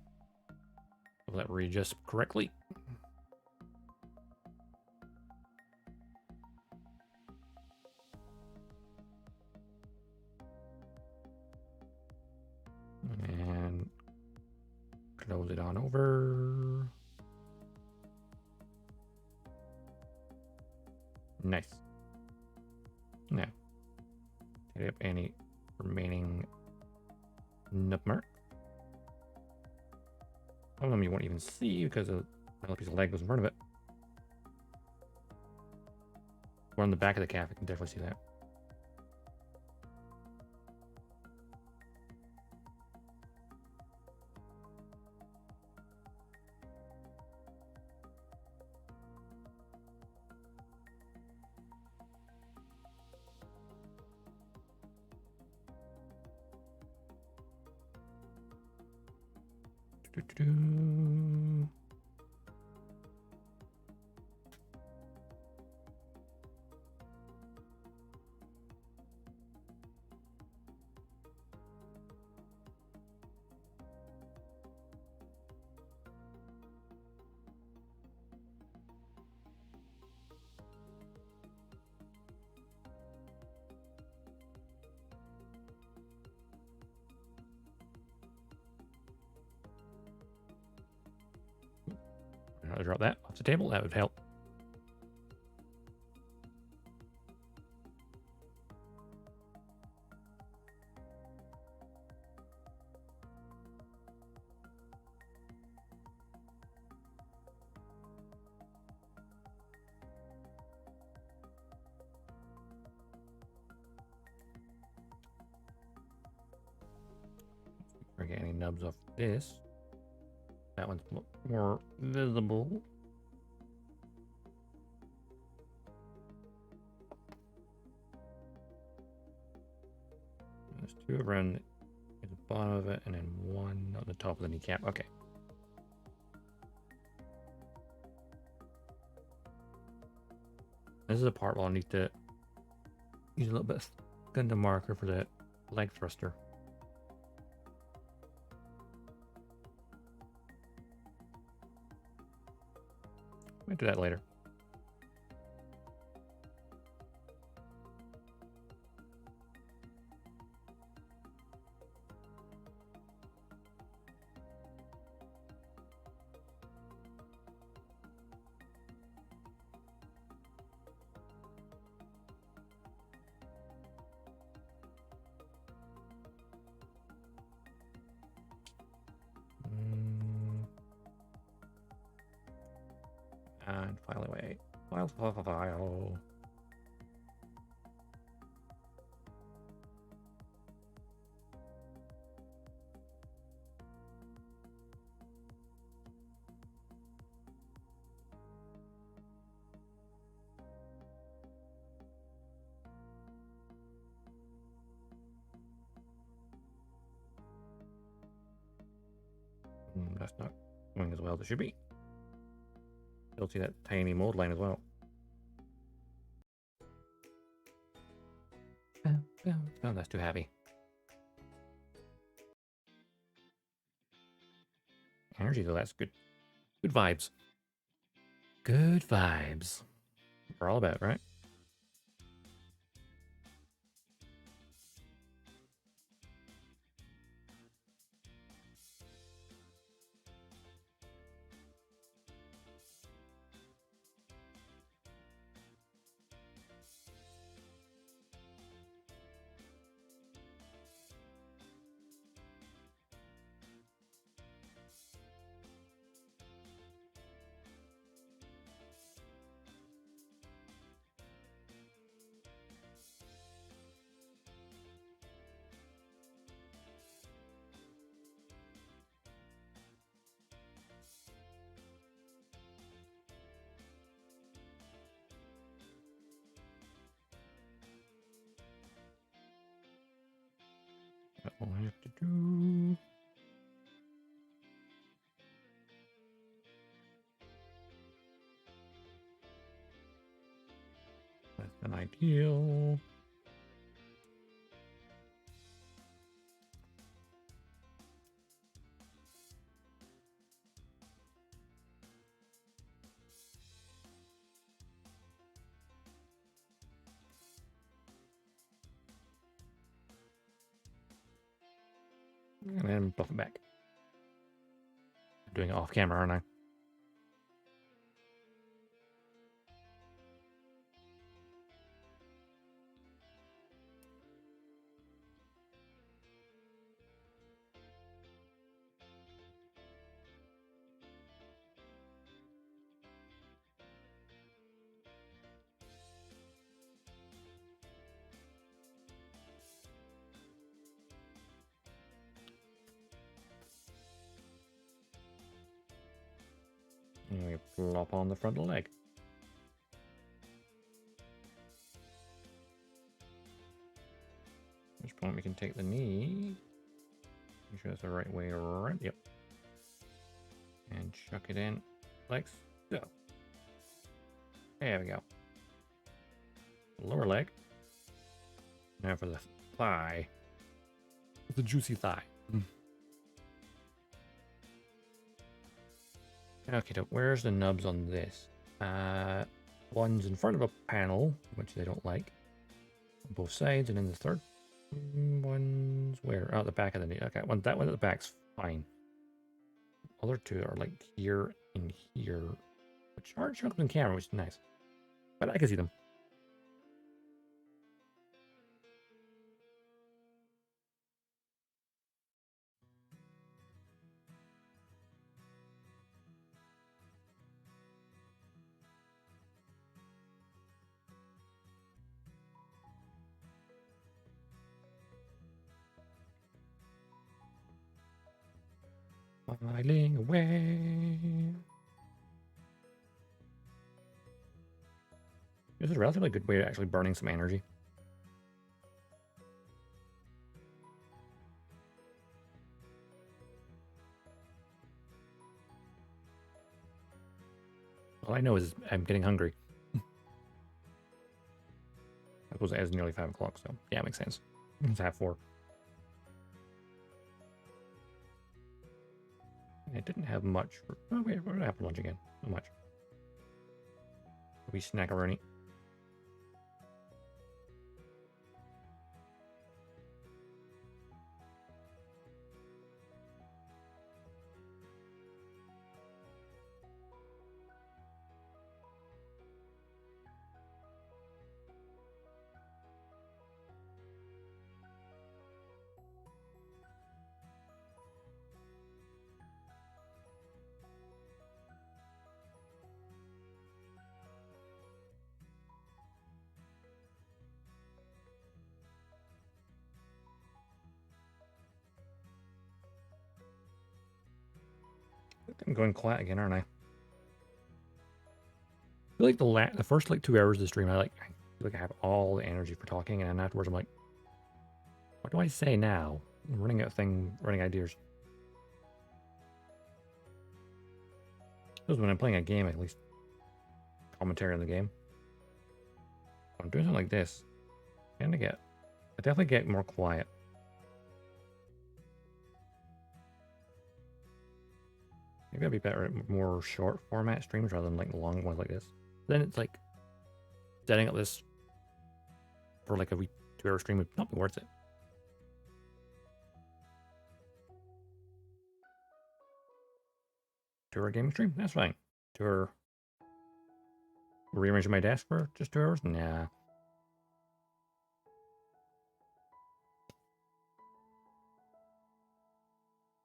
Will that readjust correctly? And close it on over. Nice. Now, take up any remaining nub mark. Some of them you won't even see because another piece of leg goes in front of it. Or on the back of the calf, you can definitely see that. I'll drop that off the table. That would help. We're getting any nubs off this. That one's more visible. There's two around the bottom of it, and then one on the top of the kneecap. Okay. This is a part where I'll need to use a little bit of Gundam marker for the leg thruster. Might do that later. And file away. File. That's not going as well as it should be. Still see that tiny mold line as well. Oh, that's too heavy. Energy though, that's good. Good vibes. Good vibes. We're all about, right? That's an ideal. And then buff it back. I'm doing it off camera, aren't I? And we plop on the frontal leg. At which point we can take the knee. Make sure that's the right way around. Yep. And chuck it in like so. There we go. Lower leg. Now for the thigh. The juicy thigh. Okay, so where's the nubs on this? One's in front of a panel, which they don't like. On both sides, and then the third one's where? Oh, the back of the knee. Okay, that one at the back's fine. Other two are like here and here, which aren't shown on camera, which is nice. But I can see them. Smiling away. This is a relatively good way of actually burning some energy. All I know is I'm getting hungry. I suppose it is nearly 5 o'clock, so yeah, it makes sense. It's 4:30. I didn't have much for... Oh, wait, what did I have for lunch again? Not much. We snackaroni. I'm going quiet again, aren't I? I feel like the first like 2 hours of the stream, I feel like I have all the energy for talking, and then afterwards I'm like, what do I say now? I'm running ideas. Because when I'm playing a game, at least commentary on the game. When I'm doing something like this, I definitely get more quiet. Maybe I'd be better at more short format streams rather than like long ones like this. Then it's like setting up this for like a 2-hour stream would not be worth it. Two-hour gaming stream? That's fine. 2-hour rearranging my desk for just 2 hours? Nah.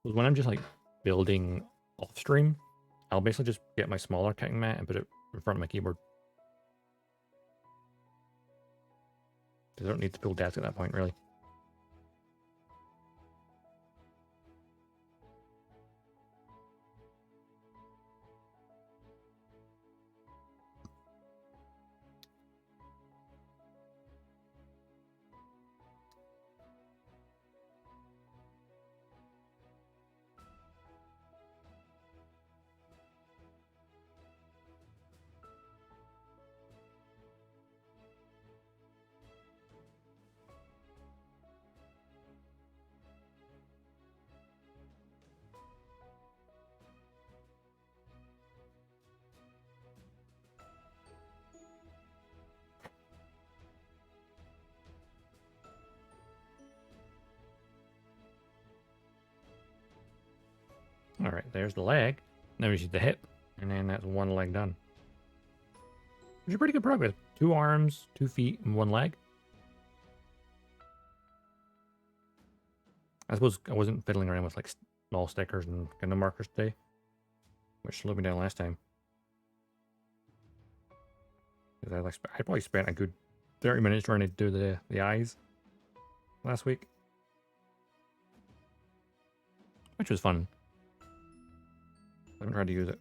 When I'm just like building off stream, I'll basically just get my smaller cutting mat and put it in front of my keyboard. I don't need to build desk at that point, really. All right, there's the leg. Now we see the hip, and then that's one leg done. Which is pretty good progress. 2 arms, 2 feet, and 1 leg. I suppose I wasn't fiddling around with like small stickers and Gundam markers today, which slowed me down last time. I probably spent a good 30 minutes trying to do the eyes last week, which was fun. I haven't tried to use it.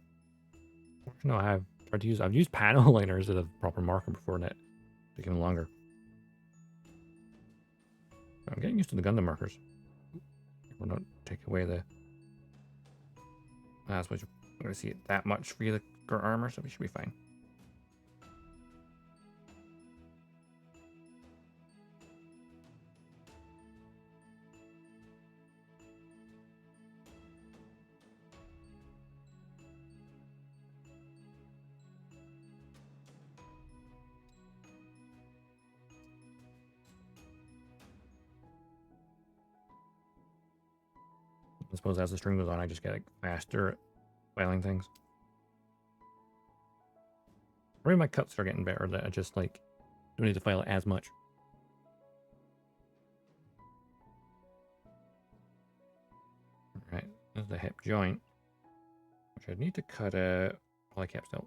No, I have tried to use. I've used panel liners as a proper marker before, and it became longer. I'm getting used to the Gundam markers. We'll not take away the. I suppose we're going to see it that much for the armor, so we should be fine. I suppose as the string goes on, I just get like, faster at filing things. Maybe my cuts are getting better, that I just like don't need to file it as much. Alright, there's the hip joint, which I need to cut a polycap still.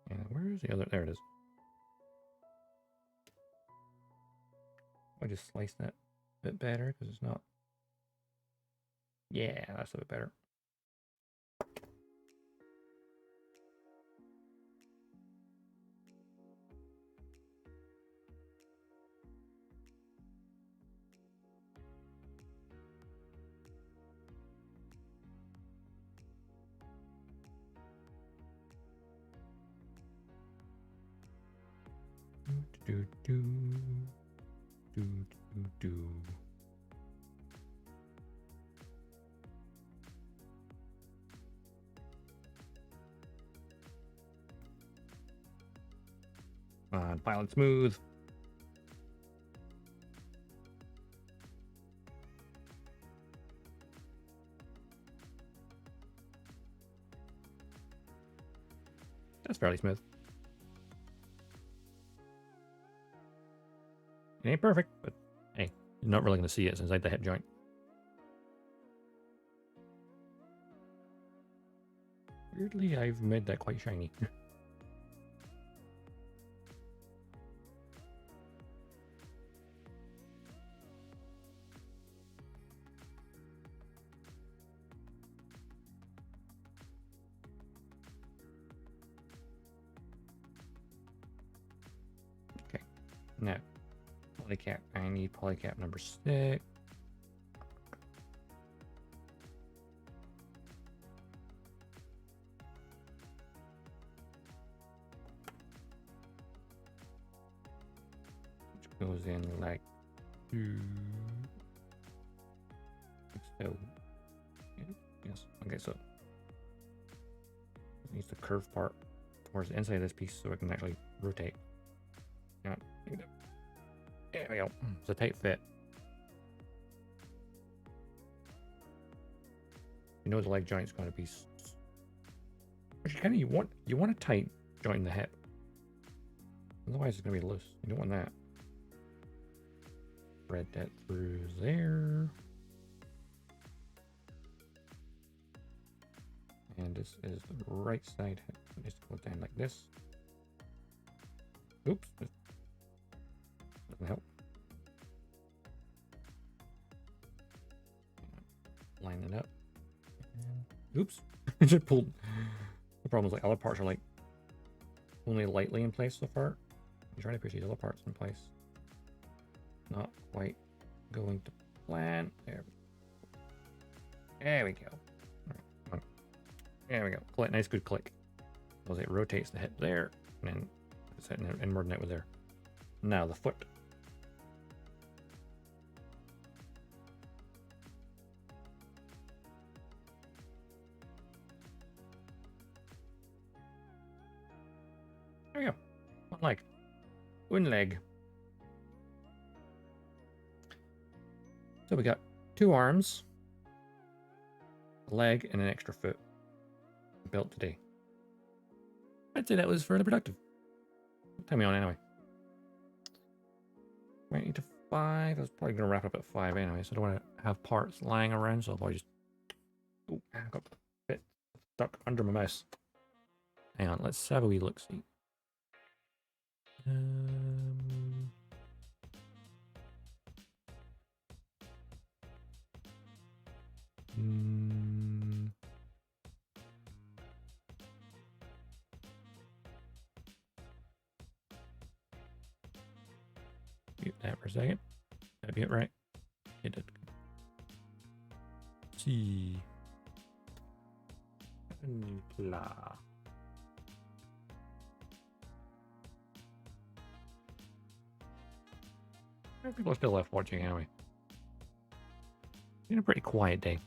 And where is the other? There it is. I just slice that a bit better because it's not. Yeah, that's a bit better. Do. Come on, pilot smooth. That's fairly smooth. It ain't perfect, but hey, you're not really going to see it. It's inside the hip joint. Weirdly, I've made that quite shiny. Okay, now polycap. I need polycap number 6. Goes in like so. Yes. Okay, so it needs the curved part towards the inside of this piece so it can actually rotate. Yeah. There we go. It's a tight fit. You know the leg joint's going to be. Actually, kind of you want a tight joint in the hip. Otherwise, it's going to be loose. You don't want that. Thread that through there. And this is the right side hip. It needs to go down like this. Oops. Doesn't help. Line it up. And, oops. It just pulled. The problem is like other parts are like only lightly in place so far. I'm trying to push these other parts in place. Not quite going to plan. There we go. All right, there we go. Click, nice good click. Because it rotates the hip there, and then it's hitting an inward net with there. Now the foot. There we go. One leg. One leg. So we got 2 arms, a leg, and an extra foot built today. I'd say that was fairly productive. Time me on anyway. 20 to 5. I was probably going to wrap up at 5 anyway, so I don't want to have parts lying around, so I'll probably just... Oh, I got a bit stuck under my mouse. Hang on, let's have a wee look-see. Mute that for a second. Did I be it right? It did. Let's see. Gunpla. People are still left watching anyway. It's been a pretty quiet day.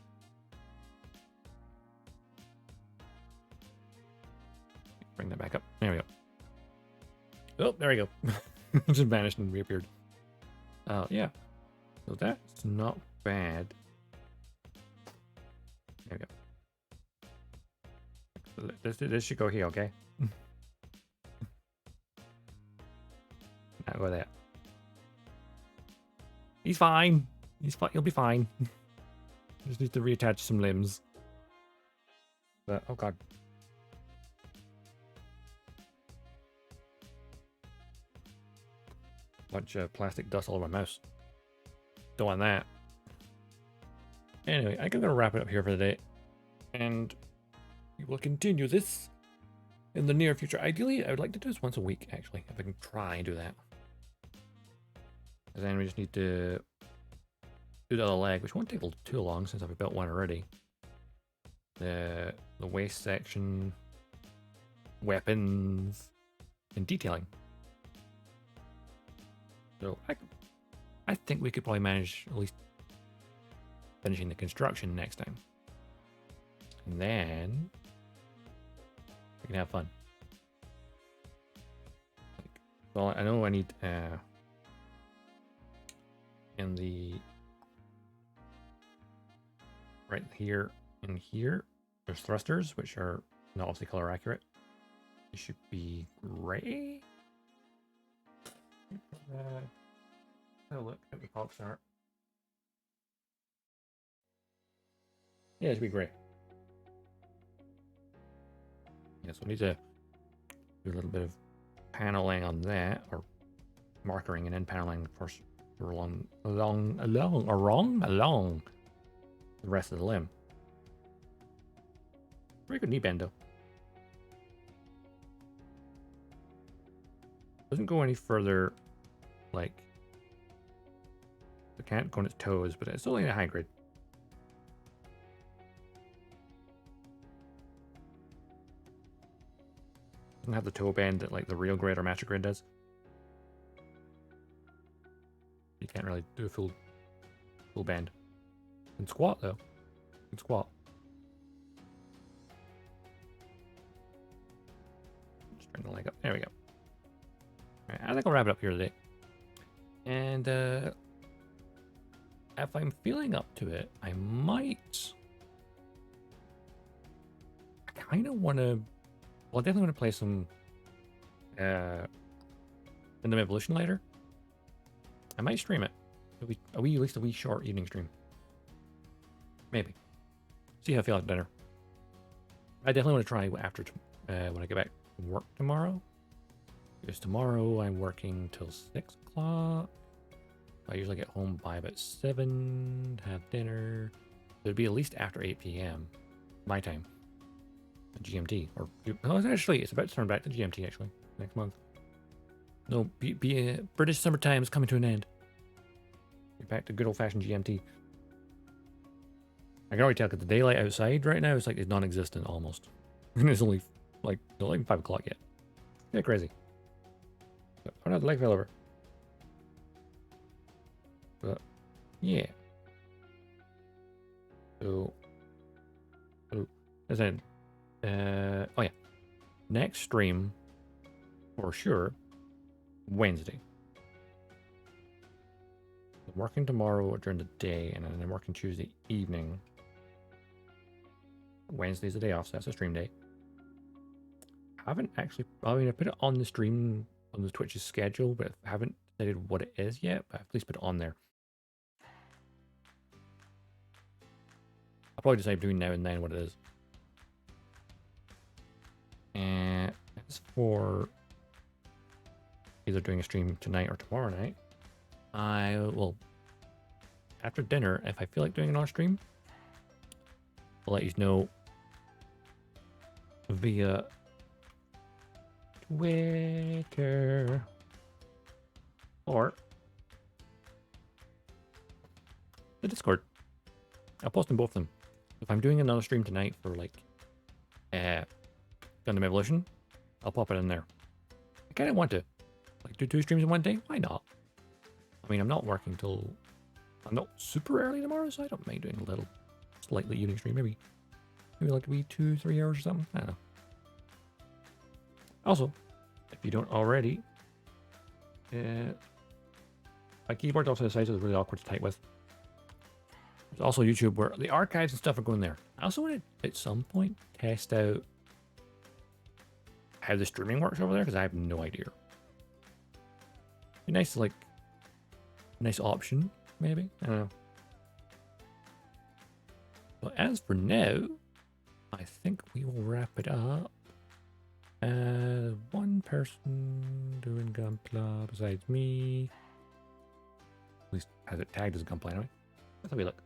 Bring that back up. There we go. Oh, there we go. Just vanished and reappeared. Yeah. So that's not bad. There we go. This should go here, okay? Now go there. He's fine. He's fine. He'll be fine. Just need to reattach some limbs. But oh god. Bunch of plastic dust all over my mouse. Don't want that. Anyway, I think I'm gonna wrap it up here for the day, and we will continue this in the near future. Ideally, I would like to do this once a week, actually, if I can try and do that. And then we just need to do the other leg, which won't take too long since I've built one already. The waist section, weapons, and detailing. So I think we could probably manage at least finishing the construction next time. And then we can have fun. Well, I know I need in the right here and here there's thrusters, which are not obviously color accurate. It should be gray. Oh, look at the pop art. Yeah, it should be gray. Yeah, so we need to do a little bit of paneling on that, or markering and then paneling first along the rest of the limb. Very good knee bend though. Doesn't go any further, like it can't go on its toes, but it's only a high grade. Doesn't have the toe bend that like the real grade or master grade does. You can't really do a full bend. And squat though. You can squat. Just bring the leg up. There we go. Alright, I think I'll wrap it up here today. And if I'm feeling up to it, I might. I kind of want to. Well, I definitely want to play some Gundam Evolution later. I might stream it. At least a wee short evening stream. Maybe. See how I feel after dinner. I definitely want to try after when I get back to work tomorrow. Because tomorrow I'm working till 6 o'clock. I usually get home by about 7, have dinner. It'd be at least after 8 p.m. my time. GMT. Or actually, it's about to turn back to GMT actually next month. No, British summertime is coming to an end. Get back to good old-fashioned GMT. I can already tell because the daylight outside right now is like it's non-existent almost. And it's only like not even 5 o'clock yet. Yeah, crazy. But, oh no, the leg fell over. But yeah. So, as in, oh yeah, next stream for sure Wednesday. I'm working tomorrow during the day, and then I'm working Tuesday evening. Wednesday's the day off, so that's a stream day. I haven't actually, I mean, I put it on the stream, on the Twitch's schedule, but I haven't decided what it is yet, but I've at least put it on there. I'll probably decide between now and then what it is. And as for either doing a stream tonight or tomorrow night, I will, after dinner, if I feel like doing another stream, I'll let you know via Twitter or the Discord. I'll post in both of them. If I'm doing another stream tonight for like Gundam Evolution, I'll pop it in there. I kind of want to like do 2 streams in one day. Why not? I mean, I'm not working till, I'm not super early tomorrow, so I don't mind doing a little slightly evening stream. Maybe like a wee 2-3 hours or something. I don't know. Also, if you don't already, my keyboard's also the size is really awkward to type with. There's also YouTube where the archives and stuff are going there. I also want to, at some point, test out how the streaming works over there, because I have no idea. Be nice to like, nice option, maybe? I don't know. But as for now, I think we will wrap it up. One person doing Gunpla besides me. At least has it tagged as Gunpla anyway. Let's have a look.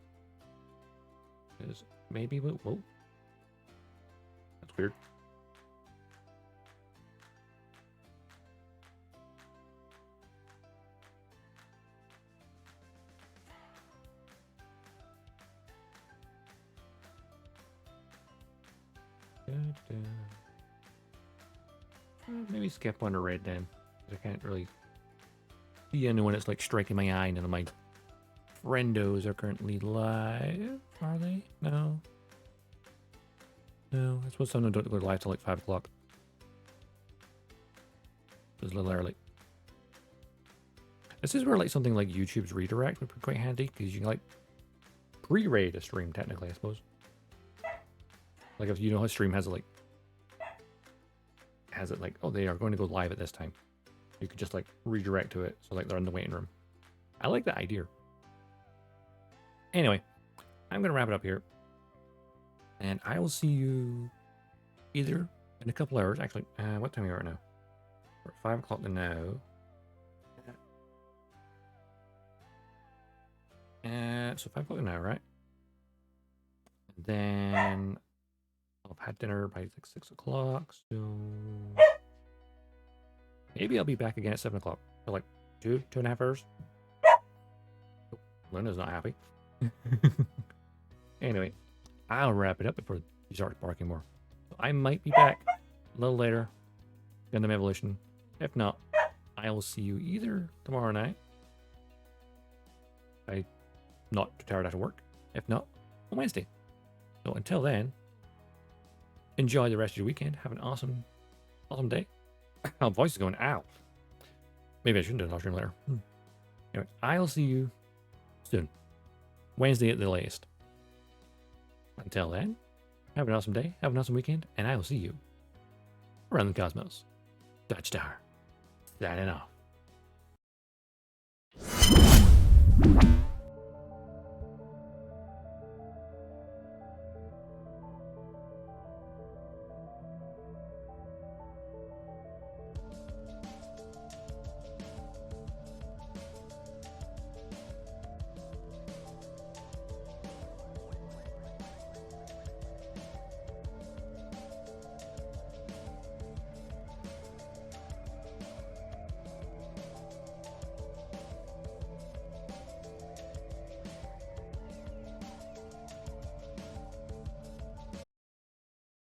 Because maybe we'll, whoa. That's weird. Maybe skip one to red then. I can't really see anyone that's like striking my eye. None of my friendos are currently live. Are they? No. No, I suppose some of them don't go live till like 5 o'clock. It's a little early. This is where like something like YouTube's redirect would be quite handy, because you can like pre-rate a stream technically, I suppose. Like if you know how stream has it like, oh, they are going to go live at this time. You could just like redirect to it, so like they're in the waiting room. I like that idea. Anyway, I'm gonna wrap it up here, and I will see you either in a couple hours. Actually, what time are we at now? We're at 5 o'clock now. So 5 o'clock now, right? And then I'll have had dinner by like 6 o'clock, so maybe I'll be back again at 7 o'clock for like 2.5 hours. Oh, Luna's not happy. Anyway, I'll wrap it up before he starts barking more. So I might be back a little later, Gundam Evolution. If not, I will see you either tomorrow night. I'm not too tired after work. If not, on Wednesday. So until then, enjoy the rest of your weekend. Have an awesome day. My voice is going out. Maybe I shouldn't do another stream later. Anyway, I'll see you soon. Wednesday at the latest. Until then, have an awesome day, have an awesome weekend, and I will see you around the cosmos. Dodgestar, signing off.